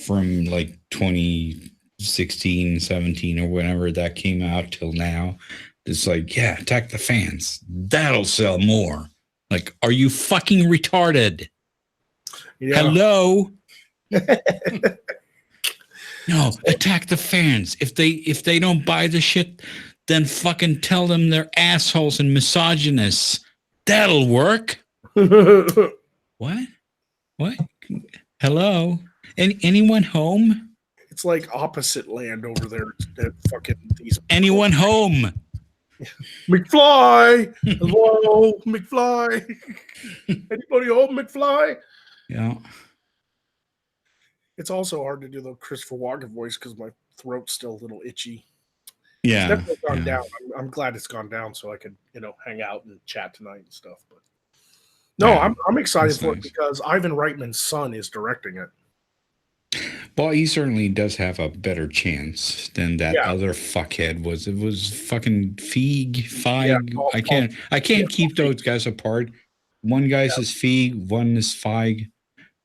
from like 2016, 17, or whenever that came out till now. It's like, yeah, attack the fans. That'll sell more. Like, are you fucking retarded? Yeah. Hello? No, attack the fans. If they don't buy the shit, then fucking tell them they're assholes and misogynists. That'll work. What? Hello? Anyone home? It's like opposite land over there. Fucking these. Anyone home? McFly. Hello, McFly. Anybody home, McFly? Yeah. It's also hard to do the Christopher Walken voice because my throat's still a little itchy. Yeah. It's definitely gone down. I'm glad it's gone down so I could, hang out and chat tonight and stuff. But no, yeah, I'm excited for it because Ivan Reitman's son is directing it. Well, he certainly does have a better chance than that other fuckhead was. It was fucking Feig. Yeah, I can't keep those guys apart. One guy's is Feig, one is Feig.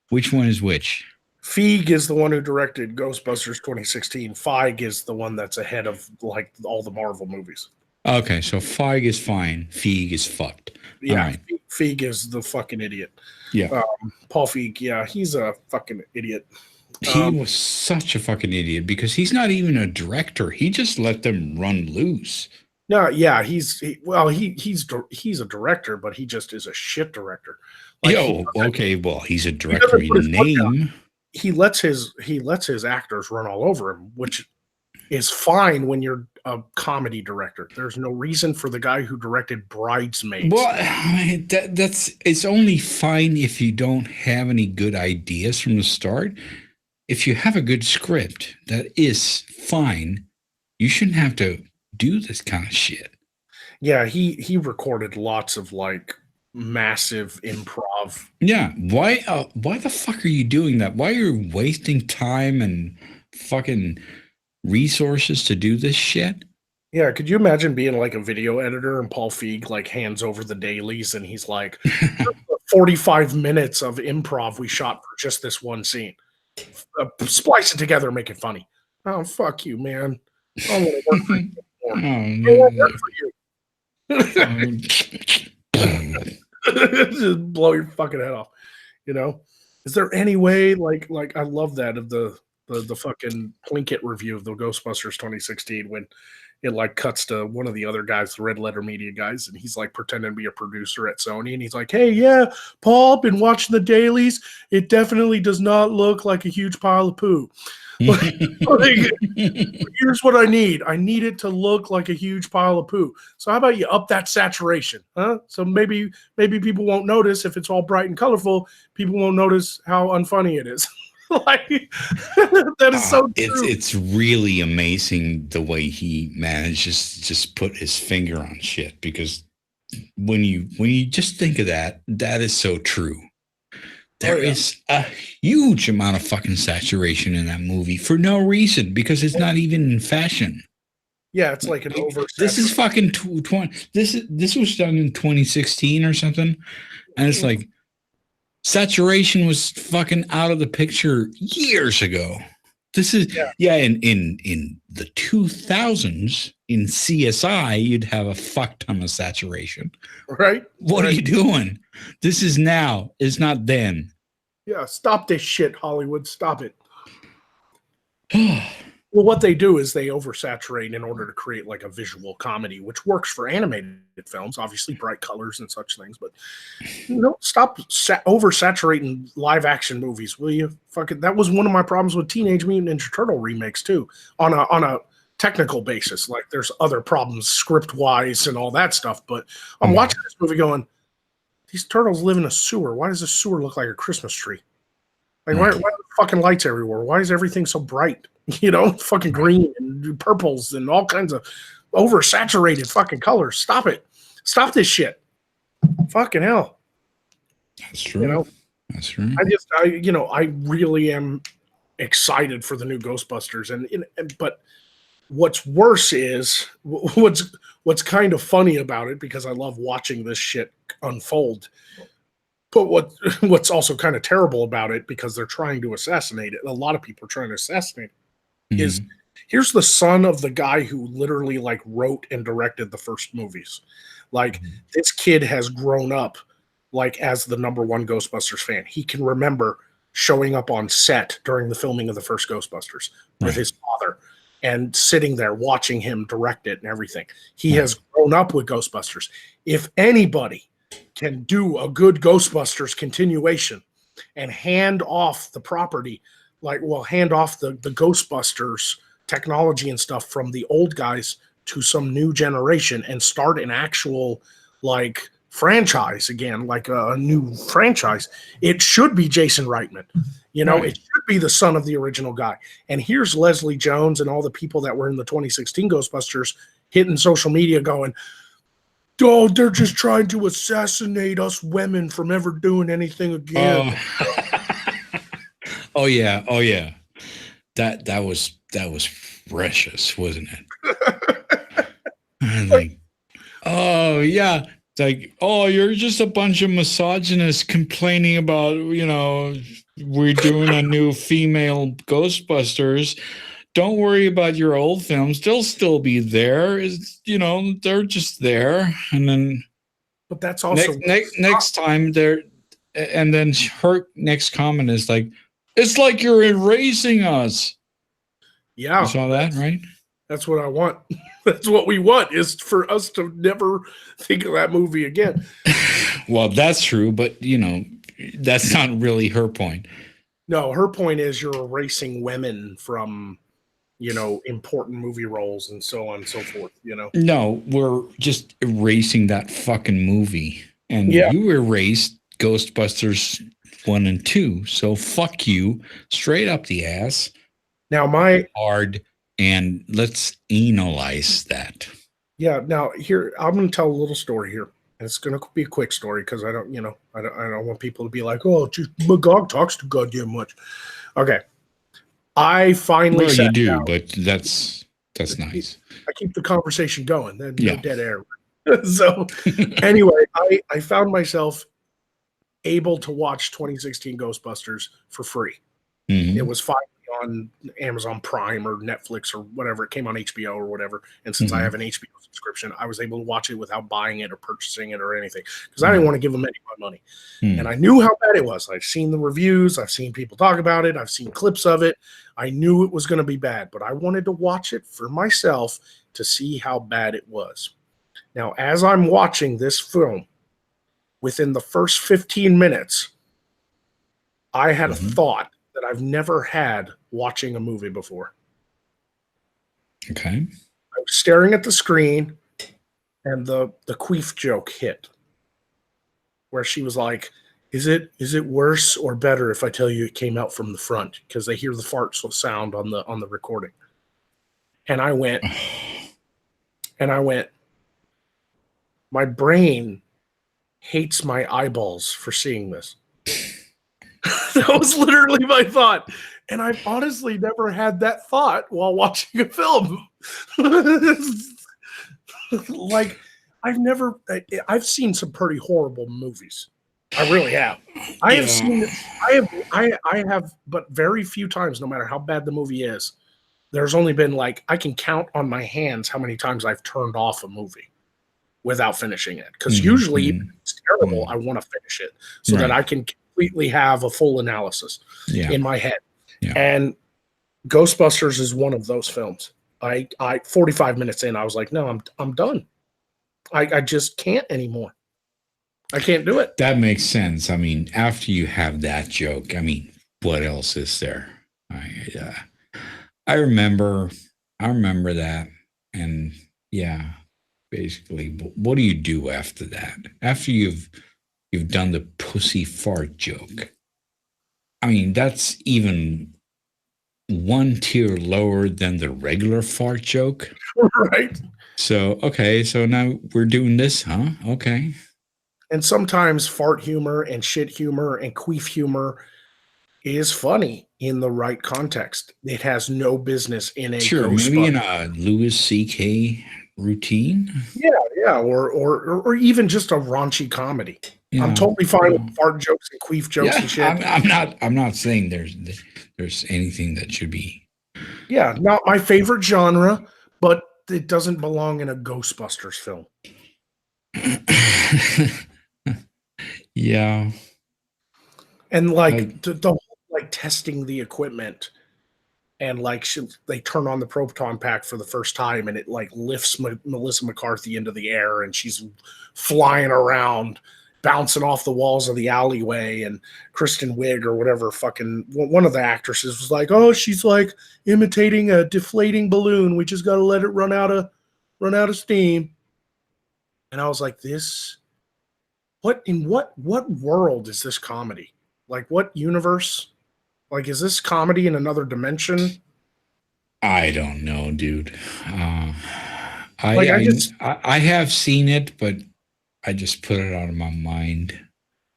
Which one is which? Feig is the one who directed Ghostbusters 2016. Feig is the one that's ahead of like all the Marvel movies. Okay, so Feig is fine. Feig is fucked. Yeah, right. Feig is the fucking idiot. Yeah. Paul Feig, yeah, he's a fucking idiot. He was such a fucking idiot because he's not even a director. He just let them run loose. No, yeah, he's a director, but he just is a shit director. Like, he's a director in name. He lets his actors run all over him, which is fine when you're a comedy director. There's no reason for the guy who directed Bridesmaids. Well, it's only fine if you don't have any good ideas from the start. If you have a good script, that is fine. You shouldn't have to do this kind of shit. Yeah, he recorded lots of like massive improv. Yeah, why the fuck are you doing that? Why are you wasting time and fucking resources to do this shit? Yeah, could you imagine being like a video editor and Paul Feig like hands over the dailies and he's like 45 minutes of improv we shot for just this one scene. Splice it together and make it funny. Oh, fuck you, man. I don't want to work for you anymore. I won't work for you. Just blow your fucking head off. Is there any way like I love that of the fucking Plinkett review of the Ghostbusters 2016 when it like cuts to one of the other guys, the Red Letter Media guys, and he's like pretending to be a producer at Sony, and he's like, "Hey, yeah, Paul, been watching the dailies. It definitely does not look like a huge pile of poo. Like, here's what I need. I need it to look like a huge pile of poo. So how about you up that saturation, huh? So maybe people won't notice if it's all bright and colorful. People won't notice how unfunny it is." Like that is so true. It's really amazing the way he manages to just put his finger on shit, because when you just think of that is so true. There is a huge amount of fucking saturation in that movie for no reason, because it's not even in fashion. Yeah, it's like an over. This is fucking 20. This was done in 2016 or something, and it's like. Saturation was fucking out of the picture years ago. This is in the 2000s in CSI you'd have a fuck ton of saturation. Right? What are you doing? This is now. It's not then. Yeah, stop this shit, Hollywood. Stop it. Well, what they do is they oversaturate in order to create like a visual comedy, which works for animated films, obviously bright colors and such things. But stop oversaturating live action movies, will you? Fucking, that was one of my problems with Teenage Mutant Ninja Turtle remakes too. On a technical basis, like there's other problems script wise and all that stuff. But I'm watching this movie going, these turtles live in a sewer. Why does the sewer look like a Christmas tree? Like why are the fucking lights everywhere? Why is everything so bright? Fucking green and purples and all kinds of oversaturated fucking colors. Stop it. Stop this shit. Fucking hell. That's true. That's true. I really am excited for the new Ghostbusters. But what's worse is what's kind of funny about it, because I love watching this shit unfold. But what's also kind of terrible about it, because they're trying to assassinate it. A lot of people are trying to assassinate it. Is here's the son of the guy who literally like wrote and directed the first movies. Like this kid has grown up like as the #1 Ghostbusters fan. He can remember showing up on set during the filming of the first Ghostbusters with his father and sitting there watching him direct it and everything. He has grown up with Ghostbusters. If anybody can do a good Ghostbusters continuation and hand off the property, hand off the Ghostbusters technology and stuff from the old guys to some new generation and start an actual like franchise again, like a new franchise, it should be Jason Reitman. It should be the son of the original guy. And here's Leslie Jones and all the people that were in the 2016 Ghostbusters hitting social media going, oh, they're just trying to assassinate us women from ever doing anything again. Oh yeah. That was precious, wasn't it? Like, oh yeah. It's like, oh, you're just a bunch of misogynists complaining about, we're doing a new female Ghostbusters. Don't worry about your old films. They'll still be there. They're just there. And then but that's also next time they're, and then her next comment is like, it's like you're erasing us. Yeah. You saw that, right? That's what I want. That's what we want, is for us to never think of that movie again. Well, that's true, but that's not really her point. No, her point is you're erasing women from, important movie roles and so on and so forth, No, we're just erasing that fucking movie. And you erased Ghostbusters 1 and 2. So fuck you straight up the ass. Now hard, and let's analyze that. Yeah. Now here, I'm going to tell a little story here. And it's going to be a quick story because I don't want people to be like, oh, just Magog talks too goddamn much. Okay. I finally you do, down. But that's nice. I keep the conversation going. Then no dead air. So anyway, I found myself able to watch 2016 Ghostbusters for free. It was finally on Amazon Prime or Netflix or whatever. It came on HBO or whatever. And since I have an HBO subscription, I was able to watch it without buying it or purchasing it or anything, because I didn't want to give them any of my money. And I knew how bad it was. I've seen the reviews. I've seen people talk about it. I've seen clips of it. I knew it was going to be bad, but I wanted to watch it for myself to see how bad it was. Now, as I'm watching this film, within the first 15 minutes, I had a thought that I've never had watching a movie before. Okay. I was staring at the screen, and the queef joke hit, where she was like, is it worse or better if I tell you it came out from the front? Because they hear the farts sound on the recording. And I went, my brain hates my eyeballs for seeing this. That was literally my thought. And I've honestly never had that thought while watching a film. Like, I've seen some pretty horrible movies. I really have. I have, but very few times, no matter how bad the movie is, there's only been like, I can count on my hands how many times I've turned off a movie without finishing it. Because usually, if it's terrible, I want to finish it so that I can completely have a full analysis in my head. Yeah. And Ghostbusters is one of those films. I 45 minutes in, I was like, no, I'm done. I just can't anymore. I can't do it. That makes sense. I mean, after you have that joke, I mean, what else is there? I remember that, and yeah, basically, what do you do after that? After you've done the pussy fart joke. I mean, that's even one tier lower than the regular fart joke. Right. So, okay, so now we're doing this, huh? Okay. And sometimes fart humor and shit humor and queef humor is funny in the right context. It has no business in a Sure, maybe in a Louis C.K. routine. Yeah, or even just a raunchy comedy. Yeah. I'm totally fine with fart jokes and queef jokes and shit. I'm not saying there's anything that should be. Yeah, not my favorite genre, but it doesn't belong in a Ghostbusters film. Yeah. And like the whole like testing the equipment, and like they turn on the proton pack for the first time, and it like lifts Melissa McCarthy into the air, and she's flying around, bouncing off the walls of the alleyway. And Kristen Wiig or whatever, fucking one of the actresses was like, "Oh, she's like imitating a deflating balloon. We just got to let it run out of steam." And I was like, "This, what world is this comedy? Like, what universe? Like, is this comedy in another dimension?" I don't know, dude. I have seen it, but I just put it out of my mind.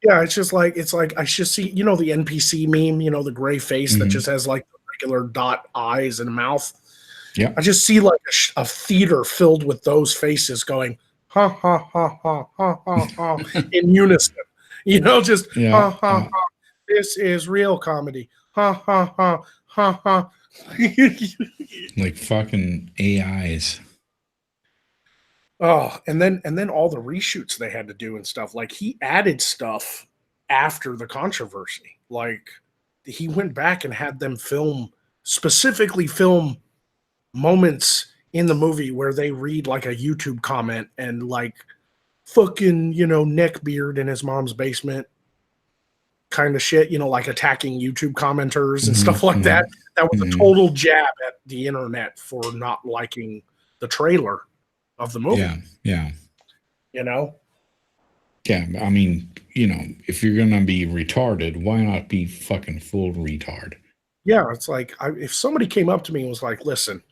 Yeah, it's like I just see, the NPC meme, the gray face that just has like the regular dot eyes and mouth. Yeah, I just see like a theater filled with those faces going ha ha ha ha ha ha ha in unison. Just ha ha ha. This is real comedy. Ha ha ha ha ha. Like fucking AIs. Oh, and then all the reshoots they had to do and stuff. Like, he added stuff after the controversy. Like, he went back and had them specifically film moments in the movie where they read like a YouTube comment and like fucking, neck beard in his mom's basement kind of shit, like attacking YouTube commenters and stuff like that. That was a total jab at the internet for not liking the trailer of the movie. Yeah. Yeah, I mean, if you're gonna be retarded, why not be fucking full retard? Yeah, it's like if somebody came up to me and was like, "Listen,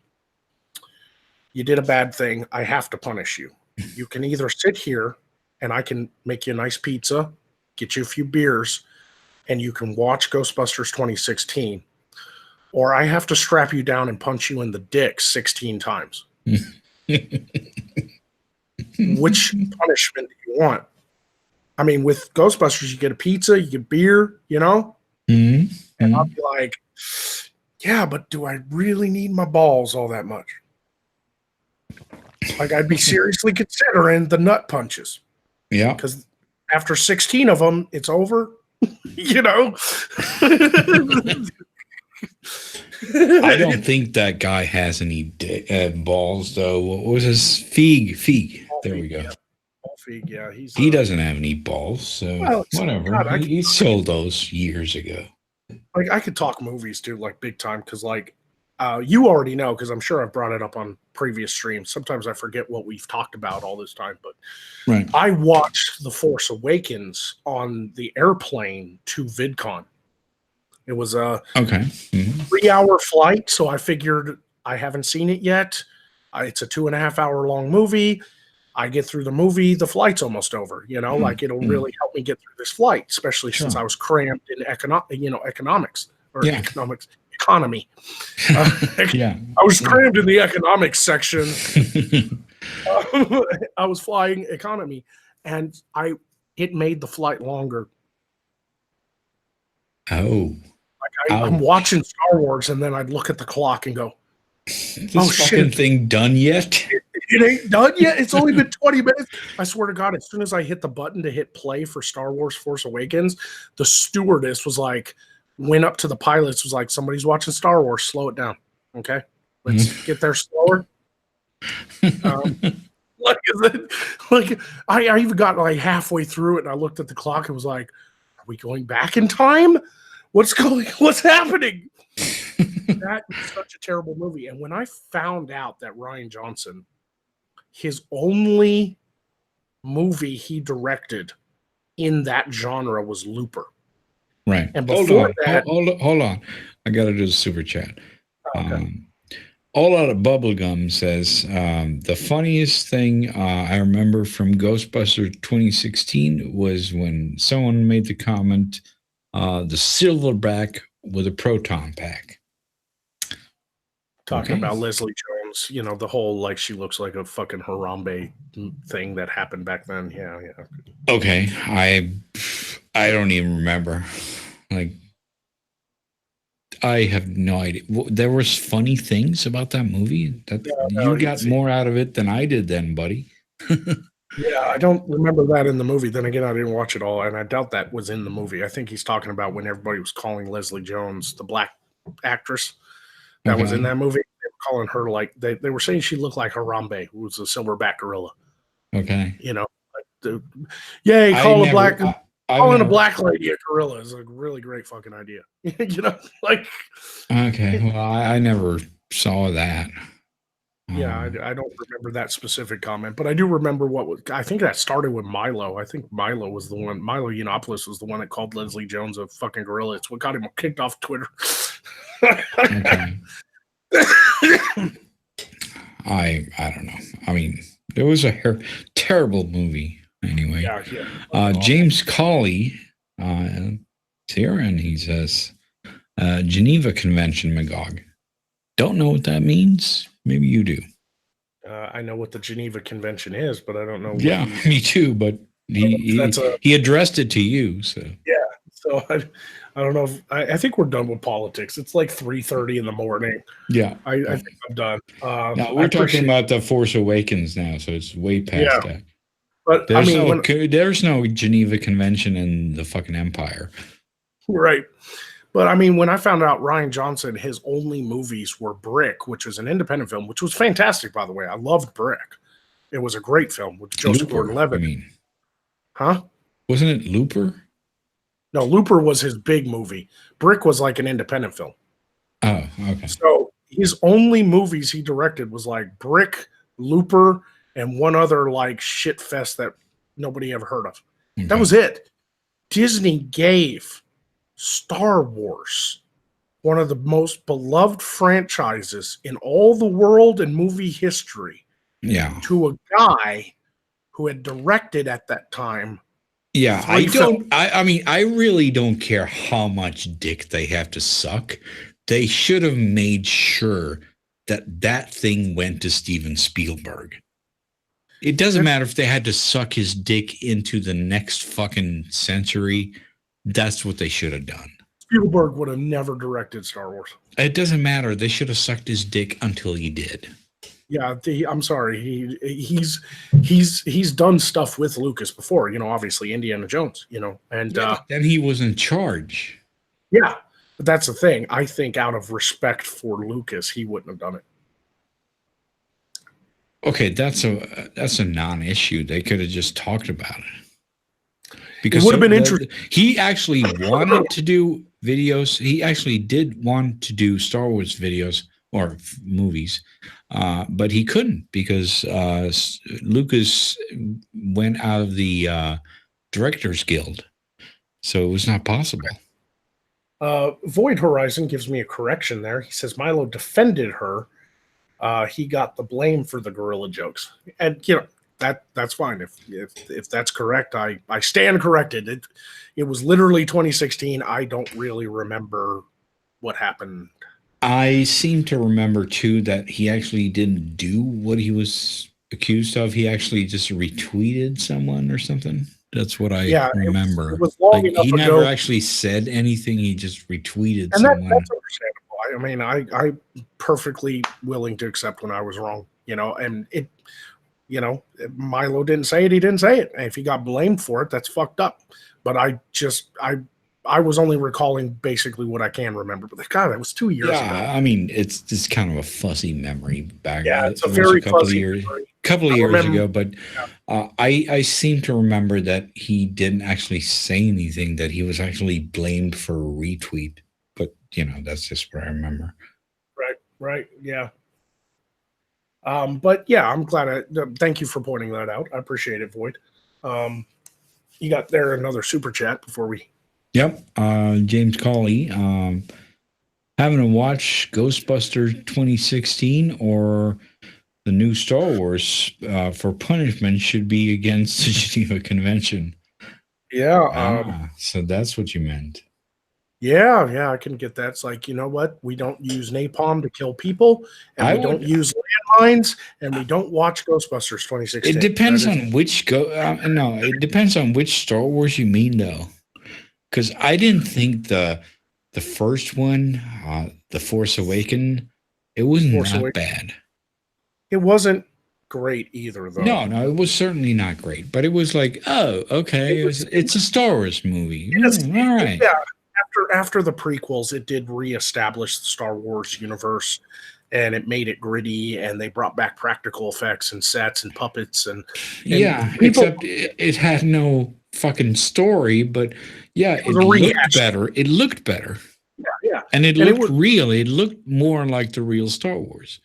you did a bad thing. I have to punish you. You can either sit here and I can make you a nice pizza, get you a few beers, and you can watch Ghostbusters 2016, or I have to strap you down and punch you in the dick 16 times." Which punishment do you want? I mean, with Ghostbusters, you get a pizza, you get beer, And I'll be like, yeah, but do I really need my balls all that much? Like, I'd be seriously considering the nut punches. Yeah. Because after 16 of them, it's over. I don't think that guy has any balls, though. What was his Feig? There we go. Feig, yeah, he doesn't have any balls, so whatever. God, he sold those years ago. Like, I could talk movies too, like big time, because like you already know, because I'm sure I've brought it up on previous streams. Sometimes I forget what we've talked about all this time, but right. I watched The Force Awakens on the airplane to VidCon. It was a 3-hour flight, so I figured I haven't seen it yet. It's a 2.5-hour long movie. I get through the movie, the flight's almost over. Like, it'll really help me get through this flight, especially since I was crammed in economics or economy. I was crammed in the economics section. I was flying economy, and it made the flight longer. Oh. Like, I'm watching Star Wars, and then I'd look at the clock and go, this fucking thing done yet? It ain't done yet. It's only been 20 minutes. I swear to God, as soon as I hit the button to hit play for Star Wars Force Awakens, the stewardess was like, went up to the pilots, was like, somebody's watching Star Wars, slow it down. Okay. Let's get there slower. Like I even got like halfway through it and I looked at the clock and was like, are we going back in time? What's happening? That is such a terrible movie. And when I found out that Rian Johnson, his only movie he directed in that genre was Looper. Right. And before that, hold on. I got to do the super chat. okay. All Out of Bubblegum says, the funniest thing I remember from Ghostbusters 2016 was when someone made the comment, the silverback with a proton pack. Talking about Leslie Jones, you know, the whole like she looks like a fucking Harambe thing that happened back then. Yeah. Okay. I don't even remember. Like, I have no idea. There was funny things about that movie. You got more out of it than I did then, buddy. Yeah, I don't remember that in the movie. Then again, I didn't watch it all, and I doubt that was in the movie. I think he's talking about when everybody was calling Leslie Jones, the black actress that was in that movie. They were calling her like they were saying she looked like Harambe, who was a silverback gorilla. Okay. You know, like calling a black lady a gorilla is a really great fucking idea. You know, like. Okay, well, I never saw that. Yeah, I don't remember that specific comment, but I do remember I think that started with Milo. I think Milo Yiannopoulos was the one that called Leslie Jones a fucking gorilla. It's what got him kicked off Twitter. Okay. I don't know. I mean, it was a terrible movie anyway. Yeah. James Colley is here, and he says, Geneva Convention, Magog. Don't know what that means. Maybe you do. I know what the Geneva Convention is, but I don't know. Me too. But he addressed it to you. So yeah. So I don't know. I think we're done with politics. It's like 3:30 in the morning. Yeah. I think I'm done. Now we're talking about The Force Awakens now, so it's way past that. But there's no Geneva Convention in the fucking empire. Right. But I mean, when I found out Rian Johnson, his only movies were Brick, which was an independent film, which was fantastic, by the way. I loved Brick. It was a great film with Joseph Gordon-Levitt. Huh? Wasn't it Looper? No, Looper was his big movie. Brick was like an independent film. Oh, okay. So his only movies he directed was like Brick, Looper, and one other like shit fest that nobody ever heard of. Okay. That was it. Disney gave Star Wars, one of the most beloved franchises in all the world and movie history, to a guy who had directed at that time. Yeah, I really don't care how much dick they have to suck. They should have made sure that thing went to Steven Spielberg. It doesn't matter if they had to suck his dick into the next fucking century. That's what they should have done. Spielberg would have never directed Star Wars. It doesn't matter. They should have sucked his dick until he did. Yeah, I'm sorry. He's done stuff with Lucas before. You know, obviously Indiana Jones. You know, and then he was in charge. Yeah, but that's the thing. I think out of respect for Lucas, he wouldn't have done it. Okay, that's a non-issue. They could have just talked about it. Because it would have been interesting. He actually wanted to do videos. He actually did want to do Star Wars videos or movies, but he couldn't because Lucas went out of the Directors Guild, so it was not possible. Void Horizon gives me a correction there. He says Milo defended her. He got the blame for the gorilla jokes, and you know. That's fine. If that's correct, I stand corrected. It was literally 2016. I don't really remember what happened. I seem to remember too that he actually didn't do what he was accused of. He actually just retweeted someone or something. That's what I remember. It was long enough he ago. Never actually said anything. He just retweeted and someone. That's understandable. I mean, I'm perfectly willing to accept when I was wrong. You know, and it. You know, Milo didn't say it. He didn't say it. And if he got blamed for it, that's fucked up. But I I was only recalling basically what I can remember. But God, that was 2 years ago. I mean, it's just kind of a fuzzy memory back. Yeah, it's it a very was a couple of fuzzy years, memory. couple of years remember- ago. But I seem to remember that he didn't actually say anything. That he was actually blamed for a retweet. But that's just what I remember. Right, yeah. But yeah, I'm glad. Thank you for pointing that out. I appreciate it, Void. You got there another super chat before we. Yep, James Cawley. Having to watch Ghostbusters 2016 or the new Star Wars for punishment should be against the Geneva Convention. Yeah. So that's what you meant. Yeah, I can get that. It's like, you know what? We don't use napalm to kill people, and we don't use landmines, and we don't watch Ghostbusters 2016. It depends on which it depends on which Star Wars you mean, though, because I didn't think the first one, The Force Awakens, it wasn't that bad. It wasn't great either, though. No, it was certainly not great, but it was like, oh, okay, it's a Star Wars movie. All right. Yeah. After the prequels, it did reestablish the Star Wars universe, and it made it gritty, and they brought back practical effects and sets and puppets and except it had no fucking story, but it looked better. It looked better. Yeah. And it looked real. It looked more like the real Star Wars.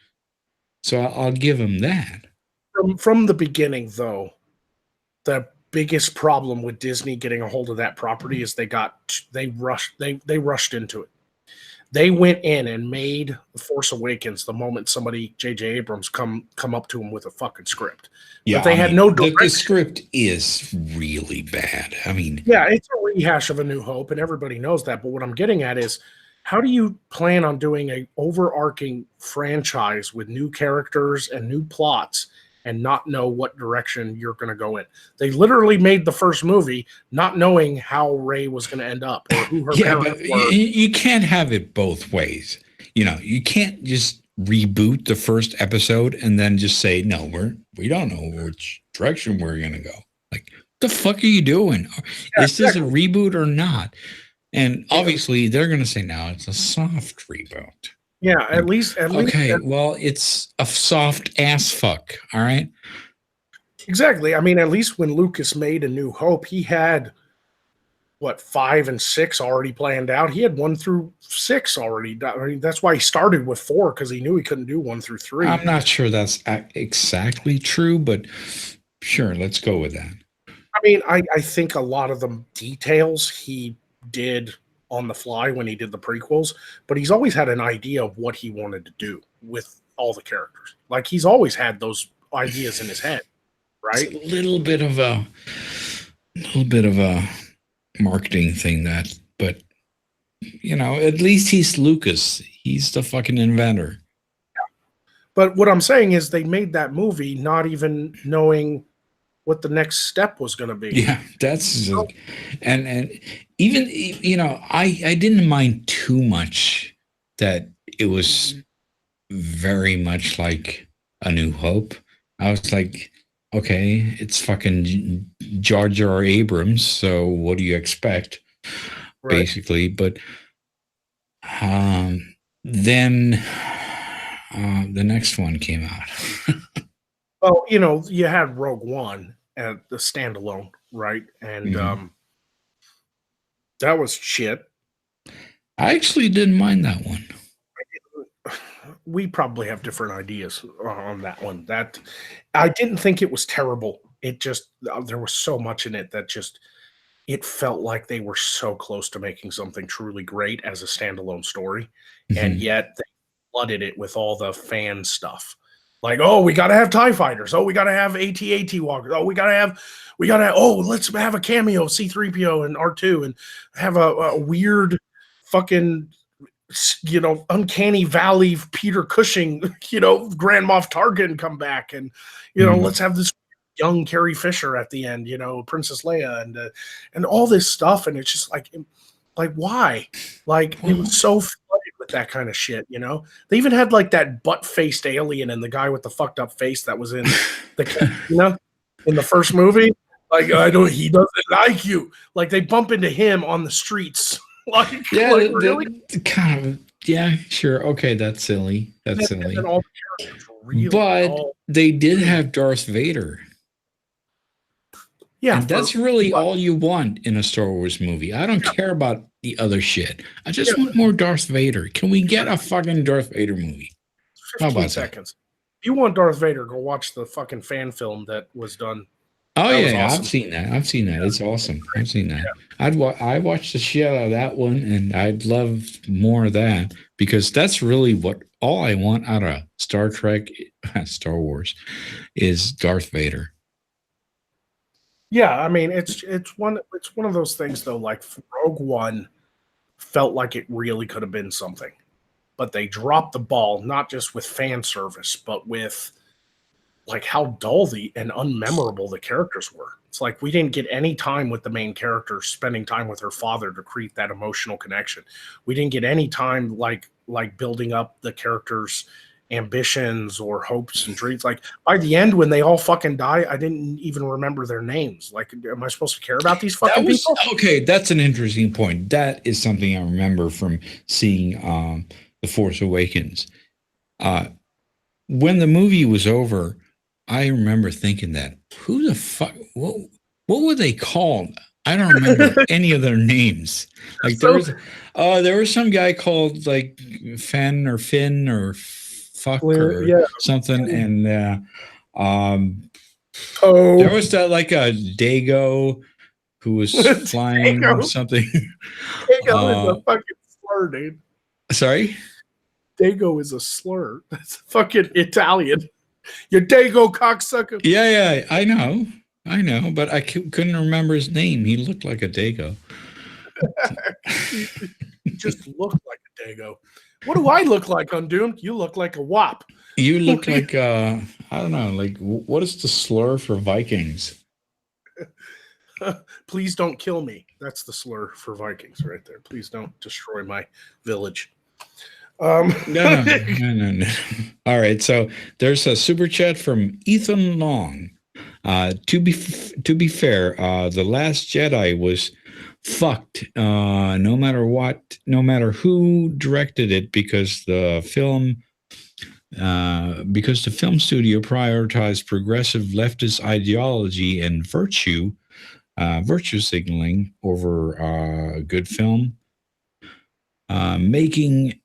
So I'll give them that. From the beginning, though, the biggest problem with Disney getting a hold of that property is they rushed into it. They went in and made The Force Awakens the moment somebody, J.J. Abrams, come up to them with a fucking script. Yeah, but they had no direction. The script is really bad. I mean, yeah, it's a rehash of A New Hope, and everybody knows that. But what I'm getting at is, how do you plan on doing an overarching franchise with new characters and new plots and not know what direction you're going to go in? They literally made the first movie not knowing how Rey was going to end up or who her parents were. You can't have it both ways. You can't just reboot the first episode and then just say, no, we don't know which direction we're going to go. Like, what the fuck are you doing? Is this a reboot or not? And obviously they're going to say, no, it's a soft reboot. Yeah, at least. Okay, well, it's a soft ass fuck. All right. Exactly. I mean, at least when Lucas made A New Hope, he had 5 and 6 already planned out. He had 1 through 6 already. I mean, that's why he started with 4, because he knew he couldn't do 1 through 3. I'm not sure that's exactly true, but sure, let's go with that. I mean, I think a lot of the details he did on the fly when he did the prequels, but he's always had an idea of what he wanted to do with all the characters. Like, he's always had those ideas in his head, right? It's a little bit of a marketing thing, but at least he's Lucas. He's the fucking inventor. Yeah. But what I'm saying is they made that movie not even knowing what the next step was going to be. Yeah, that's and even I didn't mind too much that it was very much like A New Hope. I was like, okay, it's fucking Jar Jar Abrams, so what do you expect, basically? But then the next one came out. Well, you had Rogue One at the standalone, right? And that was shit. I actually didn't mind that one. We probably have different ideas on that one. That I didn't think it was terrible. It just there was so much in it that just it felt like they were so close to making something truly great as a standalone story, and yet they flooded it with all the fan stuff. Like, oh, we got to have TIE fighters. Oh, we got to have AT-AT walkers. Oh, we got to have, let's have a cameo, C-3PO and R2, and have a weird fucking, uncanny valley Peter Cushing, Grand Moff Tarkin come back. And, let's have this young Carrie Fisher at the end, Princess Leia and all this stuff. And it's just like why? Like, it was so flooded with that kind of shit, They even had like that butt-faced alien and the guy with the fucked up face that was in the, in the first movie. Like, he doesn't like you. Like, they bump into him on the streets. Like, Yeah, like really? kind of. Yeah, sure. Okay, that's silly. That's And silly. then all the characters really But all they did have Darth Vader. yeah, And that's really all you want in a Star Wars movie. I don't care about the other shit. I just want more Darth Vader. Can we get a fucking Darth Vader movie? 15 seconds. If you want Darth Vader, go watch the fucking fan film that was done. Oh That yeah, was yeah, awesome. I've seen that. I've seen that. It's awesome. I've seen that. I watched the shit out of that one, and I'd love more of that because that's really what all I want out of Star Trek, Star Wars, is Darth Vader. Yeah, I mean it's one of those things though. Like Rogue One felt like it really could have been something, but they dropped the ball not just with fan service, but with like how dull and unmemorable the characters were. It's like we didn't get any time with the main character spending time with her father to create that emotional connection. We didn't get any time like building up the characters' ambitions or hopes and dreams. Like by the end, when they all fucking die, I didn't even remember their names. Like, am I supposed to care about these fucking people? Okay, that's an interesting point. That is something I remember from seeing The Force Awakens. When the movie was over, I remember thinking that who the fuck, what were they called? I don't remember any of their names. Like there was some guy called like Finn or fuck or something, and there was that like a Dago who was flying or something. Dago is a fucking slur, dude. Sorry? Dago is a slur. That's fucking Italian. You Dago cocksucker. Yeah, I know, but I couldn't remember his name. He looked like a Dago. He just looked like a Dago. What do I look like, Undoomed? You look like a wop. You look like I don't know. Like, what is the slur for Vikings? Please don't kill me. That's the slur for Vikings right there. Please don't destroy my village. No. All right, so there's a super chat from Ethan Long. To be fair, The Last Jedi was fucked. No matter what, no matter who directed it, because the film studio prioritized progressive leftist ideology and virtue signaling over a good film, making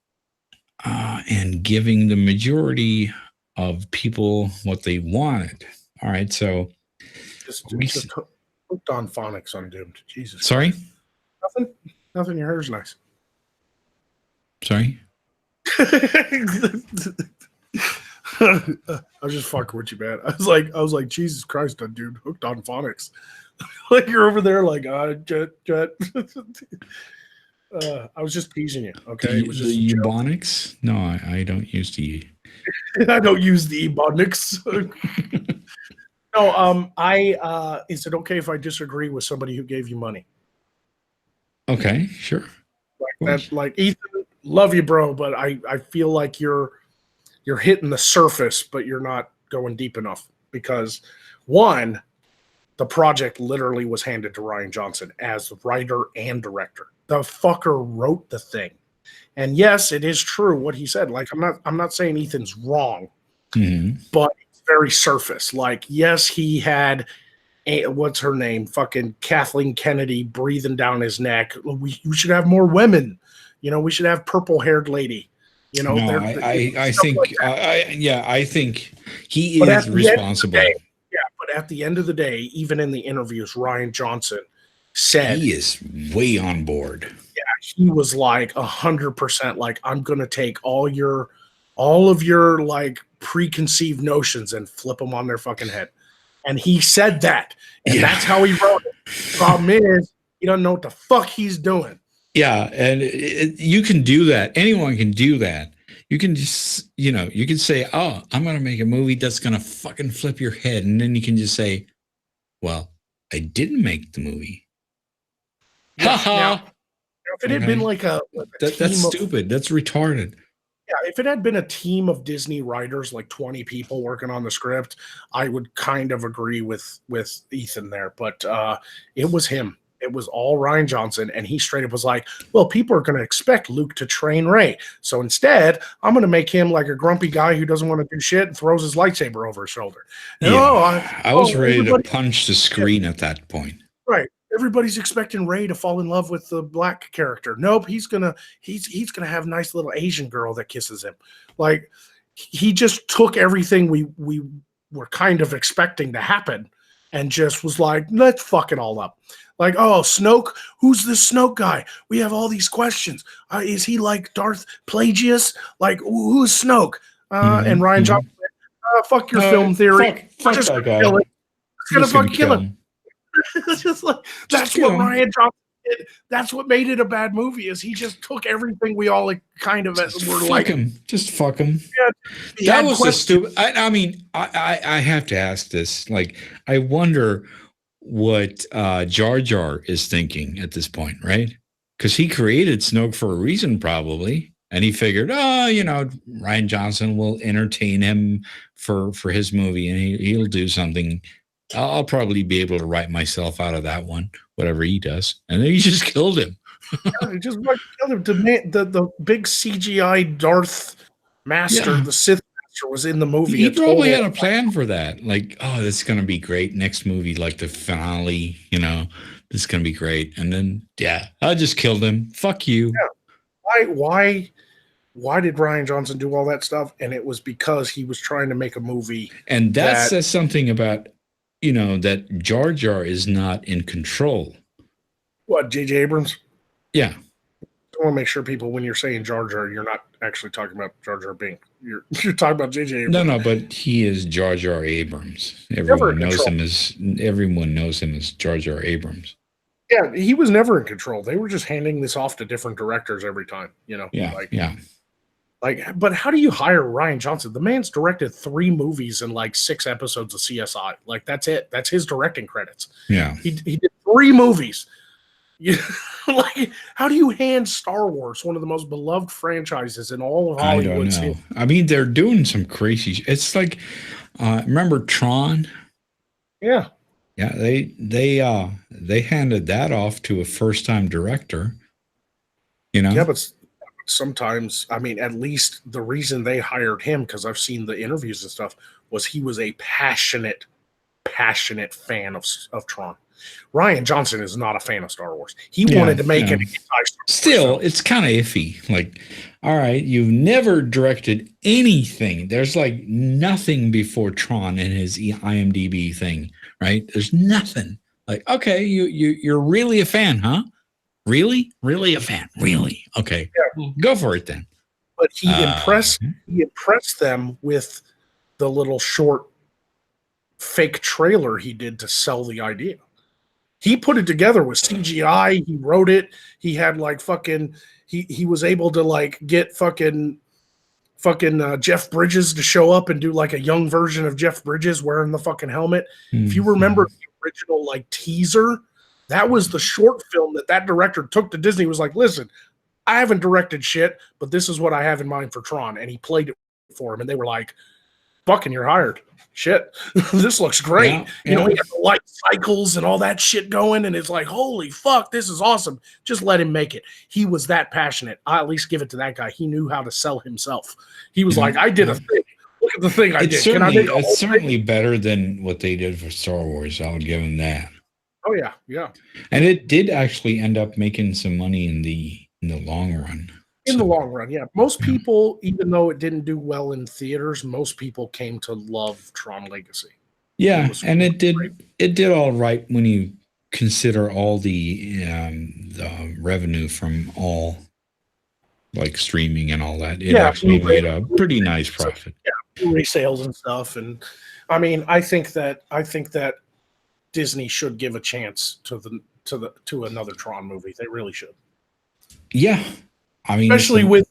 and giving the majority of people what they wanted. All right, so just hooked on phonics, Undoomed. Jesus. Sorry? Nothing. Your hair's nice. Sorry? I was just fucking with you, man. I was like, Jesus Christ, dude, hooked on phonics. Like you're over there, like, jet. I was just teasing you. Okay, It was just the Ebonics. No, I don't use the. I don't use the Ebonics. No, is it okay if I disagree with somebody who gave you money? Okay, sure. Like Ethan, love you, bro, but I feel like you're hitting the surface, but you're not going deep enough because one, the project literally was handed to Rian Johnson as writer and director. The fucker wrote the thing. And yes, it is true what he said. Like I'm not saying Ethan's wrong, but it's very surface. Like, yes, he had what's her name? Fucking Kathleen Kennedy breathing down his neck. We should have more women. You know, we should have purple-haired lady. You know, no, I think like I think he is responsible. But at the end of the day, even in the interviews, Rian Johnson said he is way on board. Yeah, he was like 100% like, I'm gonna take all of your like preconceived notions and flip them on their fucking head. And he said that, and that's how he wrote it. Problem is, he doesn't know what the fuck he's doing. Yeah, and you can do that. Anyone can do that. You can just, you can say, oh, I'm going to make a movie that's going to fucking flip your head. And then you can just say, well, I didn't make the movie. Yeah, now, if it had been like a that's stupid. That's retarded. Yeah, if it had been a team of Disney writers, like 20 people working on the script, I would kind of agree with Ethan there. But it was him. It was all Ryan Johnson, and he straight up was like, "Well, people are going to expect Luke to train Rey, so instead, I'm going to make him like a grumpy guy who doesn't want to do shit and throws his lightsaber over his shoulder." And, I was ready to punch the screen at that point. Right. Everybody's expecting Rey to fall in love with the black character. Nope, he's gonna have a nice little Asian girl that kisses him. Like, he just took everything we were kind of expecting to happen and just was like, let's fuck it all up. Like, oh, Snoke, who's this Snoke guy? We have all these questions. Is he like Darth Plagueis? Like, who's Snoke? And Ryan Johnson, fuck your film theory. Fuck just that guy. Kill it. It's gonna fucking kill him. It's just like, that's what Ryan Johnson did. That's what made it a bad movie. Is he just took everything we all kind of were like, him. Just fuck him. Yeah, that was a stupid. I mean, I have to ask this. Like, I wonder what Jar Jar is thinking at this point, right? Because he created Snoke for a reason, probably, and he figured, Ryan Johnson will entertain him for his movie, and he'll do something. I'll probably be able to write myself out of that one, whatever he does. And then he just killed him. He just killed him. The big CGI Darth Master, the Sith Master, was in the movie. He probably had a plan for that. Like, oh, this is going to be great. Next movie, like the finale, this is going to be great. And then, I just killed him. Fuck you. Yeah. Why did Ryan Johnson do all that stuff? And it was because he was trying to make a movie. And that says something about, that Jar Jar is not in control. What, J.J. Abrams? Yeah. I want to make sure people, when you're saying Jar Jar, you're not actually talking about Jar Jar Binks. You're talking about J.J. Abrams. No, but he is Jar Jar Abrams. Everyone knows him as Jar Jar Abrams. Yeah, he was never in control. They were just handing this off to different directors every time, Yeah. But how do you hire Ryan Johnson? The man's directed 3 movies and like 6 episodes of CSI. Like, that's it. That's his directing credits. Yeah. He did 3 movies. Like, how do you hand Star Wars, one of the most beloved franchises in all of Hollywood? I don't know. I mean, they're doing some crazy. It's like, remember Tron? Yeah. Yeah. They handed that off to a first-time director. Yeah, but sometimes, I mean, at least the reason they hired him, because I've seen the interviews and stuff, was he was a passionate fan of Tron. Ryan Johnson is not a fan of Star Wars. He wanted to make an Still, it's kind of iffy. Like, all right, you've never directed anything. There's like nothing before Tron in his IMDb thing, right? There's nothing. Like, okay, you're really a fan, huh? Really a fan? Really? Okay, go for it then. But he impressed them with the little short fake trailer he did to sell the idea. He put it together with CGI. He wrote it. He had like fucking. He was able to like get fucking Jeff Bridges to show up and do like a young version of Jeff Bridges wearing the fucking helmet. If you remember the original like teaser, that was the short film that director took to Disney. Was like, listen, I haven't directed shit, but this is what I have in mind for Tron, and he played it for him, and they were like, fucking, you're hired. Shit, this looks great. He got the light cycles and all that shit going, and it's like, holy fuck, this is awesome. Just let him make it. He was that passionate. I at least give it to that guy. He knew how to sell himself. He was like, I did a thing. Look at the thing I did. It's certainly better than what they did for Star Wars. I'll give him that. Oh yeah. And it did actually end up making some money in the long run. In the long run, yeah. Most people, even though it didn't do well in theaters, most people came to love Tron Legacy. Yeah, and it did all right when you consider all the revenue from all like streaming and all that. It actually made a pretty nice profit. Yeah, Blu-ray sales and stuff. And I mean, I think that Disney should give a chance to another Tron movie. They really should. Yeah. I mean, especially with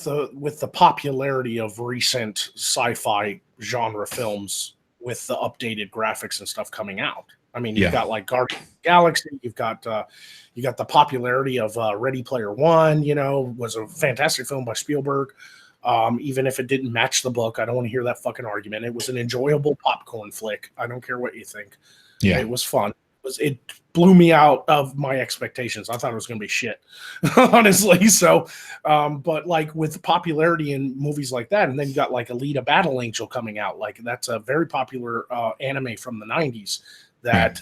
the popularity of recent sci-fi genre films with the updated graphics and stuff coming out. I mean, you've got like Guardians of the Galaxy. You've got the popularity of Ready Player One. Was a fantastic film by Spielberg. Even if it didn't match the book, I don't want to hear that fucking argument. It was an enjoyable popcorn flick. I don't care what you think. Yeah. It was fun. It blew me out of my expectations. I thought it was going to be shit, honestly. So, but like with popularity in movies like that, and then you got like Alita Battle Angel coming out. Like that's a very popular anime from the 90s that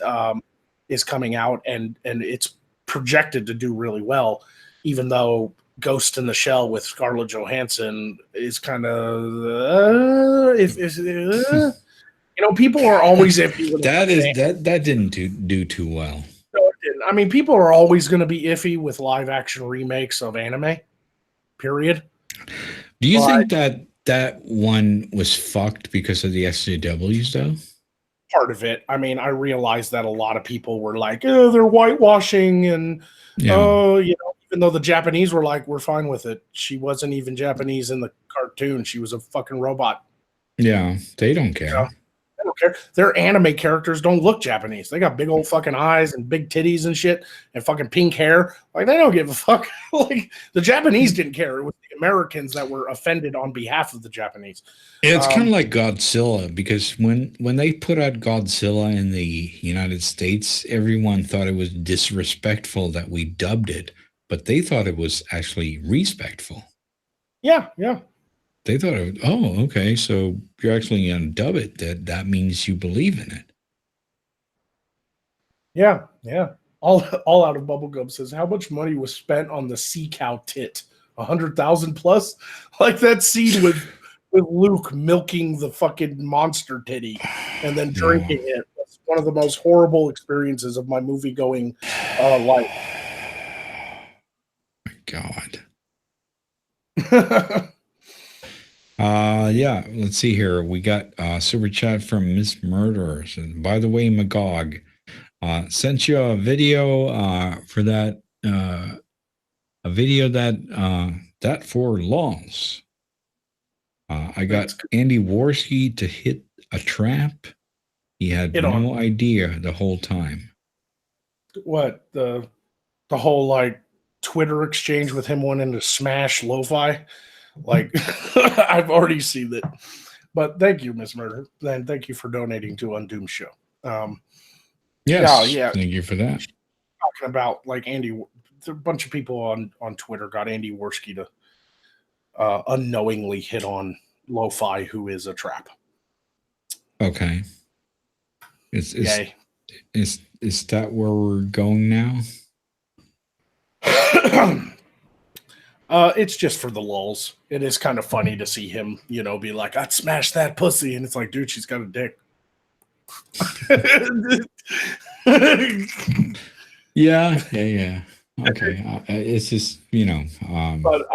is coming out, and it's projected to do really well, even though Ghost in the Shell with Scarlett Johansson is kind of people are always iffy with that didn't do too well. No, it didn't. I mean, people are always going to be iffy with live action remakes of anime. Period. Do you think that one was fucked because of the SJWs though? Part of it. I mean, I realized that a lot of people were like, "Oh, they're whitewashing," and even though the Japanese were like, "We're fine with it." She wasn't even Japanese in the cartoon. She was a fucking robot. Yeah, they don't care. They don't care. Their anime characters don't look Japanese. They got big old fucking eyes and big titties and shit and fucking pink hair. Like, they don't give a fuck. Like, the Japanese didn't care. It was the Americans that were offended on behalf of the Japanese. Yeah, it's kind of like Godzilla, because when they put out Godzilla in the United States, everyone thought it was disrespectful that we dubbed it, but they thought it was actually respectful. Yeah. They thought, oh, okay, so you're actually going to dub it. That means you believe in it. Yeah. All out of bubblegum says, how much money was spent on the sea cow tit? 100,000 plus? Like that scene with Luke milking the fucking monster titty and then drinking it. That's one of the most horrible experiences of my movie-going life. My God. Yeah, let's see here. We got super chat from Miss Murderers. And by the way, Magog sent you a video for that a video that for laws. I got Andy Worski to hit a trap. He had no idea the whole time. What, the whole like Twitter exchange with him wanting to smash lo-fi? Like, I've already seen it. But thank you, Miss Murder, and thank you for donating to Undoomed Show. Yes, thank you for that. Talking about like Andy, a bunch of people on Twitter got Andy Worski to unknowingly hit on lo-fi, who is a trap. Okay. Is that where we're going now? It's just for the lulz. It is kind of funny to see him, be like, I'd smash that pussy. And it's like, dude, she's got a dick. Yeah. Okay. It's just, But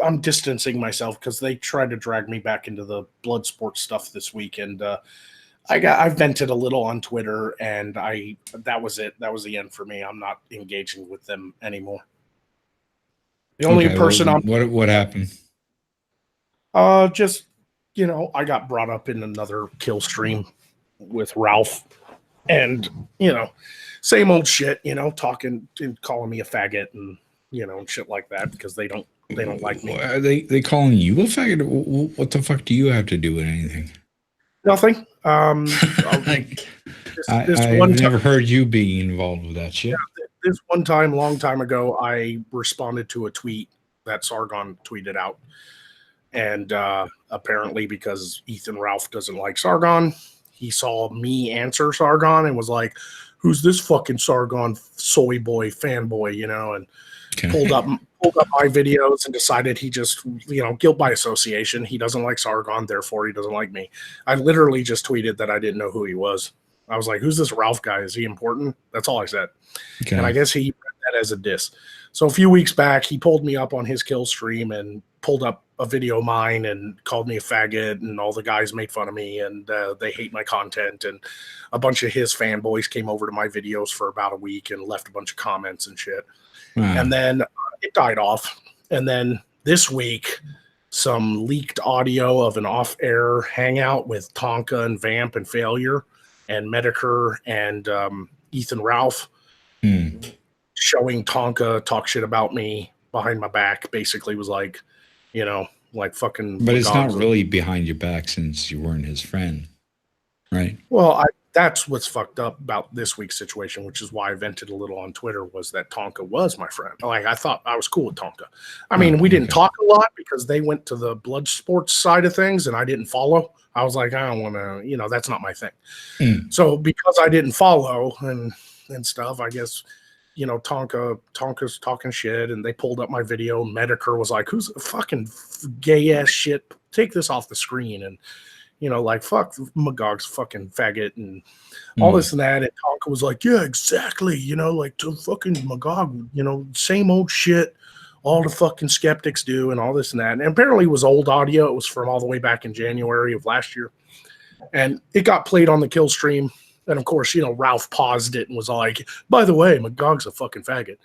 I'm distancing myself because they tried to drag me back into the blood sport stuff this week. And I vented a little on Twitter, and that was it. That was the end for me. I'm not engaging with them anymore. The only person what happened? Just I got brought up in another kill stream with Ralph, and same old shit. Talking and calling me a faggot and and shit like that because they don't like me. Are they calling you a faggot? What the fuck do you have to do with anything? Nothing. I've never heard you being involved with that shit. Yeah, this one time, long time ago, I responded to a tweet that Sargon tweeted out. And apparently because Ethan Ralph doesn't like Sargon, he saw me answer Sargon and was like, who's this fucking Sargon soy boy fanboy, and pulled up my videos and decided he just, guilt by association. He doesn't like Sargon, therefore he doesn't like me. I literally just tweeted that I didn't know who he was. I was like, who's this Ralph guy? Is he important? That's all I said. Okay. And I guess he read that as a diss. So a few weeks back, he pulled me up on his kill stream and pulled up a video of mine and called me a faggot, and all the guys made fun of me, and they hate my content. And a bunch of his fanboys came over to my videos for about a week and left a bunch of comments and shit. Wow. And then it died off. And then this week, some leaked audio of an off-air hangout with Tonka and Vamp and Failure and Medicare and Ethan Ralph showing Tonka talk shit about me behind my back. Basically was like, like fucking. But it's not really behind your back since you weren't his friend, right? Well, that's what's fucked up about this week's situation, which is why I vented a little on Twitter, was that Tonka was my friend. Like, I thought I was cool with Tonka. I mean, we didn't talk a lot because they went to the blood sports side of things and I didn't follow. I was like, I don't want to, that's not my thing. So because I didn't follow and stuff, I guess, Tonka's talking shit, and they pulled up my video. Medicare was like, who's a fucking gay ass shit? Take this off the screen. And, like, fuck Magog's fucking faggot and all this and that. And Tonka was like, yeah, exactly. Like, to fucking Magog, same old shit all the fucking skeptics do and all this and that. And apparently it was old audio. It was from all the way back in January of last year. And it got played on the kill stream. And of course, Ralph paused it and was like, by the way, Magog's a fucking faggot,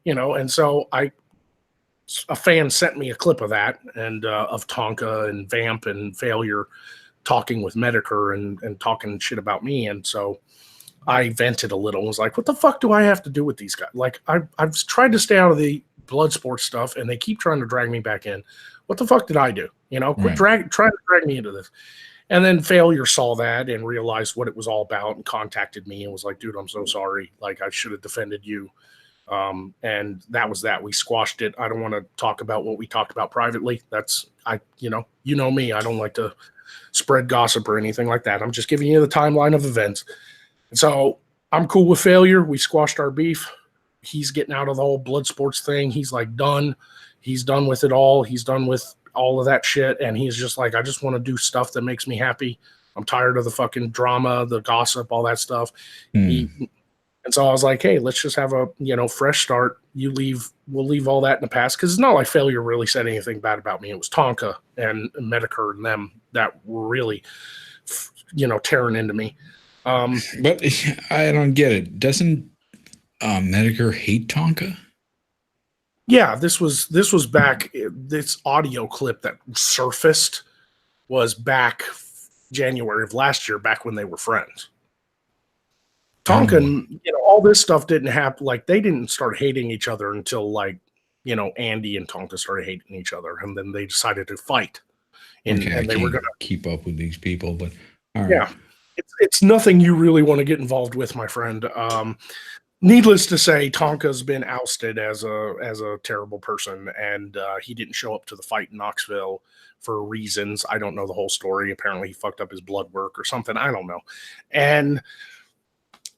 and so a fan sent me a clip of that and of Tonka and Vamp and Failure talking with Medicare and talking shit about me. And so I vented a little and was like, what the fuck do I have to do with these guys? Like, I've tried to stay out of the blood sports stuff and they keep trying to drag me back in. What the fuck did I do? Quit trying to drag me into this. And then Failure saw that and realized what it was all about and contacted me and was like, dude, I'm so sorry. Like, I should have defended you. And that was that. We squashed it. I don't want to talk about what we talked about privately. That's, me. I don't like to spread gossip or anything like that. I'm just giving you the timeline of events. And so I'm cool with Failure. We squashed our beef. He's getting out of the whole blood sports thing. He's like done. He's done with it all. He's done with all of that shit. And he's just like, I just want to do stuff that makes me happy. I'm tired of the fucking drama, the gossip, all that stuff. And so I was like, hey, let's just have a, fresh start. We'll leave all that in the past. Cause it's not like Failure really said anything bad about me. It was Tonka and Medicare and them that were really, tearing into me. But I don't get it. Doesn't Medicare hate Tonka? Yeah, this was back. This audio clip that surfaced was back January of last year, back when they were friends. Tonka, all this stuff didn't happen. Like, they didn't start hating each other until, like, Andy and Tonka started hating each other, and then they decided to fight. And they were going to keep up with these people, but all right. Yeah, it's nothing you really want to get involved with, my friend. Needless to say, Tonka's been ousted as a terrible person, and he didn't show up to the fight in Knoxville for reasons. I don't know the whole story. Apparently he fucked up his blood work or something. I don't know. And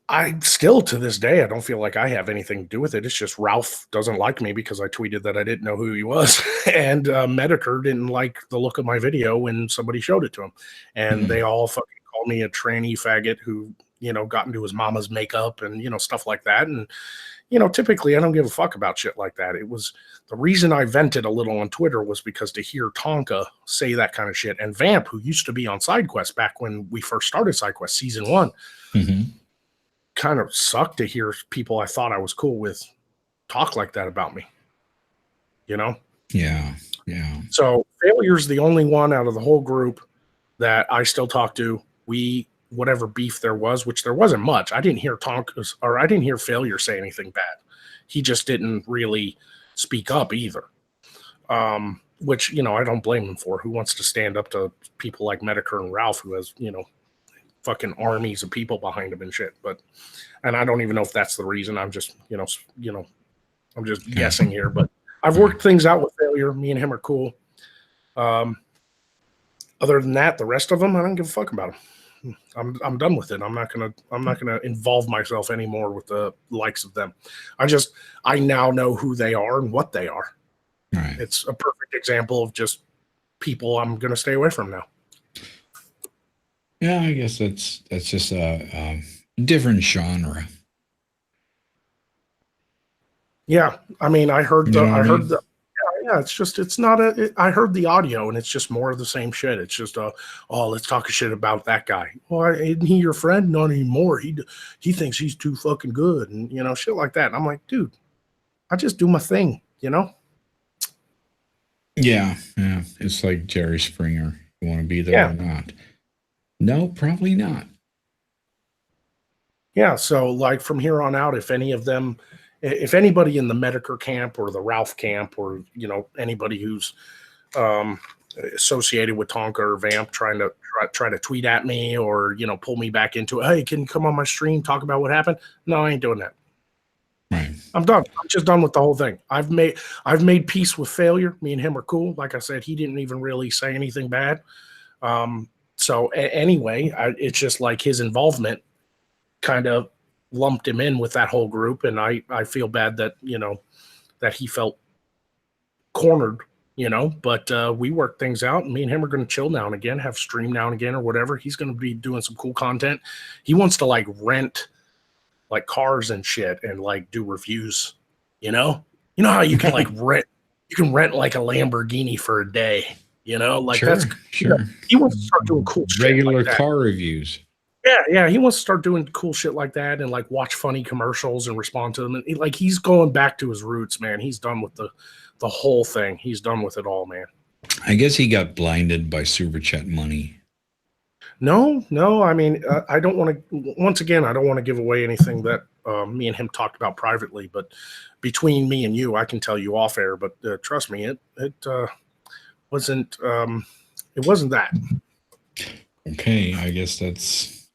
I still, to this day, I don't feel like I have anything to do with it. It's just Ralph doesn't like me because I tweeted that I didn't know who he was. And Medicare didn't like the look of my video when somebody showed it to him. And they all fucking called me a tranny faggot who got into his mama's makeup and, stuff like that. And, typically I don't give a fuck about shit like that. It was the reason I vented a little on Twitter was because to hear Tonka say that kind of shit, and Vamp, who used to be on SideQuest back when we first started SideQuest season 1, kind of sucked to hear people I thought I was cool with talk like that about me, Yeah. So Failure's the only one out of the whole group that I still talk to. Whatever beef there was, which there wasn't much. I didn't hear I didn't hear Failure say anything bad. He just didn't really speak up either. Which, I don't blame him for. Who wants to stand up to people like Medicare and Ralph, who has, fucking armies of people behind him and shit. And I don't even know if that's the reason. I'm just, I'm just guessing here, but I've worked things out with Failure. Me and him are cool. Other than that, the rest of them, I don't give a fuck about them. I'm done with it. I'm not gonna involve myself anymore with the likes of them. I now know who they are and what they are. Right. It's a perfect example of just people I'm gonna stay away from now. Yeah, I guess that's just a different genre. Yeah, I mean, I heard the it's not I heard the audio and it's just more of the same shit. It's just let's talk shit about that guy. Well, isn't he your friend? Not anymore. He thinks he's too fucking good and shit like that. And I'm like, dude, I just do my thing, Yeah. It's like Jerry Springer. You want to be there or not? No, probably not. Yeah, so like from here on out, if anybody in the Medicare camp or the Ralph camp or anybody who's associated with Tonka or Vamp trying to try to tweet at me or, you know, pull me back into it. Hey, can you come on my stream, talk about what happened? No, I ain't doing that. Right. I'm done. I'm just done with the whole thing. I've made peace with failure. Me and him are cool. Like I said, he didn't even really say anything bad. So anyway, it's just like his involvement kind of lumped him in with that whole group. And I feel bad that, you know, that he felt cornered, you know, but we worked things out. And me and him are going to chill now and again, have stream now and again or whatever. He's going to be doing some cool content. He wants to like rent like cars and shit and like do reviews, you know how you can like rent like a Lamborghini for a day, you know, like sure, that's sure. You know, he wants to start doing cool regular shit like car reviews. Yeah, he wants to start doing cool shit like that and like watch funny commercials and respond to them. And like he's going back to his roots, man. He's done with the whole thing. He's done with it all, man. I guess he got blinded by super chat money. No. I mean, I don't want to. Once again, I don't want to give away anything that me and him talked about privately. But between me and you, I can tell you off air. But trust me, it wasn't. It wasn't that. Okay, I guess that's.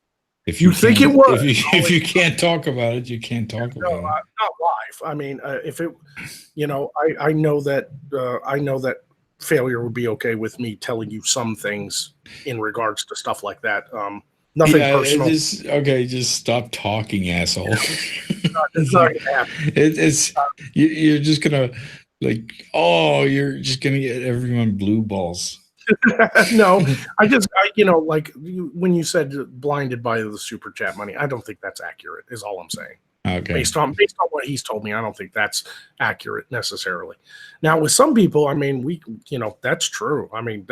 If you think it was, if you can't talk about it, you can't talk about it. Not live. I mean, if it, you know, I know that failure would be okay with me telling you some things in regards to stuff like that. Nothing personal. Just stop talking, asshole. It's not gonna happen. You're just gonna you're just gonna get everyone blue balls. No, like when you said blinded by the super chat money, I don't think that's accurate. Is all I'm saying. Okay. Based on what he's told me, I don't think that's accurate necessarily. Now, with some people, I mean, that's true. I mean,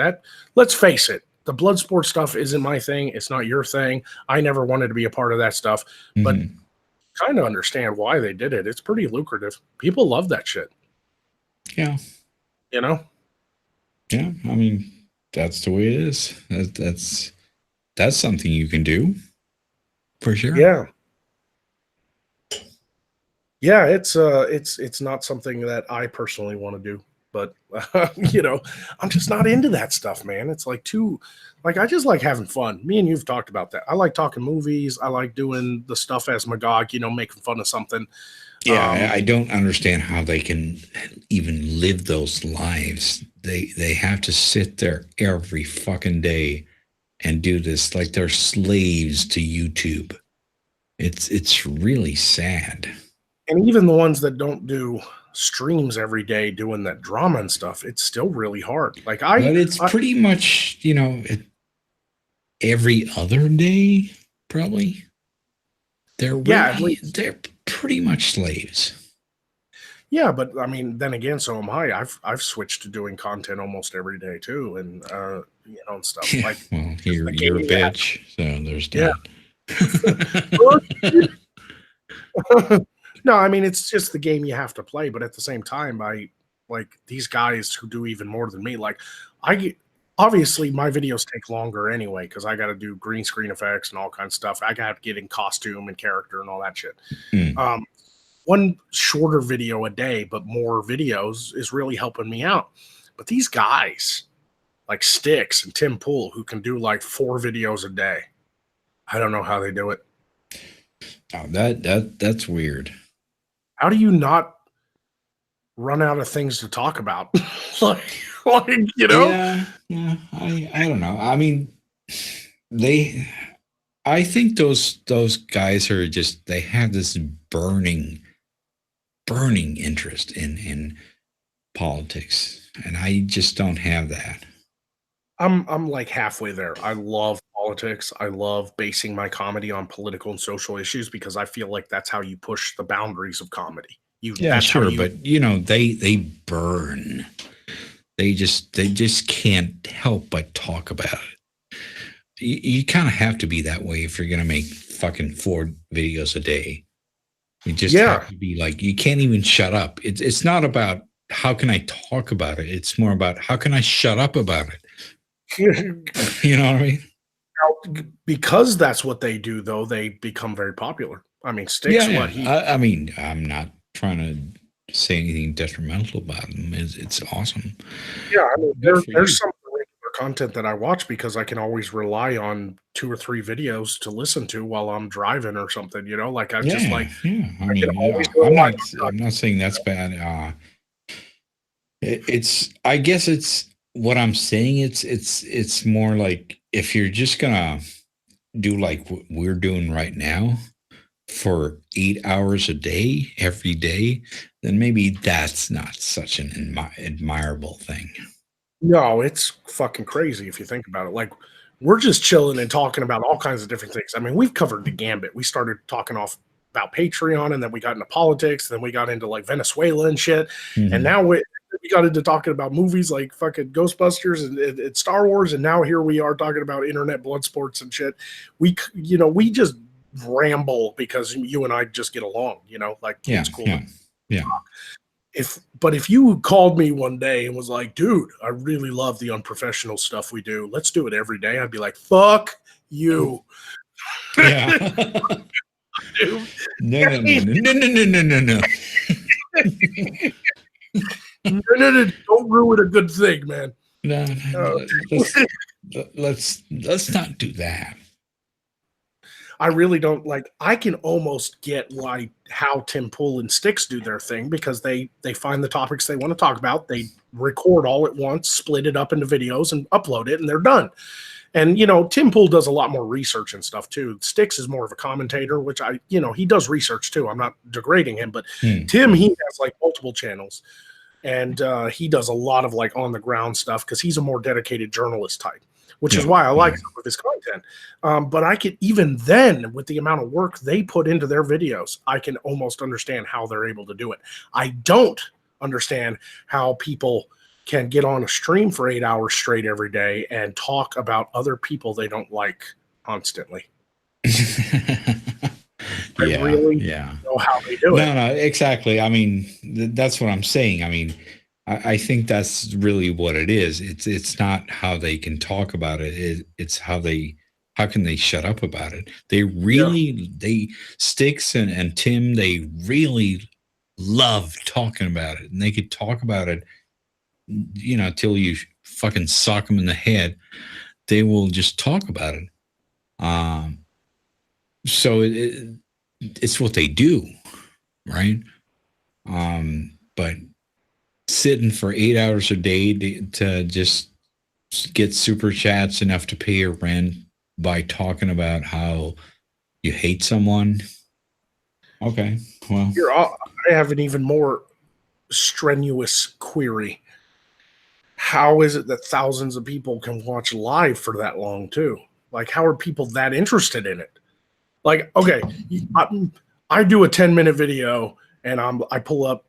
let's face it, the blood sport stuff isn't my thing. It's not your thing. I never wanted to be a part of that stuff, but kind of understand why they did it. It's pretty lucrative. People love that shit. Yeah. You know? Yeah. I mean, that's the way it is. That's something you can do for sure. Yeah. Yeah, it's not something that I personally want to do, but I'm just not into that stuff, man. It's like I just like having fun. Me and you've talked about that. I like talking movies. I like doing the stuff as Magog, making fun of something. Yeah, I don't understand how they can even live those lives. They have to sit there every fucking day and do this like they're slaves to YouTube. It's really sad. And even the ones that don't do streams every day doing that drama and stuff, it's still really hard. But it's pretty much, every other day, probably. They're pretty much slaves. Yeah, but I mean, then again, so am I. I've switched to doing content almost every day too, and and stuff like. Well, you're a bitch, so there's that. No, I mean, it's just the game you have to play. But at the same time, I like these guys who do even more than me. Like, obviously my videos take longer anyway because I got to do green screen effects and all kinds of stuff. I got to get in costume and character and all that shit. One shorter video a day, but more videos is really helping me out. But these guys like Sticks and Tim Pool who can do like 4 videos a day, I don't know how they do it. Oh, that's weird. How do you not run out of things to talk about? like Yeah, I don't know. I mean, I think those guys are just, they have this burning interest in politics, and I just don't have that. I'm like halfway there. I love politics. I love basing my comedy on political and social issues because I feel like that's how you push the boundaries of comedy. But they burn. They just can't help but talk about it. You kind of have to be that way if you're gonna make fucking 4 videos a day. You just have to be like, you can't even shut up. It's not about how can I talk about it. It's more about how can I shut up about it. You know what I mean? Because that's what they do, though, they become very popular. I mean, Sticks. I mean, I'm not trying to say anything detrimental about them. It's awesome. Yeah, I mean, there's something content that I watch because I can always rely on 2 or 3 videos to listen to while I'm driving or something, you know? Like, I just Yeah, like yeah. I I can mean, always I'm rely not. I'm not saying that's bad. It's. I guess it's what I'm saying. It's more like if you're just gonna do like what we're doing right now for 8 hours a day every day, then maybe that's not such an admirable thing. No, it's fucking crazy if you think about it. Like, we're just chilling and talking about all kinds of different things. I mean, we've covered the gambit. We started talking off about Patreon, and then we got into politics, then we got into like Venezuela and shit, and Mhm. now we got into talking about movies like fucking Ghostbusters and Star Wars, and now here we are talking about internet blood sports and shit. We just ramble because you and I just get along. Like Yeah, it's cool. yeah, yeah. If you called me one day and was like, dude, I really love the unprofessional stuff we do. Let's do it every day. I'd be like, fuck you. Yeah. Dude. No, no, no, no, no, no, no, no, no. No, don't ruin a good thing, man. No, Uh, no, let's not do that. I really don't like. I can almost get how Tim Pool and Sticks do their thing because they find the topics they want to talk about. They record all at once, split it up into videos, and upload it, and they're done. And Tim Pool does a lot more research and stuff too. Sticks is more of a commentator, which he does research too. I'm not degrading him, but Tim, he has like multiple channels, and he does a lot of like on the ground stuff because he's a more dedicated journalist type, which is why I like some of his content. But I can, even then, with the amount of work they put into their videos, I can almost understand how they're able to do it. I don't understand how people can get on a stream for 8 hours straight every day and talk about other people they don't like constantly. I really don't know how they do it. No, exactly. I mean, that's what I'm saying. I mean, I think that's really what it is. It's not how they can talk about it. It's how can they shut up about it? They Sticks and Tim, they really love talking about it, and they could talk about it, till you fucking sock them in the head. They will just talk about it. So it's what they do, right? But sitting for 8 hours a day to just get super chats enough to pay your rent by talking about how you hate someone. Okay, well, I have an even more strenuous query. How is it that thousands of people can watch live for that long too? Like, how are people that interested in it? Like, okay, I do a 10-minute video and I pull up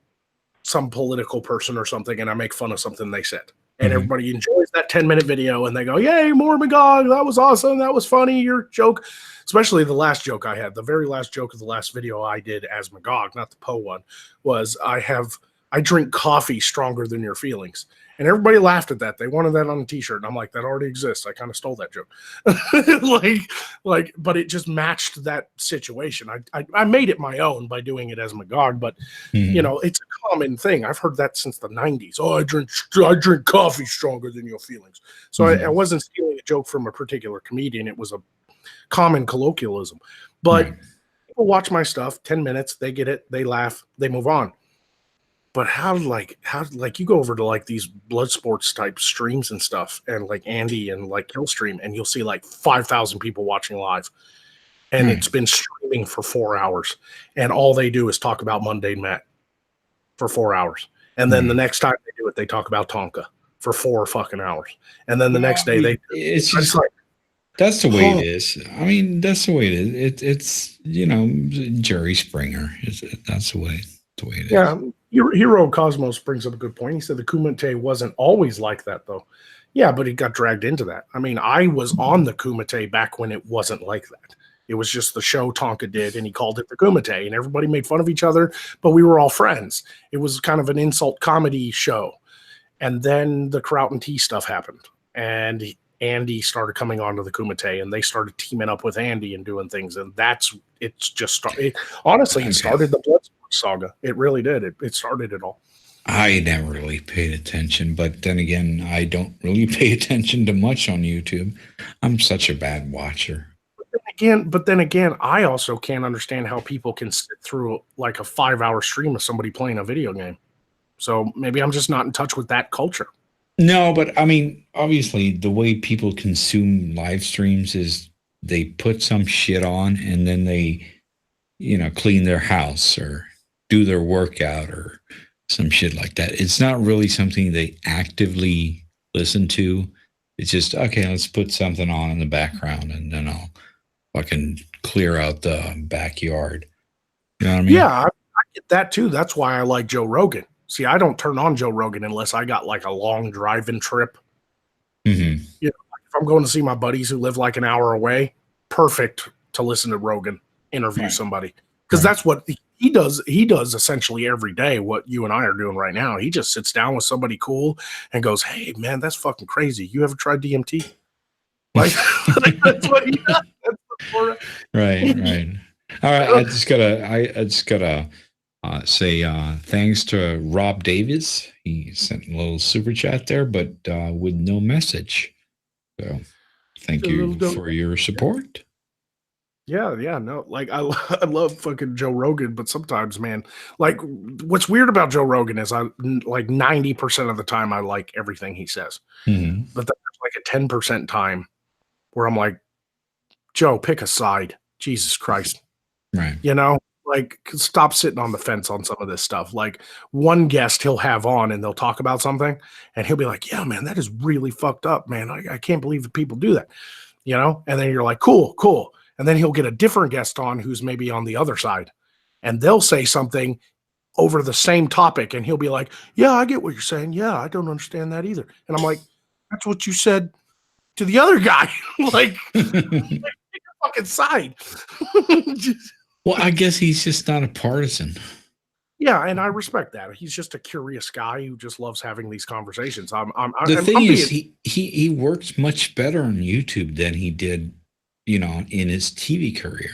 some political person or something and I make fun of something they said. And everybody enjoys that 10-minute video and they go, yay, more Magog. That was awesome. That was funny. Your joke, especially the last joke I had, the very last joke of the last video I did as Magog, not the Poe one, was I drink coffee stronger than your feelings. And everybody laughed at that. They wanted that on a t-shirt. And I'm like, that already exists. I kind of stole that joke. But it just matched that situation. I made it my own by doing it as Magog, but it's a common thing. I've heard that since the 90s. Oh, I drink coffee stronger than your feelings. So I wasn't stealing a joke from a particular comedian. It was a common colloquialism. But people watch my stuff, 10 minutes, they get it, they laugh, they move on. But how you go over to like these blood sports type streams and stuff and like Andy and like Killstream, and you'll see like 5,000 people watching live. And it's been streaming for 4 hours. And all they do is talk about Mundane Matt for 4 hours. And then the next time they do it, they talk about Tonka for 4 fucking hours. And then the next day it's just like, that's the way it is. I mean, that's the way it is. It's Jerry Springer. That's the way it is. Yeah. Hero Cosmos brings up a good point. He said the Kumite wasn't always like that, though. Yeah, but he got dragged into that. I mean, I was on the Kumite back when it wasn't like that. It was just the show Tonka did, and he called it the Kumite, and everybody made fun of each other, but we were all friends. It was kind of an insult comedy show. And then the Kraut and Tea stuff happened, and Andy started coming onto the Kumite, and they started teaming up with Andy and doing things, and honestly, it started the Bloodsport saga. It really did. It started it all. I never really paid attention, but then again, I don't really pay attention to much on YouTube. I'm such a bad watcher. But then again, I also can't understand how people can sit through like a 5-hour stream of somebody playing a video game. So maybe I'm just not in touch with that culture. No, but I mean, obviously, the way people consume live streams is they put some shit on and then they, clean their house or do their workout or some shit like that. It's not really something they actively listen to. It's just, okay, let's put something on in the background and then I'll fucking clear out the backyard. You know what I mean? Yeah, I get that too. That's why I like Joe Rogan. See, I don't turn on Joe Rogan unless I got like a long driving trip. Mm-hmm. You know, like if I'm going to see my buddies who live like an hour away, perfect to listen to Rogan interview somebody, because that's what he does. He does essentially every day what you and I are doing right now. He just sits down with somebody cool and goes, "Hey, man, that's fucking crazy. You ever tried DMT?" Like, that's what he does. Right. All right. I just gotta say thanks to Rob Davis. He sent a little super chat there, but with no message. So thank you for your support. Yeah, no, like I love fucking Joe Rogan, but sometimes, man, like what's weird about Joe Rogan is I like 90% of the time I like everything he says, Mm-hmm. but then there's like a 10% time where I'm like, Joe, pick a side, Jesus Christ, Right. like stop sitting on the fence on some of this stuff. Like one guest he'll have on and they'll talk about something, and he'll be like, yeah, man, that is really fucked up, man. I can't believe that people do that, and then you're like, cool. And then he'll get a different guest on who's maybe on the other side, and they'll say something over the same topic, and he'll be like, yeah, I get what you're saying. Yeah, I don't understand that either. And I'm like, that's what you said to the other guy. like, pick a fucking side. Well, I guess he's just not a partisan. Yeah, and I respect that. He's just a curious guy who just loves having these conversations. The thing is, he works much better on YouTube than he did, in his TV career.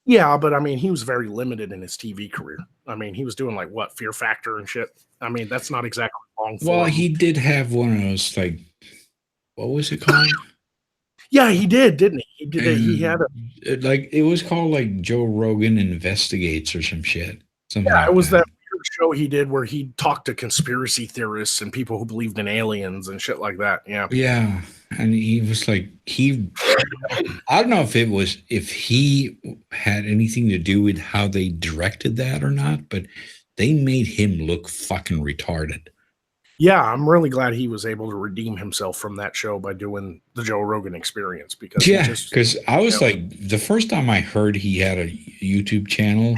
Yeah, but I mean, he was very limited in his TV career. I mean, he was doing like what, Fear Factor and shit. I mean, that's not exactly long form. Well, he did have one of those, like, what was it called? Yeah, he did, didn't he? He did. He had it was called like Joe Rogan Investigates or some shit. Yeah, it was that weird show he did where he talked to conspiracy theorists and people who believed in aliens and shit like that. Yeah. Yeah. And he was like, I don't know if he had anything to do with how they directed that or not, but they made him look fucking retarded. Yeah, I'm really glad he was able to redeem himself from that show by doing the Joe Rogan Experience because I was like, the first time I heard he had a YouTube channel,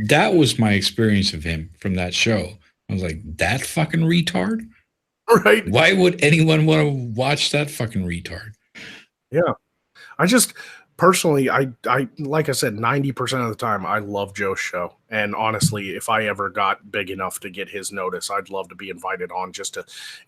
that was my experience of him from that show. I was like, that fucking retard? Right. Why would anyone want to watch that fucking retard? Yeah. I just personally, I like I said, 90% of the time, I love Joe's show. And honestly, if I ever got big enough to get his notice, I'd love to be invited on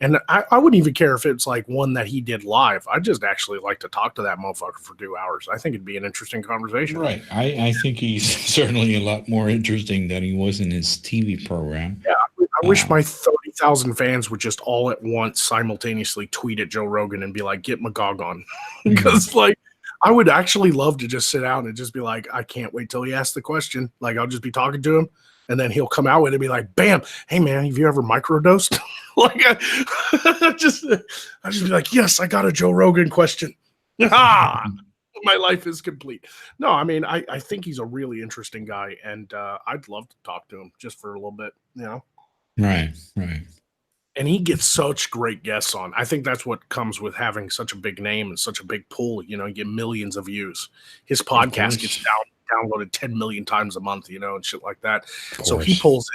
and I wouldn't even care if it's like one that he did live. I'd just actually like to talk to that motherfucker for 2 hours. I think it'd be an interesting conversation. Right. I think he's certainly a lot more interesting than he was in his TV program. Yeah. I wish my 30,000 fans would just all at once simultaneously tweet at Joe Rogan and be like, get Magog on. Because like, I would actually love to just sit down and just be like, I can't wait till he asks the question. Like, I'll just be talking to him, and then he'll come out with it and be like, bam, hey, man, have you ever microdosed? Like, I just be like, yes, I got a Joe Rogan question. My life is complete. No, I mean, I think he's a really interesting guy, and I'd love to talk to him just for a little bit, Right. And he gets such great guests on. I think that's what comes with having such a big name and such a big pool. You get millions of views. His podcast gets downloaded 10 million times a month, and shit like that. So he pulls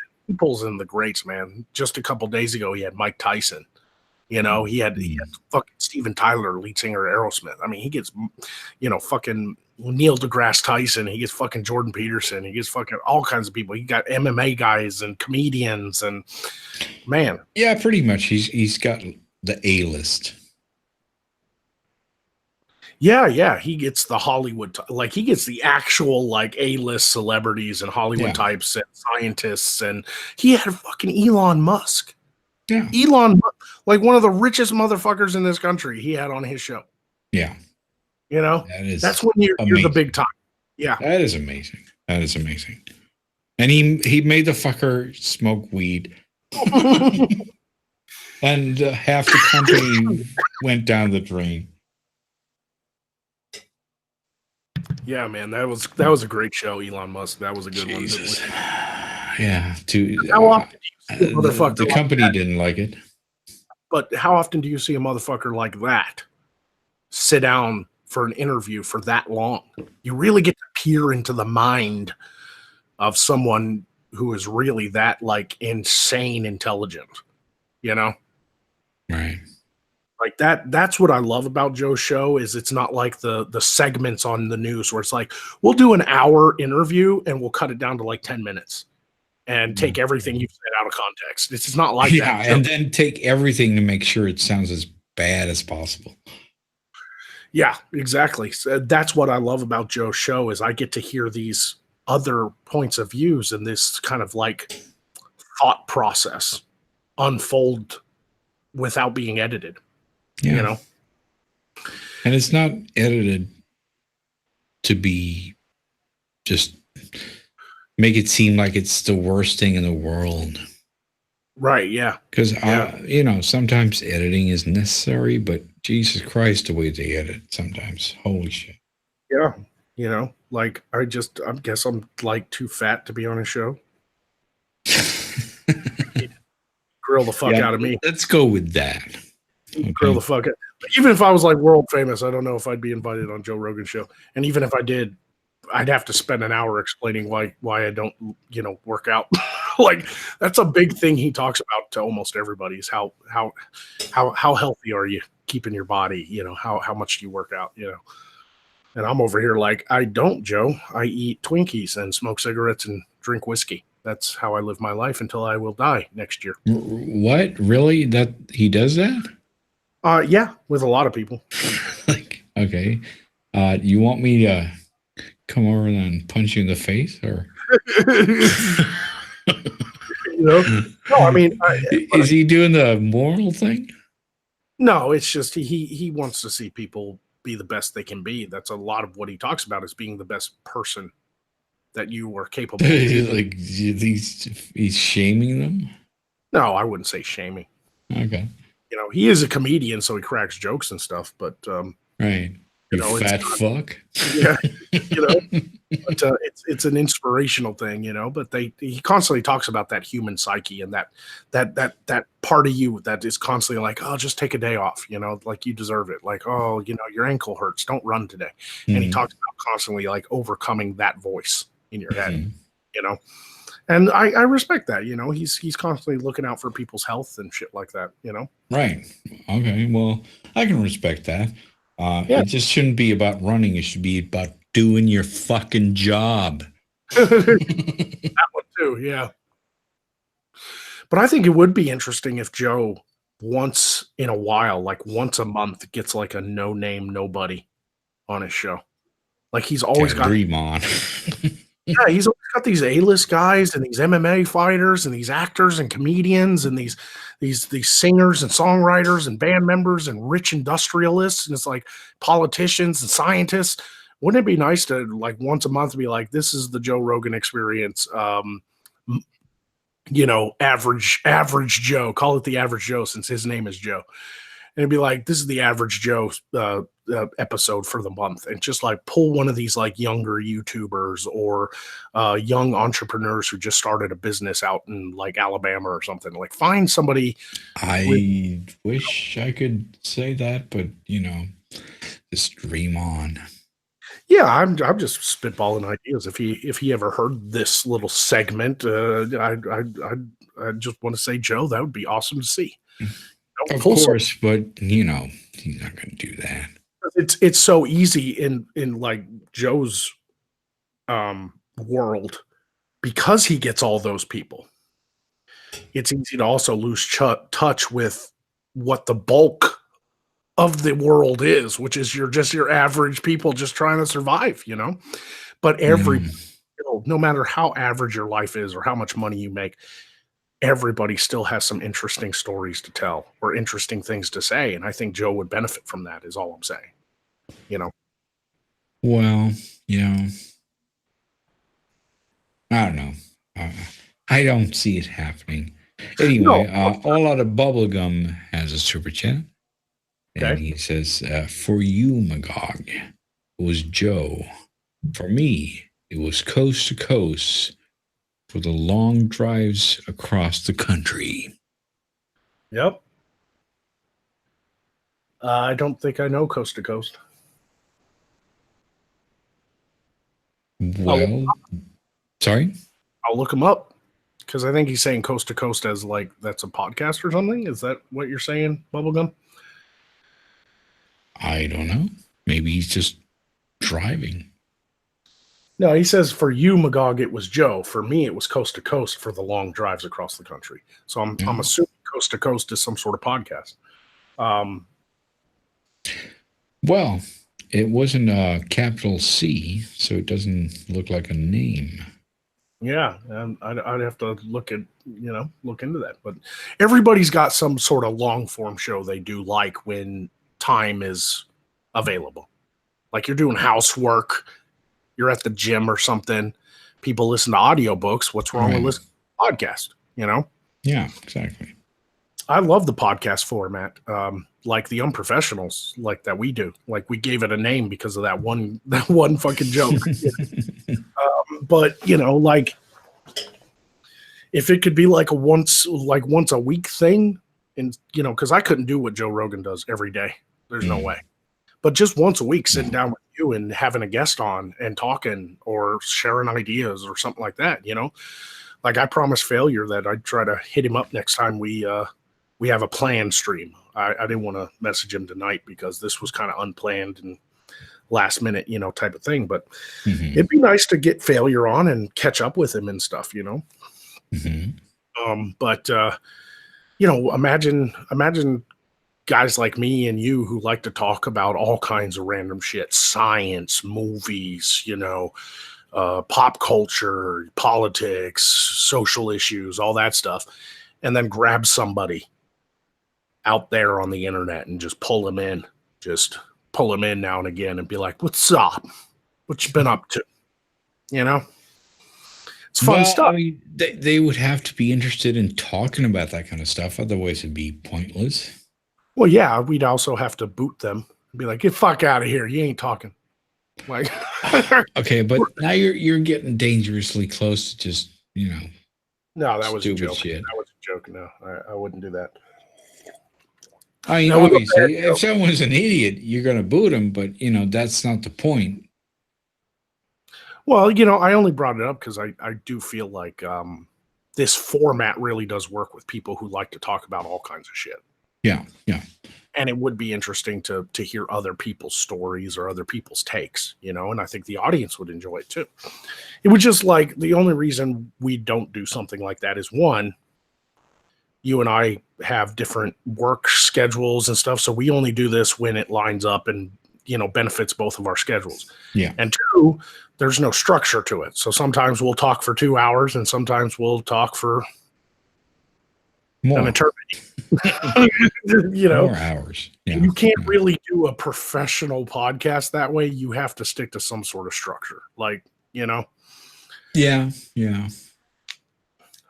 in the greats, man. Just a couple days ago, he had Mike Tyson. He had fucking Steven Tyler, lead singer of Aerosmith. I mean, he gets, fucking Neil deGrasse Tyson. He gets fucking Jordan Peterson. He gets fucking all kinds of people. He got MMA guys and comedians and man. Yeah, pretty much. He's got the A-list. Yeah, he gets the Hollywood, like he gets the actual like A-list celebrities and Hollywood types and scientists, and he had fucking Elon Musk. Yeah. Elon, like one of the richest motherfuckers in this country, he had on his show. Yeah. You know, that's when you're the big time. Yeah. That is amazing. That is amazing. And he made the fucker smoke weed. And half the company went down the drain. Yeah, man, that was a great show, Elon Musk. That was a good one. Yeah. How often do you see a motherfucker the company didn't like it. But how often do you see a motherfucker like that sit down for an interview for that long? You really get to peer into the mind of someone who is really that like insane intelligent, you know? Right. Like that's what I love about Joe's show is it's not like the segments on the news where it's like, we'll do an hour interview and we'll cut it down to like 10 minutes and take everything you've said out of context. It's not like that. Yeah, and then take everything to make sure it sounds as bad as possible. Yeah, exactly. So that's what I love about Joe's show is I get to hear these other points of views and this kind of like thought process unfold without being edited. Yeah. You know? And it's not edited to be just make it seem like it's the worst thing in the world. Right, yeah. Because, sometimes editing is necessary, but Jesus Christ, the way they edit sometimes. Holy shit. Yeah. Like I guess I'm like too fat to be on a show. Grill the fuck out of me. Let's go with that. Okay. Grill the fuck out. Even if I was like world famous, I don't know if I'd be invited on Joe Rogan's show. And even if I did, I'd have to spend an hour explaining why I don't, work out. Like that's a big thing he talks about to almost everybody is how healthy are you keeping your body? How much do you work out? And I'm over here like I don't, Joe. I eat Twinkies and smoke cigarettes and drink whiskey. That's how I live my life until I will die next year. What? Really? That he does that? Yeah, with a lot of people. Like, okay. You want me to come over and punch you in the face or? No, I mean, is he doing the moral thing? No, it's just he wants to see people be the best they can be. That's a lot of what he talks about is being the best person that you are capable of. Like he's shaming them? No, I wouldn't say shaming. Okay. He is a comedian, so he cracks jokes and stuff, but right. Fat fuck. Yeah. But it's an inspirational thing, but he constantly talks about that human psyche and that part of you that is constantly like, oh, just take a day off, like you deserve it. Like, oh, your ankle hurts. Don't run today. Mm-hmm. And he talks about constantly like overcoming that voice in your head, And I respect that, he's constantly looking out for people's health and shit like that, Right. Okay. Well, I can respect that. It just shouldn't be about running. It should be about doing your fucking job. That one too, yeah. But I think it would be interesting if Joe once in a while, like once a month, gets like a no-name nobody on his show. Like he's always got dream on. Yeah, he's always got these A-list guys and these MMA fighters and these actors and comedians and these singers and songwriters and band members and rich industrialists and it's like politicians and scientists. Wouldn't it be nice to like once a month be like, this is the Joe Rogan experience? Average Joe. Call it the average Joe since his name is Joe. And it'd be like, this is the average Joe episode for the month, and just like pull one of these like younger YouTubers or young entrepreneurs who just started a business out in like Alabama or something. Like find somebody. I wish I could say that, but just dream on. Yeah, I'm just spitballing ideas. If he ever heard this little segment, I just want to say, Joe, that would be awesome to see. Of course, but he's not going to do that. It's so easy in like Joe's world because he gets all those people. It's easy to also lose touch with what the bulk of the world is, which is your average people just trying to survive, you know. But no matter how average your life is or how much money you make, everybody still has some interesting stories to tell or interesting things to say. And I think Joe would benefit from that, is all I'm saying. You know? Well, I don't know. I don't see it happening. Anyway, All Out of Bubblegum has a super chat. And Okay. he says, for you, Magog, it was Joe. For me, it was coast to coast for the long drives across the country. Yep. I don't think I know Coast to Coast. Well, sorry? I'll look him up because I think he's saying Coast to Coast as like that's a podcast or something. Is that what you're saying, Bubblegum? I don't know. Maybe he's just driving. No, he says for you, Magog, it was Joe. For me, it was Coast to Coast for the long drives across the country. So I'm assuming Coast to Coast is some sort of podcast. Well, it wasn't a capital C, so it doesn't look like a name. Yeah, I'd have to look into that. But everybody's got some sort of long form show they do, like when time is available. Like you're doing housework, you're at the gym or something. People listen to audiobooks. What's wrong with listening to a podcast? You know? Yeah, exactly. I love the podcast format, like the Unprofessionals, like that we do. Like we gave it a name because of that one fucking joke. But like if it could be like a once a week thing, and because I couldn't do what Joe Rogan does every day. There's no way. But just once a week, sitting down with you and having a guest on and talking or sharing ideas or something like that. Like I promised Failure that I'd try to hit him up next time we have a planned stream. I didn't want to message him tonight because this was kind of unplanned and last minute, type of thing. But it'd be nice to get Failure on and catch up with him and stuff, But imagine guys like me and you who like to talk about all kinds of random shit, science, movies, pop culture, politics, social issues, all that stuff, and then grab somebody out there on the internet and just pull them in now and again and be like, what's up? What you been up to? It's fun stuff. I mean, they would have to be interested in talking about that kind of stuff. Otherwise, it'd be pointless. Well, yeah, we'd also have to boot them and be like, get the fuck out of here. You ain't talking. Like, okay, but now you're getting dangerously close to just, no, that was a joke. Shit. That was a joke. No, I wouldn't do that. I mean, obviously, if someone's an idiot, you're going to boot them, but, that's not the point. Well, I only brought it up because I do feel like this format really does work with people who like to talk about all kinds of shit. Yeah. And it would be interesting to hear other people's stories or other people's takes, and I think the audience would enjoy it too. It would just like the only reason we don't do something like that is one, you and I have different work schedules and stuff. So we only do this when it lines up and, benefits both of our schedules. Yeah. And two, there's no structure to it. So sometimes we'll talk for 2 hours and sometimes we'll talk for more. An eternity. More hours. Yeah. You can't really do a professional podcast that way. You have to stick to some sort of structure. Like, Yeah.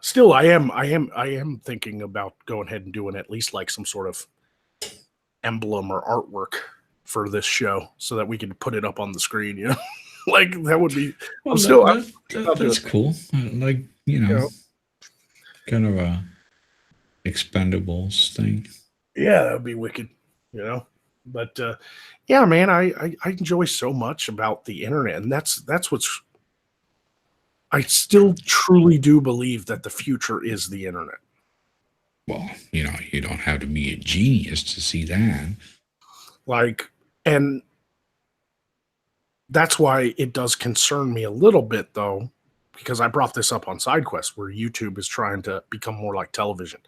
Still, I am thinking about going ahead and doing at least like some sort of emblem or artwork for this show so that we can put it up on the screen, like that would be that's cool. Like, kind of a Expendables thing. Yeah, that would be wicked, But yeah, man, I enjoy so much about the internet, and that's what's. I still truly do believe that the future is the internet. Well, you don't have to be a genius to see that. Like, and that's why it does concern me a little bit, though, because I brought this up on SideQuest, where YouTube is trying to become more like television.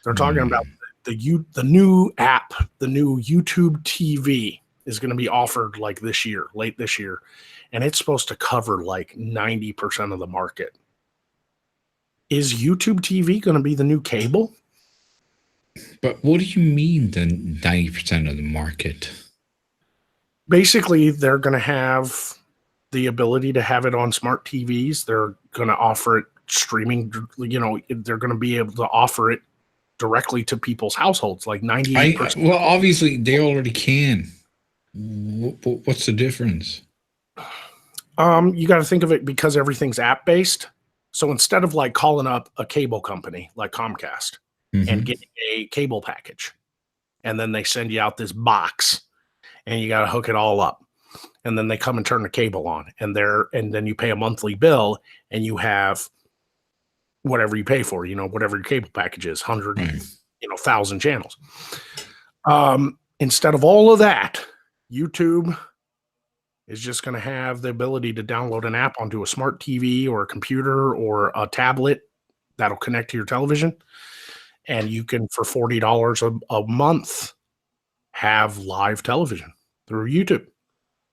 They're talking about the new app, the new YouTube TV is going to be offered like this year, late this year, and it's supposed to cover like 90% of the market. Is YouTube TV going to be the new cable? But what do you mean the 90% of the market? Basically, they're going to have the ability to have it on smart TVs. They're going to offer it streaming. You know, they're going to be able to offer it directly to people's households, like 98%. Well, obviously, they already can. What's the difference? You got to think of it because everything's app based. So instead of like calling up a cable company like Comcast and getting a cable package, and then they send you out this box, and you got to hook it all up, and then they come and turn the cable on, and then you pay a monthly bill, and you have whatever you pay for, you know, whatever your cable package is, 100, you know, 1,000 channels. Instead of all of that, YouTube is just going to have the ability to download an app onto a smart TV or a computer or a tablet that'll connect to your television. And you can, for $40 a month, have live television through YouTube.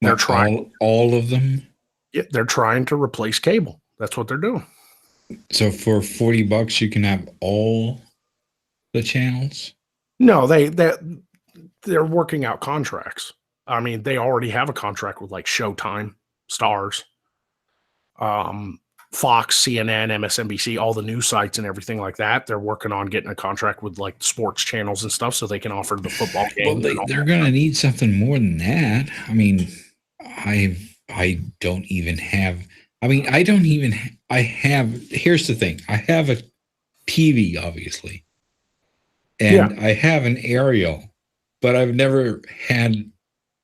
They're trying all of them. Yeah, they're trying to replace cable. That's what they're doing. So for $40, you can have all the channels? No, they're working out contracts. I mean, they already have a contract with like Showtime, Stars, Fox, CNN, MSNBC, all the news sites and everything like that. They're working on getting a contract with like sports channels and stuff so they can offer the football game. Well, they're going to need something more than that. I mean, I don't even have. I mean, I have. Here's the thing. I have a TV, obviously, and I have an aerial, but I've never had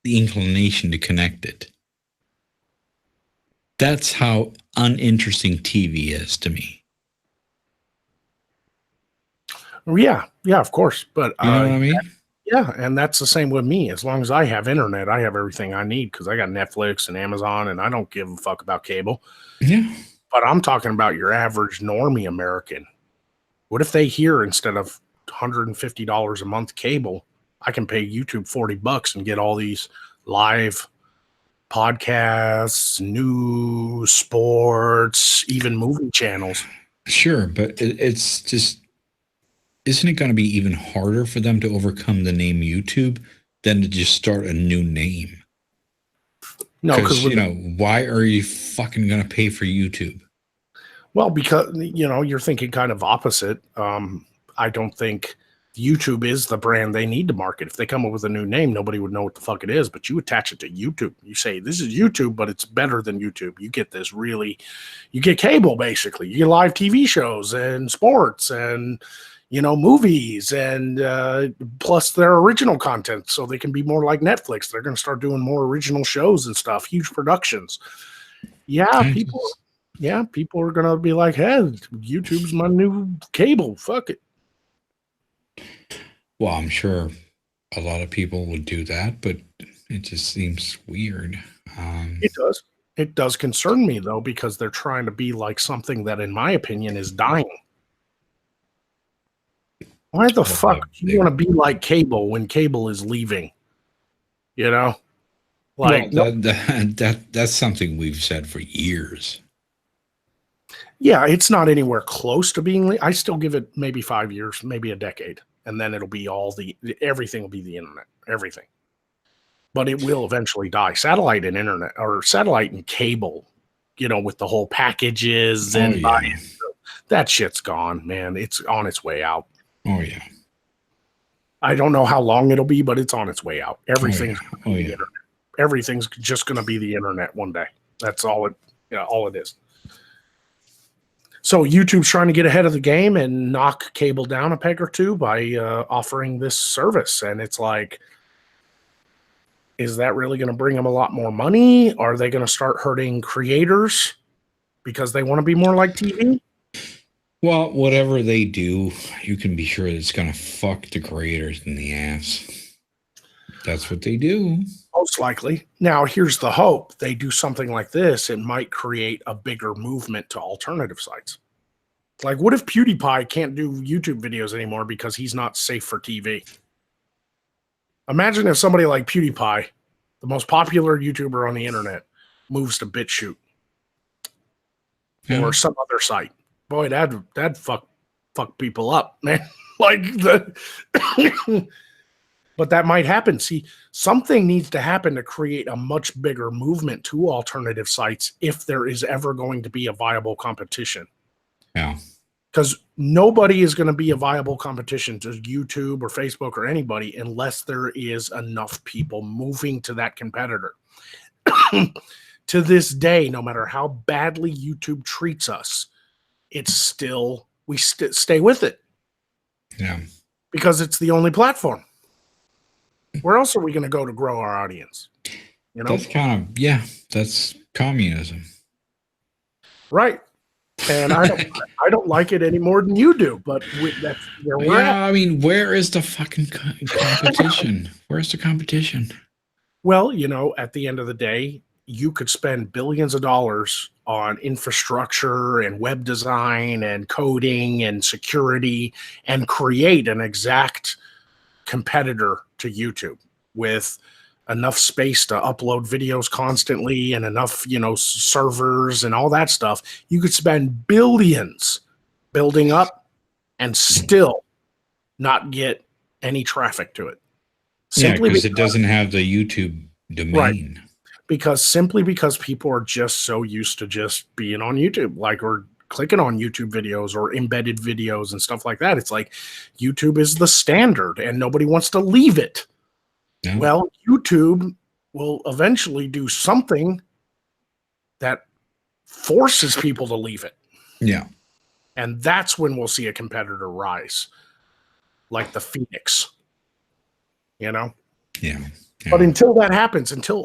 the inclination to connect it. That's how uninteresting TV is to me. Yeah, of course. But you know what I mean? Yeah, and that's the same with me. As long as I have internet, I have everything I need because I got Netflix and Amazon, and I don't give a fuck about cable. Yeah. But I'm talking about your average normie American. What if they hear instead of $150 a month cable, I can pay YouTube $40 and get all these live podcasts, news, sports, even movie channels? Sure, but it's just, isn't it going to be even harder for them to overcome the name YouTube than to just start a new name? No, because you know, why are you fucking going to pay for YouTube? Well, because, you know, you're thinking kind of opposite. I don't think YouTube is the brand they need to market. If they come up with a new name, nobody would know what the fuck it is, but you attach it to YouTube. You say, this is YouTube, but it's better than YouTube. You get this you get cable, basically. You get live TV shows and sports and, you know, movies and plus their original content, so they can be more like Netflix. They're going to start doing more original shows and stuff, huge productions. People are going to be like, hey, YouTube's my new cable. Fuck it. Well, I'm sure a lot of people would do that, but it just seems weird. It does. It does concern me, though, because they're trying to be like something that, in my opinion, is dying. Why the fuck do you want to be like cable when cable is leaving? You know? Like, that's something we've said for years. Yeah, it's not anywhere close to being. I still give it maybe 5 years, maybe a decade, and then it'll be everything will be the internet, everything. But it will eventually die. Satellite and internet, or satellite and cable, you know, with the whole packages and that shit's gone, man. It's on its way out. Oh yeah. I don't know how long it'll be, but it's on its way out. Everything's the internet. Everything's just going to be the internet one day. That's all it is. So YouTube's trying to get ahead of the game and knock cable down a peg or two by offering this service. And it's like, is that really going to bring them a lot more money? Are they going to start hurting creators because they want to be more like TV? Well, whatever they do, you can be sure it's going to fuck the creators in the ass. That's what they do. Most likely. Now, here's the hope. They do something like this, it might create a bigger movement to alternative sites. Like, what if PewDiePie can't do YouTube videos anymore because he's not safe for TV? Imagine if somebody like PewDiePie, the most popular YouTuber on the internet, moves to BitChute or some other site. Boy, that'd fuck people up, man. Like but that might happen. See, something needs to happen to create a much bigger movement to alternative sites if there is ever going to be a viable competition. Yeah. Because nobody is going to be a viable competition to YouTube or Facebook or anybody unless there is enough people moving to that competitor. To this day, no matter how badly YouTube treats us, it's still, we stay with it. Yeah. Because it's the only platform. Where else are we going to go to grow our audience? You know? That's kind of, yeah, that's communism. Right. And I don't like it any more than you do, but that's where we're at. I mean, where is the fucking competition? Where's the competition? Well, you know, at the end of the day, you could spend billions of dollars on infrastructure and web design and coding and security and create an exact competitor to YouTube with enough space to upload videos constantly and enough, you know, servers and all that stuff. You could spend billions building up and still not get any traffic to it. Simply because it doesn't have the YouTube domain. Right. Simply because people are just so used to just being on YouTube, like, or clicking on YouTube videos or embedded videos and stuff like that. It's like YouTube is the standard and nobody wants to leave it. Yeah. Well, YouTube will eventually do something that forces people to leave it. Yeah. And that's when we'll see a competitor rise, like the Phoenix, you know? Yeah. But until that happens, until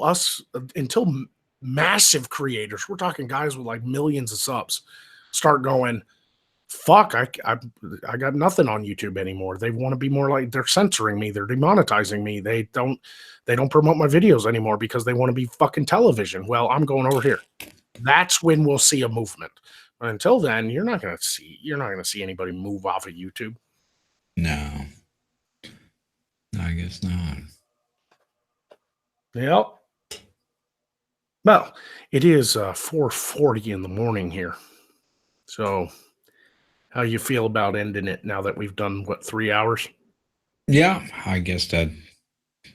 massive creators, we're talking guys with like millions of subs, start going, fuck, I got nothing on YouTube anymore. They want to be more like, they're censoring me, they're demonetizing me. They don't promote my videos anymore because they want to be fucking television. Well, I'm going over here. That's when we'll see a movement. But until then, you're not going to see anybody move off of YouTube. No, I guess not. Yep. Well, it is 4:40 in the morning here. So how you feel about ending it now that we've done, 3 hours? Yeah, I guess that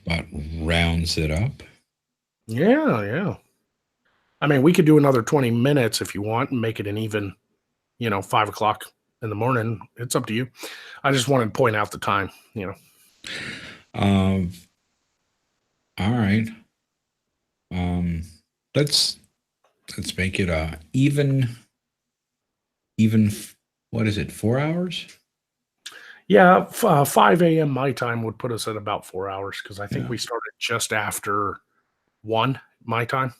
about rounds it up. Yeah. I mean, we could do another 20 minutes if you want and make it an even, 5 o'clock in the morning. It's up to you. I just wanted to point out the time, All right. Let's make it even, what is it, 4 hours? Yeah, 5 a.m. my time would put us at about 4 hours because I think we started just after 1 my time.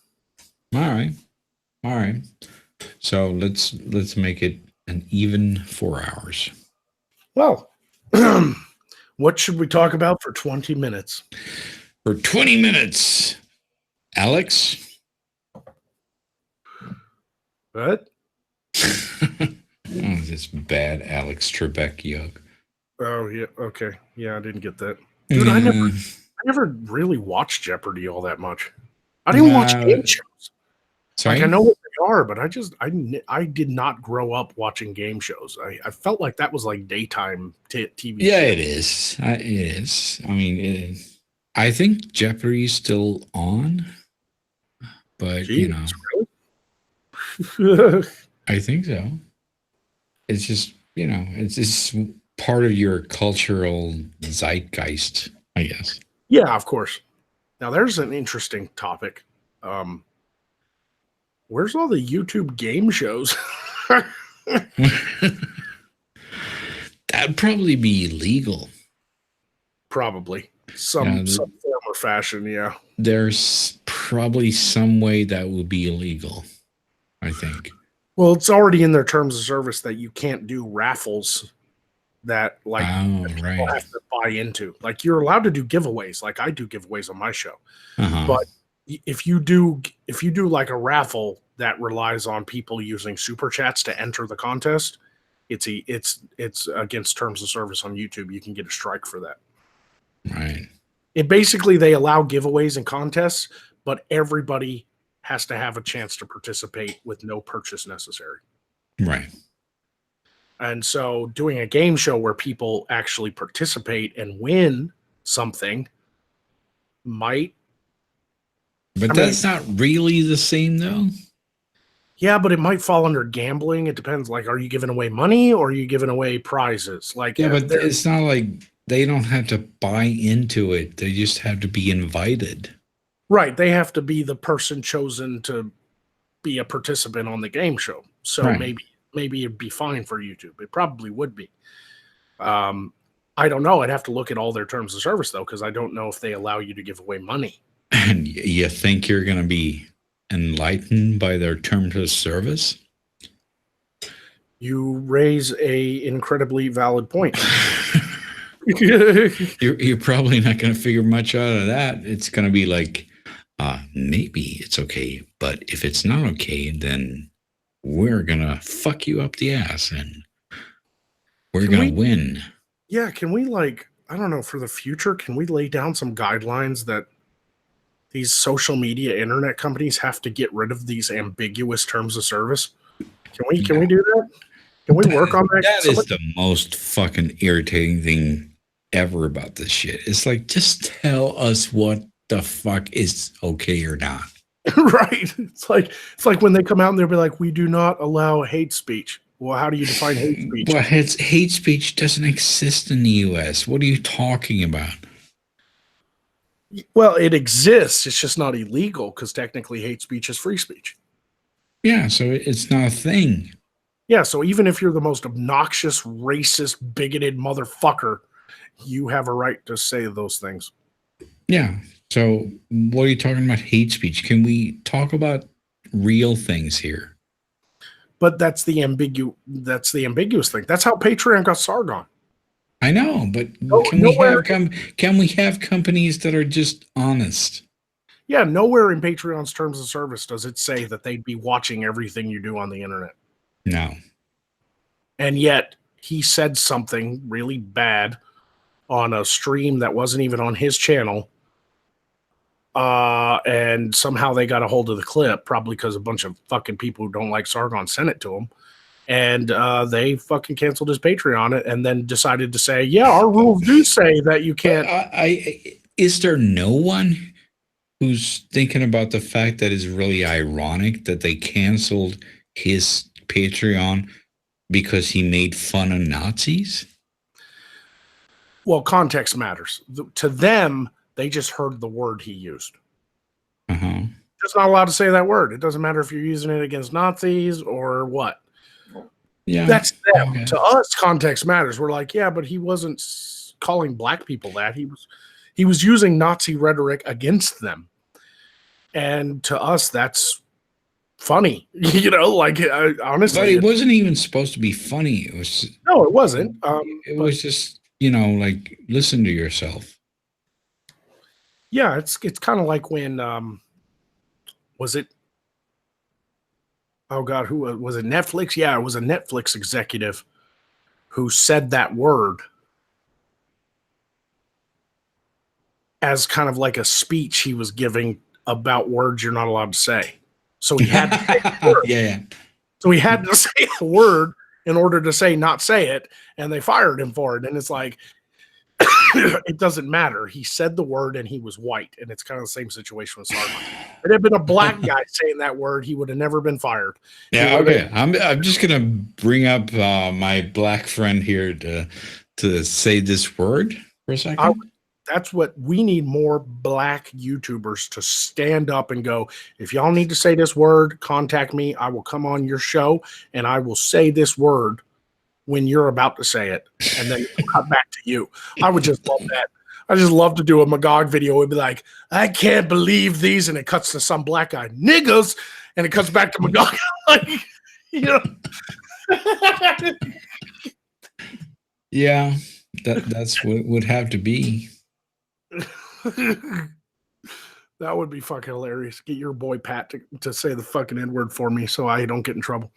All right. So let's make it an even 4 hours. Well, what should we talk about for 20 minutes? For 20 minutes, Alex. What? This bad Alex Trebek yoke. Oh yeah, okay. Yeah, I didn't get that. Dude, I never really watched Jeopardy all that much. I didn't watch game shows. Sorry? Like, I know what they are, but I did not grow up watching game shows. I felt like that was like daytime TV. Yeah, it is. It is. I mean, I think Jeopardy's still on, but Jeez, really? I think so. It's just, it's just part of your cultural zeitgeist, I guess. Yeah, of course. Now there's an interesting topic. Where's all the YouTube game shows? That'd probably be illegal. Probably. Some form or fashion, yeah. There's probably some way that will be illegal, I think. Well, it's already in their terms of service that you can't do raffles that people have to buy into. Like, you're allowed to do giveaways, like I do giveaways on my show. But if you do like a raffle that relies on people using super chats to enter the contest, it's against terms of service on YouTube. You can get a strike for that. Right. It basically, they allow giveaways and contests, but everybody has to have a chance to participate with no purchase necessary. Right. And so doing a game show where people actually participate and win something might. But that's not really the same, though. Yeah, but it might fall under gambling. It depends. Like, are you giving away money or are you giving away prizes? Like, yeah, but it's not like they don't have to buy into it. They just have to be invited. Right. They have to be the person chosen to be a participant on the game show. So right. maybe it'd be fine for YouTube. It probably would be. I don't know. I'd have to look at all their terms of service, though, because I don't know if they allow you to give away money. And you think you're going to be enlightened by their terms of service? You raise a incredibly valid point. You're probably not going to figure much out of that. It's going to be like, maybe it's okay, but if it's not okay, then we're going to fuck you up the ass and we're going to win. Yeah, can we, like, I don't know, for the future, can we lay down some guidelines that these social media internet companies have to get rid of these ambiguous terms of service? Can we do that? Can we work on that? That is the most fucking irritating thing ever about this shit. It's like, just tell us what the fuck is okay or not. Right. It's like when they come out and they'll be like, we do not allow hate speech. Well, how do you define hate speech? Well, hate speech doesn't exist in the U.S. What are you talking about? Well, it exists. It's just not illegal because technically hate speech is free speech. Yeah, so it's not a thing. Yeah, so even if you're the most obnoxious, racist, bigoted motherfucker, you have a right to say those things. Yeah. So what are you talking about hate speech? Can we talk about real things here? But that's the ambiguous thing. That's how Patreon got Sargon. I know, but can we have companies that are just honest? Yeah, nowhere in Patreon's terms of service does it say that they'd be watching everything you do on the internet. No. And yet he said something really bad on a stream that wasn't even on his channel. And somehow they got a hold of the clip, probably because a bunch of fucking people who don't like Sargon sent it to him. And they fucking canceled his Patreon and then decided to say, yeah, our rules do say that you can't. Is there no one who's thinking about the fact that it's really ironic that they canceled his Patreon because he made fun of Nazis? Well, context matters. To them, they just heard the word he used. Uh-huh. Just not allowed to say that word. It doesn't matter if you're using it against Nazis or what. Yeah, that's them. Okay. To us, context matters. We're like, yeah, but he wasn't calling black people that. He was using Nazi rhetoric against them. And to us, that's funny. Honestly. But it wasn't even supposed to be funny. It was no, it wasn't. It was just, like, listen to yourself. Yeah, it's kind of like when was it? Oh God, who was it? Netflix? Yeah, it was a Netflix executive who said that word as kind of like a speech he was giving about words you're not allowed to say. So he had to say the word. Yeah. So he had to say the word in order to say not say it, and they fired him for it. And it's like, it doesn't matter. He said the word and he was white, and it's kind of the same situation with Sargon. If it had been a black guy saying that word, he would have never been fired. Yeah, okay. I'm just gonna bring up my black friend here to say this word for a second. That's what we need, more black YouTubers to stand up and go, if y'all need to say this word, contact me. I will come on your show and I will say this word when you're about to say it, and then it'll cut back to you. I would just love that. I just love to do a Magog video. It'd be like, I can't believe these, and it cuts to some black guy, niggas, and it cuts back to Magog. Yeah, that's what it would have to be. That would be fucking hilarious. Get your boy Pat to say the fucking N-word for me so I don't get in trouble.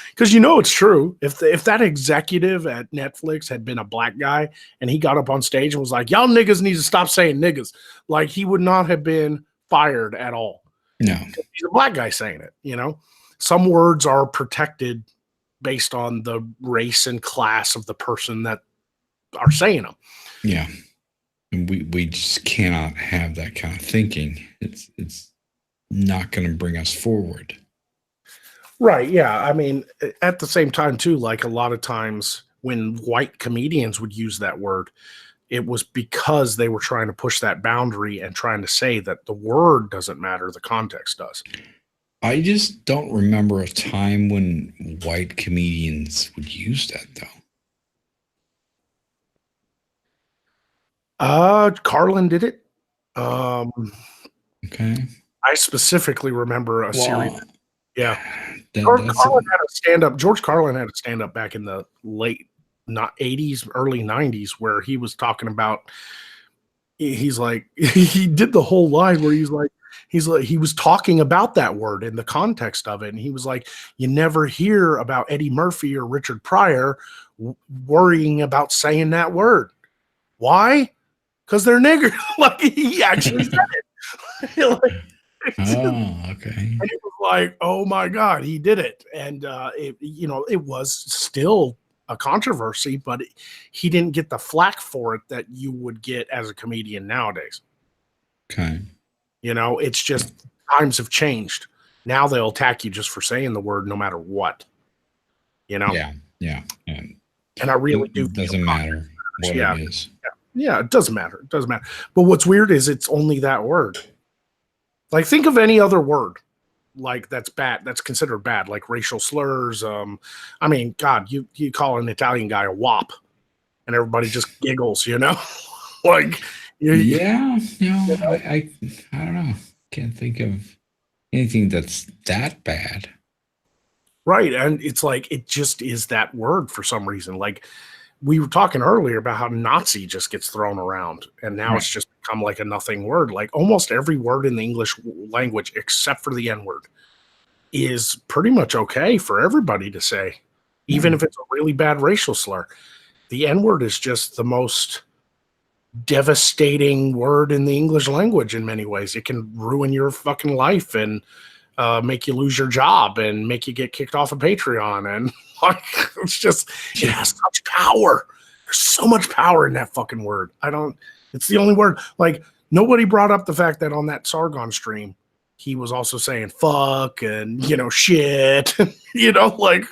Because it's true. If that executive at Netflix had been a black guy and he got up on stage and was like, "Y'all niggas need to stop saying niggas," like he would not have been fired at all. No, He's a black guy saying it. Some words are protected based on the race and class of the person that are saying them. yeah, and we just cannot have that kind of thinking. It's not going to bring us forward. Right. Yeah. I mean, at the same time, too, like a lot of times when white comedians would use that word, it was because they were trying to push that boundary and trying to say that the word doesn't matter, the context does. I just don't remember a time when white comedians would use that, though. Carlin did it. Okay. I specifically remember a series. Yeah. George Carlin had a stand-up. George Carlin had a stand-up back in the late 80s, early 90s, where he was talking about, he's like, he did the whole line where he was talking about that word in the context of it. And he was like, you never hear about Eddie Murphy or Richard Pryor worrying about saying that word. Why? Because they're niggers. Like, he actually said it. okay. And it was like, oh my God, he did it. And it was still a controversy, but he didn't get the flack for it that you would get as a comedian nowadays. Okay. It's just times have changed. Now they'll attack you just for saying the word no matter what. Yeah. And I really do. It doesn't matter what it is. Yeah, it doesn't matter. It doesn't matter. But what's weird is it's only that word. Like, think of any other word like that's bad, that's considered bad, like racial slurs. I mean, God, you call an Italian guy a wop and everybody just giggles, like, I don't know. Can't think of anything that's that bad. Right. And it's like, it just is that word for some reason. Like, we were talking earlier about how Nazi just gets thrown around, and now It's just become like a nothing word. Like, almost every word in the English language, except for the N-word, is pretty much okay for everybody to say, even if it's a really bad racial slur. The N-word is just the most devastating word in the English language in many ways. It can ruin your fucking life and make you lose your job and make you get kicked off of Patreon. And like, it has such power. There's so much power in that fucking word. It's the only word. Like, nobody brought up the fact that on that Sargon stream, he was also saying fuck and, shit, like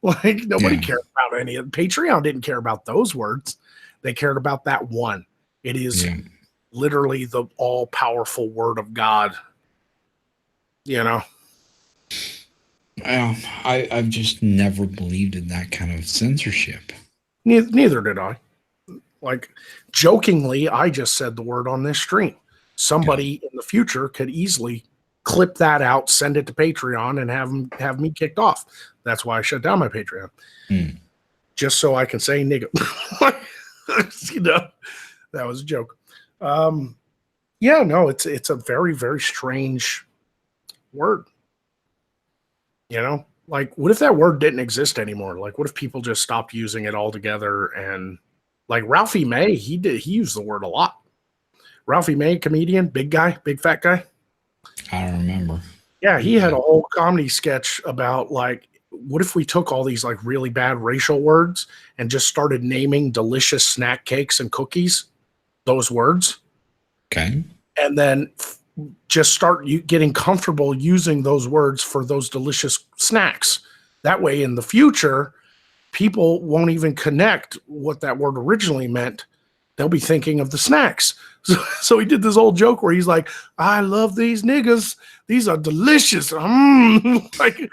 nobody cared about any of Patreon didn't care about those words. They cared about that one. It is literally the all powerful word of God. Well, I've just never believed in that kind of censorship. Neither did I. Like, jokingly, I just said the word on this stream. Somebody in the future could easily clip that out, send it to Patreon, and have me kicked off. That's why I shut down my Patreon. Just so I can say nigga. That was a joke. It's a very, very strange word. Like, what if that word didn't exist anymore? Like, what if people just stopped using it altogether? And like Ralphie May, he used the word a lot. Ralphie May, comedian, big guy, big fat guy. I don't remember. Yeah, he had a whole comedy sketch about, like, what if we took all these like really bad racial words and just started naming delicious snack cakes and cookies those words? Okay. And then just start getting comfortable using those words for those delicious snacks. That way, in the future, people won't even connect what that word originally meant. They'll be thinking of the snacks. So he did this old joke where he's like, I love these niggas. These are delicious. Like,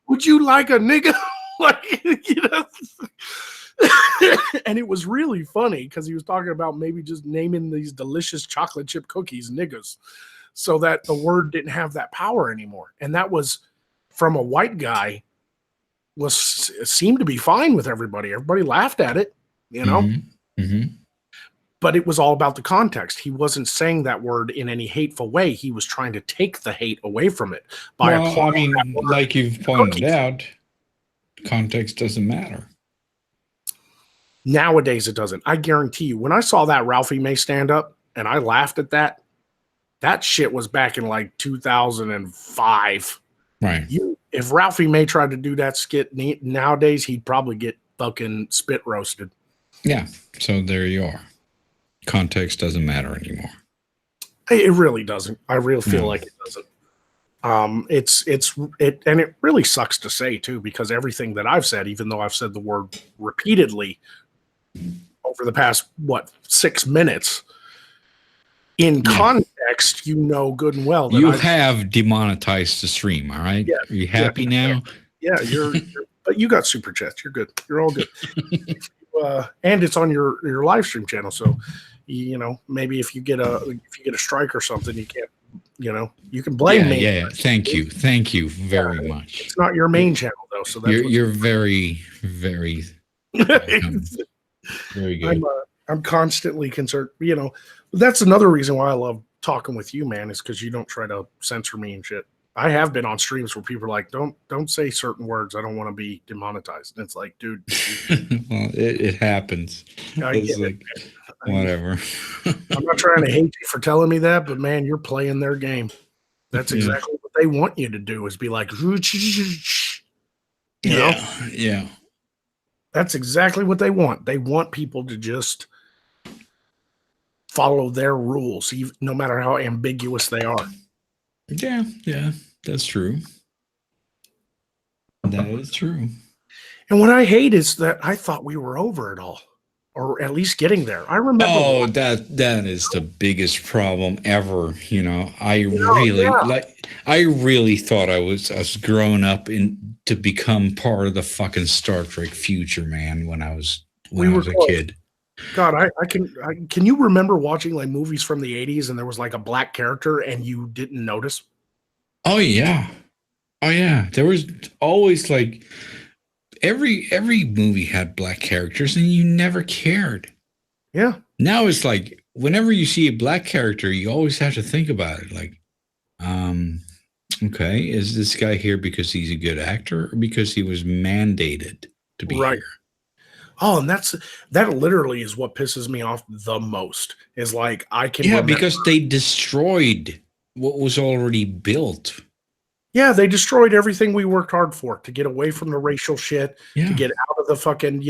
would you like a nigga? Like, and it was really funny because he was talking about maybe just naming these delicious chocolate chip cookies niggas so that the word didn't have that power anymore. And that was from a white guy, seemed to be fine with everybody. Everybody laughed at it, but it was all about the context. He wasn't saying that word in any hateful way. He was trying to take the hate away from it by applying that word like you've to pointed cookies. out, context doesn't matter. Nowadays, it doesn't. I guarantee you, when I saw that Ralphie May stand up and I laughed at that, that shit was back in like 2005. Right. If Ralphie May tried to do that skit nowadays, he'd probably get fucking spit roasted. Yeah. So there you are. Context doesn't matter anymore. It really doesn't. I really feel like it doesn't. And it really sucks to say too, because everything that I've said, even though I've said the word repeatedly over the past 6 minutes, in context, you know good and well that you have demonetized the stream. All right. Yeah, Are you happy now? Yeah, but you got super chats. You're good. You're all good. And it's on your live stream channel, so maybe if you get a strike or something, you can't. You can blame me. Yeah. Thank you very much. It's not your main channel though, so that's you're very, very, very good. I'm constantly concerned. That's another reason why I love talking with you, man, is because you don't try to censor me and shit. I have been on streams where people are like, don't say certain words. I don't want to be demonetized. And it's like, dude. Well, it happens. It's like, whatever. I'm not trying to hate you for telling me that, but man, you're playing their game. That's exactly what they want you to do, is be like, Yeah. That's exactly what they want. They want people to just follow their rules, no matter how ambiguous they are. Yeah, that's true. That is true. And what I hate is that I thought we were over it all, or at least getting there. I remember. Oh, that is the biggest problem ever. I really thought I was growing up to become part of the fucking Star Trek future, man. When I was a kid. God, can you remember watching like movies from the 80s and there was like a black character and you didn't notice? Oh yeah. There was always like every movie had black characters and you never cared. Yeah. Now it's like whenever you see a black character, you always have to think about it. Like, okay, is this guy here because he's a good actor or because he was mandated to be here? Oh, and that literally is what pisses me off the most, is like I can remember. Because they destroyed what was already built. Yeah, they destroyed everything we worked hard for, to get away from the racial shit, to get out of the fucking,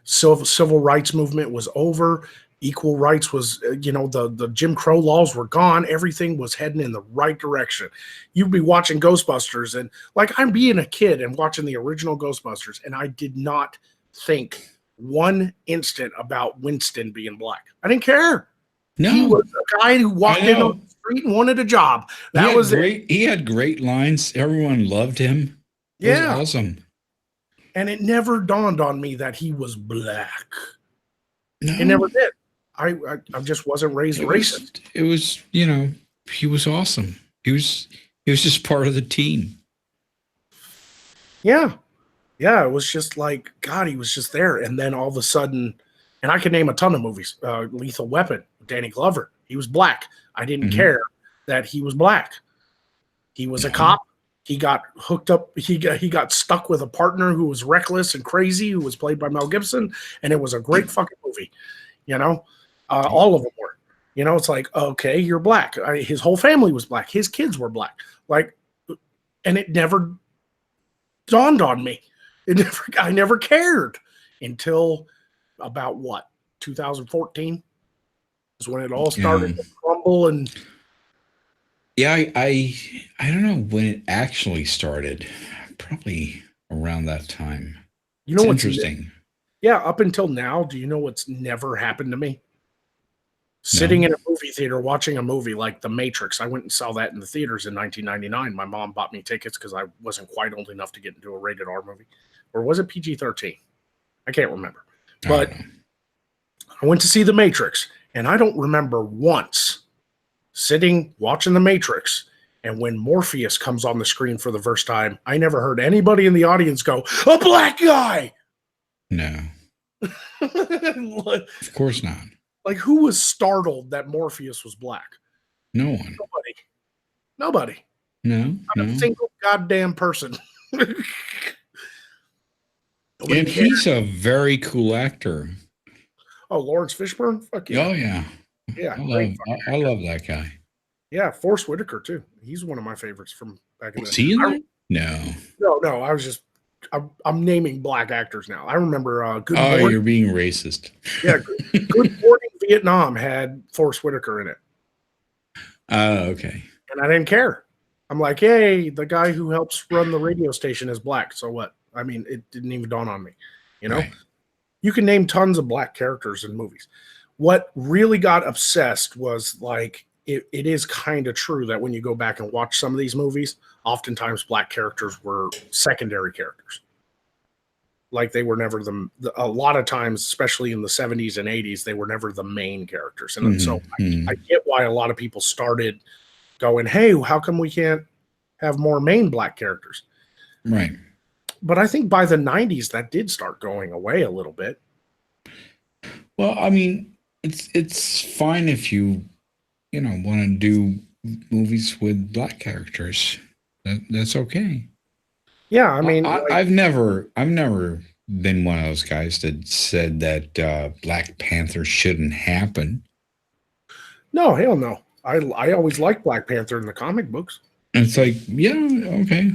civil rights movement was over. Equal rights was, the Jim Crow laws were gone. Everything was heading in the right direction. You'd be watching Ghostbusters and like I'm being a kid and watching the original Ghostbusters, and I did not think one instant about Winston being black. I didn't care. No, he was a guy who walked in on the street and wanted a job. That was great. He had great lines. Everyone loved him. It was awesome. And it never dawned on me that he was black. No. It never did. I just wasn't raised racist. It was, he was awesome. He was just part of the team. Yeah. Yeah, it was just like, God, he was just there. And then all of a sudden, and I could name a ton of movies. Lethal Weapon, Danny Glover. He was black. I didn't care that he was black. He was a cop. He got hooked up. He got stuck with a partner who was reckless and crazy, who was played by Mel Gibson. And it was a great fucking movie. All of them were. It's like, okay, you're black. His whole family was black. His kids were black. Like, and it never dawned on me. I never cared until about 2014 is when it all started to crumble. And I don't know when it actually started. Probably around that time. What's interesting? Yeah, up until now, do you know what's never happened to me? Sitting in a movie theater watching a movie like The Matrix. I went and saw that in the theaters in 1999. My mom bought me tickets because I wasn't quite old enough to get into a rated R movie. Or was it PG-13? I can't remember. But I went to see The Matrix, and I don't remember once sitting watching The Matrix, and when Morpheus comes on the screen for the first time, I never heard anybody in the audience go, "A black guy!" No. Of course not. Like, who was startled that Morpheus was black? No one. Nobody. No. Not a single goddamn person. Nobody And cared. he's a very cool actor. Oh, Lawrence Fishburne? Fuck yeah. Oh yeah. Yeah. I love that guy. Yeah, Forrest Whitaker too. He's one of my favorites from back in the Was he in that? No. No, I was just I'm naming black actors now. I remember Good Oh, Morning. you're being racist. Yeah, Good Morning Vietnam had Forrest Whitaker in it. Okay. And I didn't care. I'm like, hey, the guy who helps run the radio station is black. So what? I mean, it didn't even dawn on me. You know, Right. You can name tons of black characters in movies. What really got obsessed was like, it is kind of true that when you go back and watch some of these movies, oftentimes black characters were secondary characters. Like they were never a lot of times, especially in the 70s and 80s, they were never the main characters. And so I get why a lot of people started going, hey, how come we can't have more main black characters? Right. But I think by the 90s, that did start going away a little bit. Well, I mean, it's fine if you want to do movies with black characters. That's okay. Yeah, I mean, I've never been one of those guys that said that Black Panther shouldn't happen. No, hell no. I always liked Black Panther in the comic books. And it's like, yeah, okay,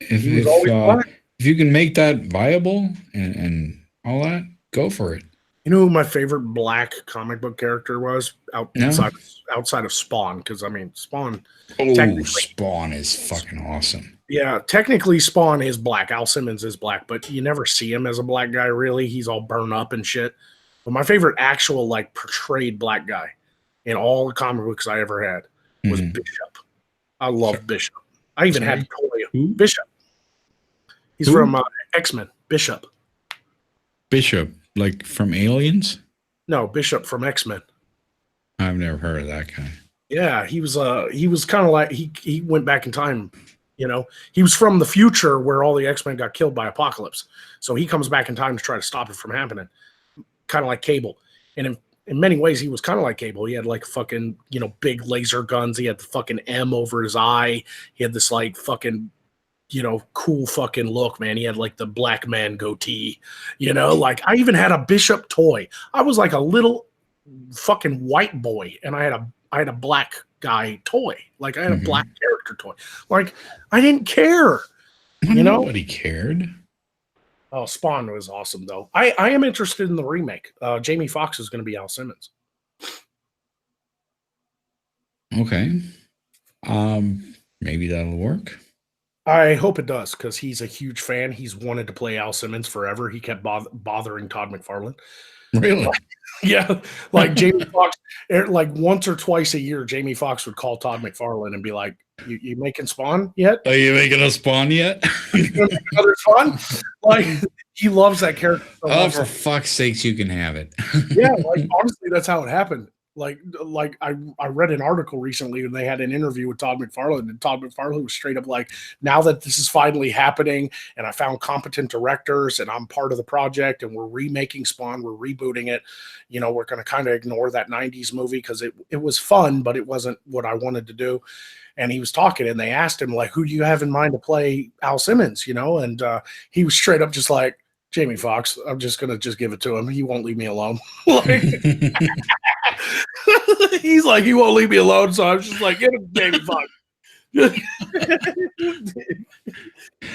if you can make that viable and all that, go for it. You know who my favorite black comic book character was outside of Spawn? Because I mean, Spawn. Oh, Spawn is fucking awesome. Yeah, technically Spawn is black. Al Simmons is black, but you never see him as a black guy. Really, he's all burned up and shit. But my favorite actual like portrayed black guy in all the comic books I ever had was Bishop. I love Bishop. I even had Toya. Bishop. He's from X-Men. Bishop. Bishop, like from Aliens? No, Bishop from X-Men. I've never heard of that guy. Yeah, he was kind of like he went back in time. He was from the future where all the X-Men got killed by Apocalypse. So he comes back in time to try to stop it from happening. Kind of like Cable. And in many ways, he was kind of like Cable. He had like fucking, big laser guns. He had the fucking M over his eye. He had this like fucking, cool fucking look, man. He had like the black man goatee, like I even had a Bishop toy. I was like a little fucking white boy and I had a black guy toy. Like I had a black character toy. Like I didn't care. Nobody cared. Oh, Spawn was awesome though. I am interested in the remake. Jamie Foxx is going to be Al Simmons. Okay. Maybe that'll work. I hope it does because he's a huge fan. He's wanted to play Al Simmons forever. He kept bothering Todd McFarlane. Really? Yeah, like Jamie Foxx, like once or twice a year, Jamie Foxx would call Todd McFarlane and be like, "You making Spawn yet? Are you making a Spawn yet? Another Spawn?" Like he loves that character. Oh, for fuck's sakes, you can have it. Yeah, like honestly, that's how it happened. Like I read an article recently and they had an interview with Todd McFarlane, and Todd McFarlane was straight up like, now that this is finally happening and I found competent directors and I'm part of the project and we're remaking Spawn, we're rebooting it, we're going to kind of ignore that 90s movie because it was fun, but it wasn't what I wanted to do. And he was talking and they asked him like, who do you have in mind to play Al Simmons, and he was straight up just like, Jamie Foxx. I'm just going to give it to him. He won't leave me alone. He's like, he won't leave me alone. So I was just like, get him, Jamie Foxx.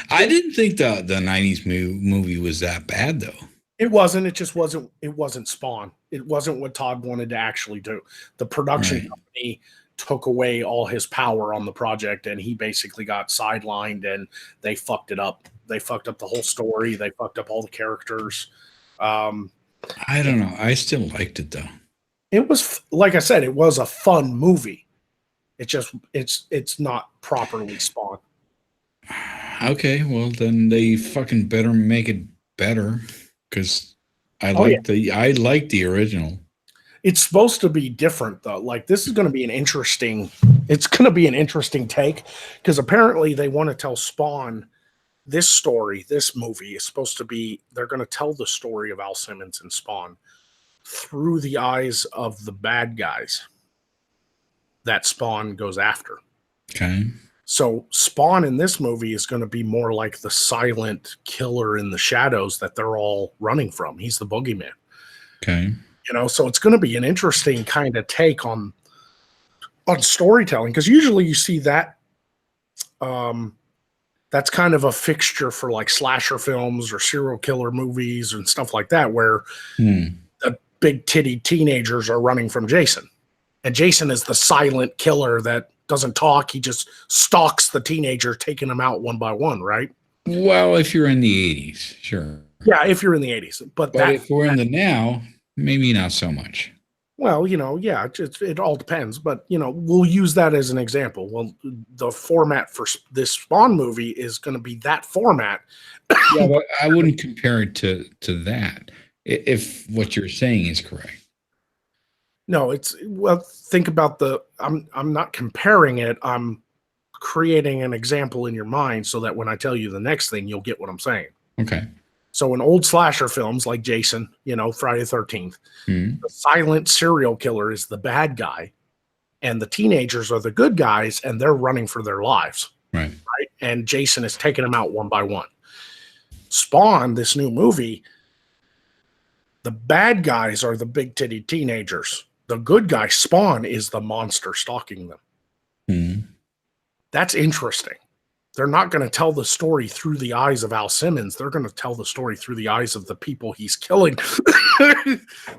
I didn't think the 90s movie was that bad though. It wasn't. It just wasn't. It wasn't Spawn. It wasn't what Todd wanted to actually do. The production company took away all his power on the project, and he basically got sidelined, and they fucked it up. They fucked up the whole story. They fucked up all the characters. I don't know. I still liked it though. It was, like I said, it was a fun movie. It's not properly Spawn. Okay, well then they fucking better make it better because I like the original. It's supposed to be different though. Like this is going to be it's going to be an interesting take because apparently they want to tell Spawn this story. This movie is supposed to be, they're going to tell the story of Al Simmons and Spawn through the eyes of the bad guys that Spawn goes after. Okay. So Spawn in this movie is going to be more like the silent killer in the shadows that they're all running from. He's the boogeyman. Okay. So it's going to be an interesting kind of take on storytelling, because usually you see that that's kind of a fixture for like slasher films or serial killer movies and stuff like that, where the big titty teenagers are running from Jason. And Jason is the silent killer that doesn't talk. He just stalks the teenager, taking them out one by one, right? Well, if you're in the 80s, sure. Yeah, if you're in the 80s. But if we're in the now, maybe not so much. Well, yeah, it all depends. But, we'll use that as an example. Well, the format for this Spawn movie is going to be that format. Yeah, but I wouldn't compare it to that, if what you're saying is correct. No, think about I'm not comparing it. I'm creating an example in your mind so that when I tell you the next thing, you'll get what I'm saying. Okay. So in old slasher films like Jason, Friday the 13th, the silent serial killer is the bad guy, and the teenagers are the good guys, and they're running for their lives. Right. And Jason is taking them out one by one. Spawn, this new movie, the bad guys are the big titty teenagers. The good guy, Spawn, is the monster stalking them. That's interesting. They're not going to tell the story through the eyes of Al Simmons. They're going to tell the story through the eyes of the people he's killing.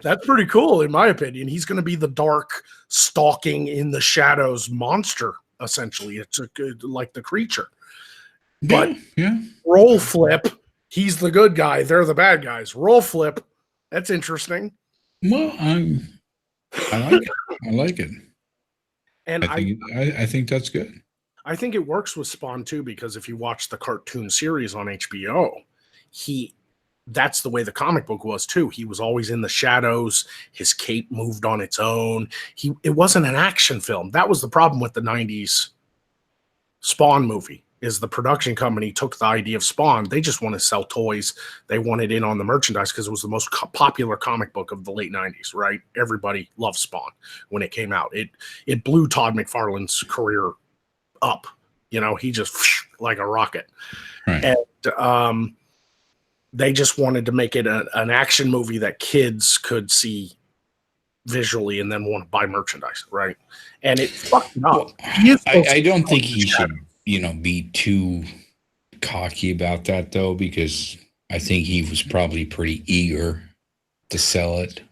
That's pretty cool, in my opinion. He's going to be the dark, stalking in the shadows monster, essentially. It's like the creature. But role flip, he's the good guy. They're the bad guys. Role flip. That's interesting. Well, I like it. I like it. And I think that's good. I think it works with Spawn too, because if you watch the cartoon series on HBO, that's the way the comic book was too. He was always in the shadows. His cape moved on its own. It wasn't an action film. That was the problem with the 90s Spawn movie, is the production company took the idea of Spawn. They just want to sell toys. They wanted in on the merchandise because it was the most popular comic book of the late 90s, right? Everybody loved Spawn when it came out. It blew Todd McFarlane's career up. He just like a rocket. Right. And they just wanted to make it an action movie that kids could see visually and then want to buy merchandise, right? And it fucked up. I don't think he should, be too cocky about that, though, because I think he was probably pretty eager to sell it.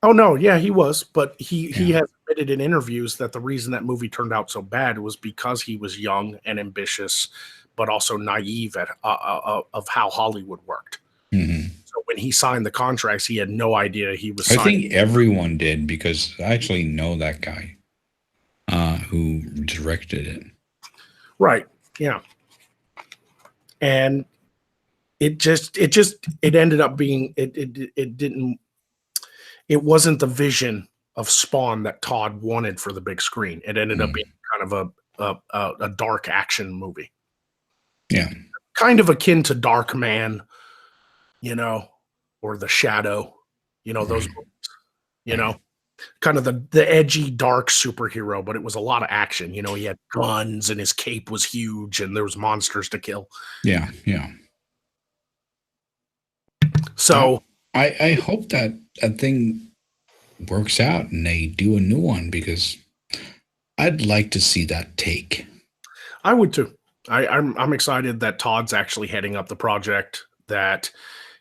Oh, no. Yeah, he was. But he has admitted in interviews that the reason that movie turned out so bad was because he was young and ambitious, but also naive of how Hollywood worked. So when he signed the contracts, he had no idea he was signing. I think everyone did, because I actually know that guy who directed it. Right. Yeah. And it ended up being, it wasn't the vision of Spawn that Todd wanted for the big screen. It ended up being kind of a dark action movie. Yeah. Kind of akin to Dark Man, or The Shadow, those movies, kind of the edgy, dark superhero, but it was a lot of action. He had guns and his cape was huge and there was monsters to kill. Yeah. Yeah. So I hope that thing works out and they do a new one, because I'd like to see that take. I would too. I'm excited that Todd's actually heading up the project, that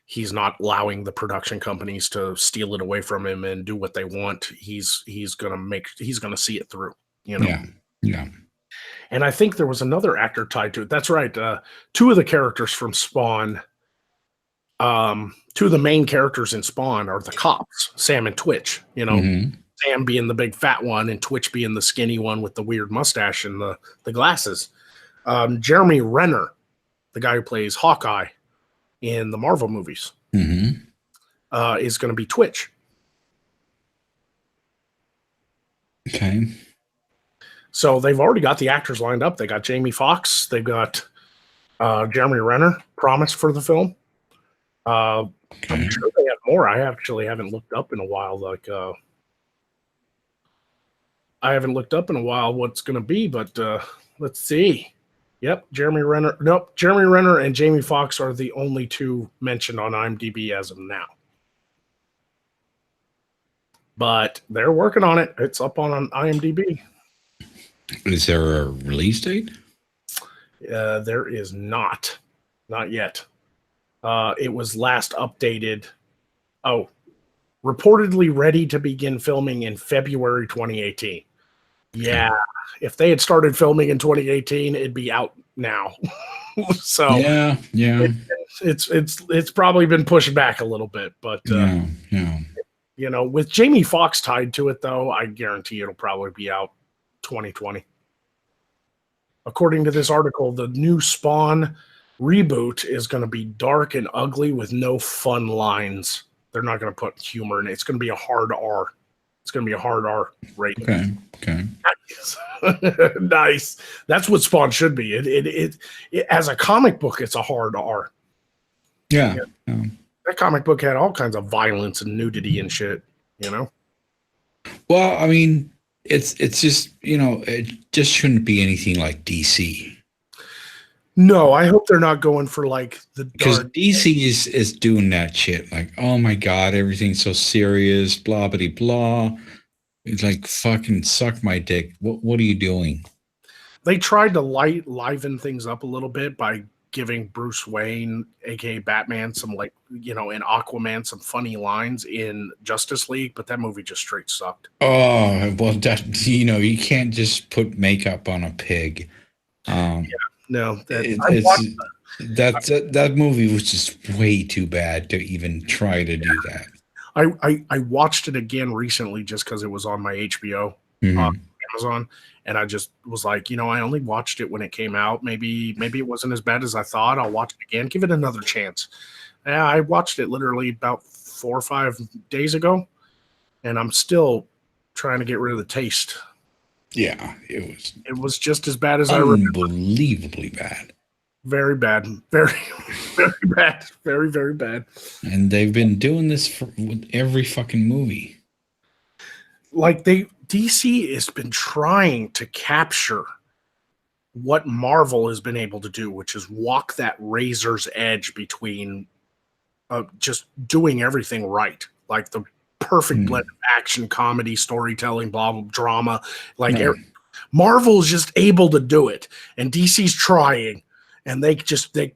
he's not allowing the production companies to steal it away from him and do what they want. He's gonna see it through. Yeah. Yeah. And I think there was another actor tied to it. That's right. Two of the characters from Spawn, two of the main characters in Spawn are the cops, Sam and Twitch. Sam being the big fat one and Twitch being the skinny one with the weird mustache and the glasses. Jeremy Renner, the guy who plays Hawkeye in the Marvel movies, is going to be Twitch. Okay. So they've already got the actors lined up. They got Jamie Foxx. They've got Jeremy Renner promised for the film. I'm Okay. sure they have more. I actually haven't looked up in a while. I haven't looked up in a while what's going to be, but let's see. Yep, Jeremy Renner. Nope, Jeremy Renner and Jamie Foxx are the only two mentioned on IMDb as of now. But they're working on it. It's up on IMDb. Is there a release date? There is not yet. It was last updated. Oh, reportedly ready to begin filming in February 2018. Yeah, if they had started filming in 2018, it'd be out now. So yeah. it's probably been pushed back a little bit, but you know, with Jamie Foxx tied to it, though, I guarantee it'll probably be out 2020. According to this article, the new Spawn reboot is going to be dark and ugly with no fun lines. They're not going to put humor in it. It's going to be a hard R. It's going to be a hard R rating. Okay. Nice. That's what Spawn should be. It as a comic book, it's a hard R. Yeah. That comic book had all kinds of violence and nudity and shit, you know? Well, I mean, it's just, it just shouldn't be anything like DC. No, I hope they're not going for like the dark. Because DC is doing that shit. Like, oh my God, everything's so serious, blah, blah, blah. It's like, fucking suck my dick. What are you doing? They tried to liven things up a little bit by giving Bruce Wayne, aka Batman, some and Aquaman, some funny lines in Justice League, but that movie just straight sucked. Oh, well, that, you can't just put makeup on a pig. No, that movie was just way too bad to even try to do that. I watched it again recently just because it was on my HBO Amazon, and I just was like, I only watched it when it came out. Maybe it wasn't as bad as I thought. I'll watch it again. Give it another chance. Yeah, I watched it literally about 4 or 5 days ago, and I'm still trying to get rid of the taste. Yeah, it was just as bad as I remember. Unbelievably bad. Very bad. Very, very bad. Very, very bad. And they've been doing this with every fucking movie. Like DC has been trying to capture what Marvel has been able to do, which is walk that razor's edge between just doing everything right. Like the perfect blend of action, comedy, storytelling, blah, blah, drama. Like Marvel's just able to do it. And DC's trying. And they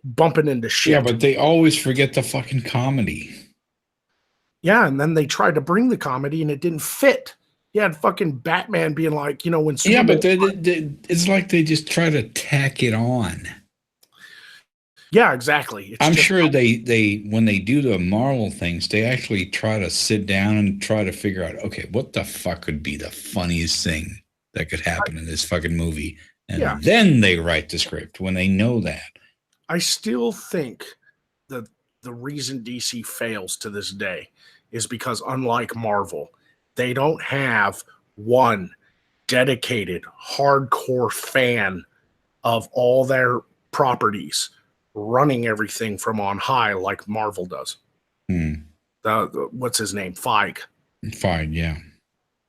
bumping into shit. Yeah, but they always forget the fucking comedy. Yeah, and then they tried to bring the comedy and it didn't fit. You had fucking Batman being like, when Superman... Yeah, but it's like they just try to tack it on. Yeah, exactly. I'm sure they when they do the Marvel things, they actually try to sit down and try to figure out, okay, what the fuck could be the funniest thing that could happen in this fucking movie? And then they write the script when they know that. I still think that the reason DC fails to this day is because, unlike Marvel, they don't have one dedicated, hardcore fan of all their properties running everything from on high like Marvel does. What's his name? Feige, yeah.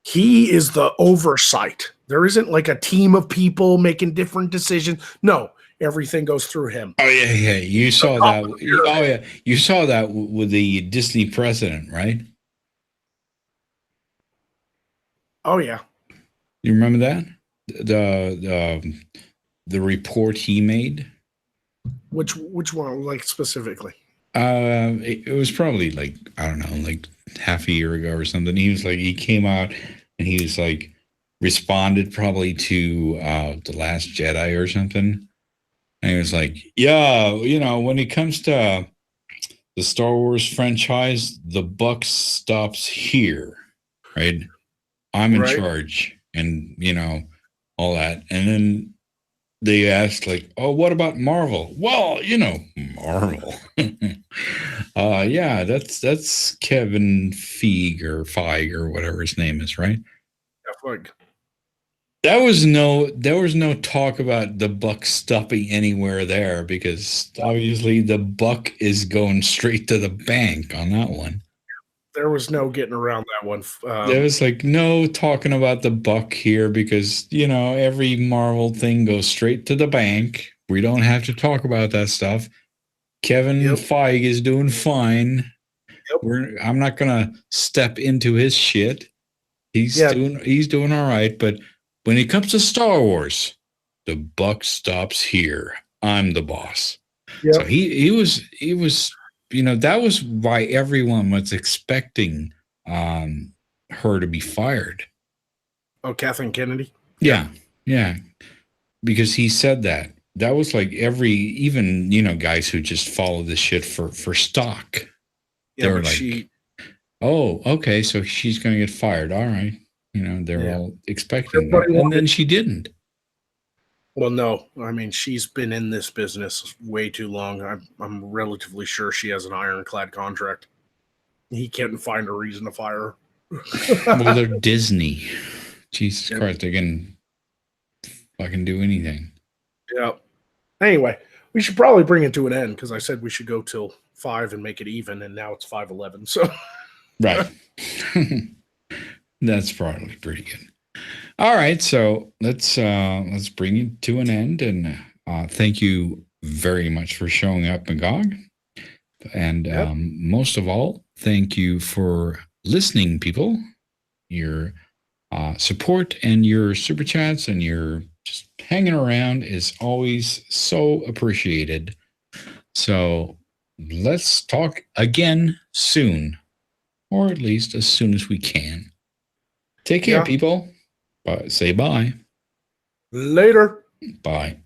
He is the oversight. There isn't like a team of people making different decisions. No, everything goes through him. Oh yeah. You saw that. Oh yeah, you saw that with the Disney president, right? Oh yeah. You remember that? The report he made. Which one, like specifically? It was probably like, I don't know, like half a year ago or something. He came out and he was like responded probably to The Last Jedi or something. And he was like, yeah, when it comes to the Star Wars franchise, the buck stops here, right? I'm in charge, and all that. And then they asked, like, oh, what about Marvel? Well, Marvel. Yeah, that's Kevin Feige or whatever his name is, right? Yeah, Feige. There was no talk about the buck stopping anywhere there, because obviously the buck is going straight to the bank on that one. There was no getting around that one. There was like no talking about the buck here, because every Marvel thing goes straight to the bank. We don't have to talk about that stuff. Kevin Feige is doing fine. I'm not gonna step into his shit. He's doing all right, but when it comes to Star Wars, the buck stops here. I'm the boss. Yep. So he was that was why everyone was expecting her to be fired. Oh, Kathleen Kennedy? Yeah. Because he said that. That was like even guys who just follow this shit for stock. Yeah, they were like, oh, okay, so she's going to get fired. All right. They're all expecting that. And then she didn't. Well, no. I mean, she's been in this business way too long. I'm relatively sure she has an ironclad contract. He can't find a reason to fire her. Well, they're Disney. Jesus Christ, they can fucking do anything. Yeah. Anyway, we should probably bring it to an end, because I said we should go till 5 and make it even, and now it's 5:11. So, right. That's probably pretty good. All right, so let's bring it to an end, and thank you very much for showing up, Magog. And most of all, thank you for listening, people. Your support and your super chats and your just hanging around is always so appreciated. So let's talk again soon, or at least as soon as we can. Take care, people. Say bye. Later. Bye.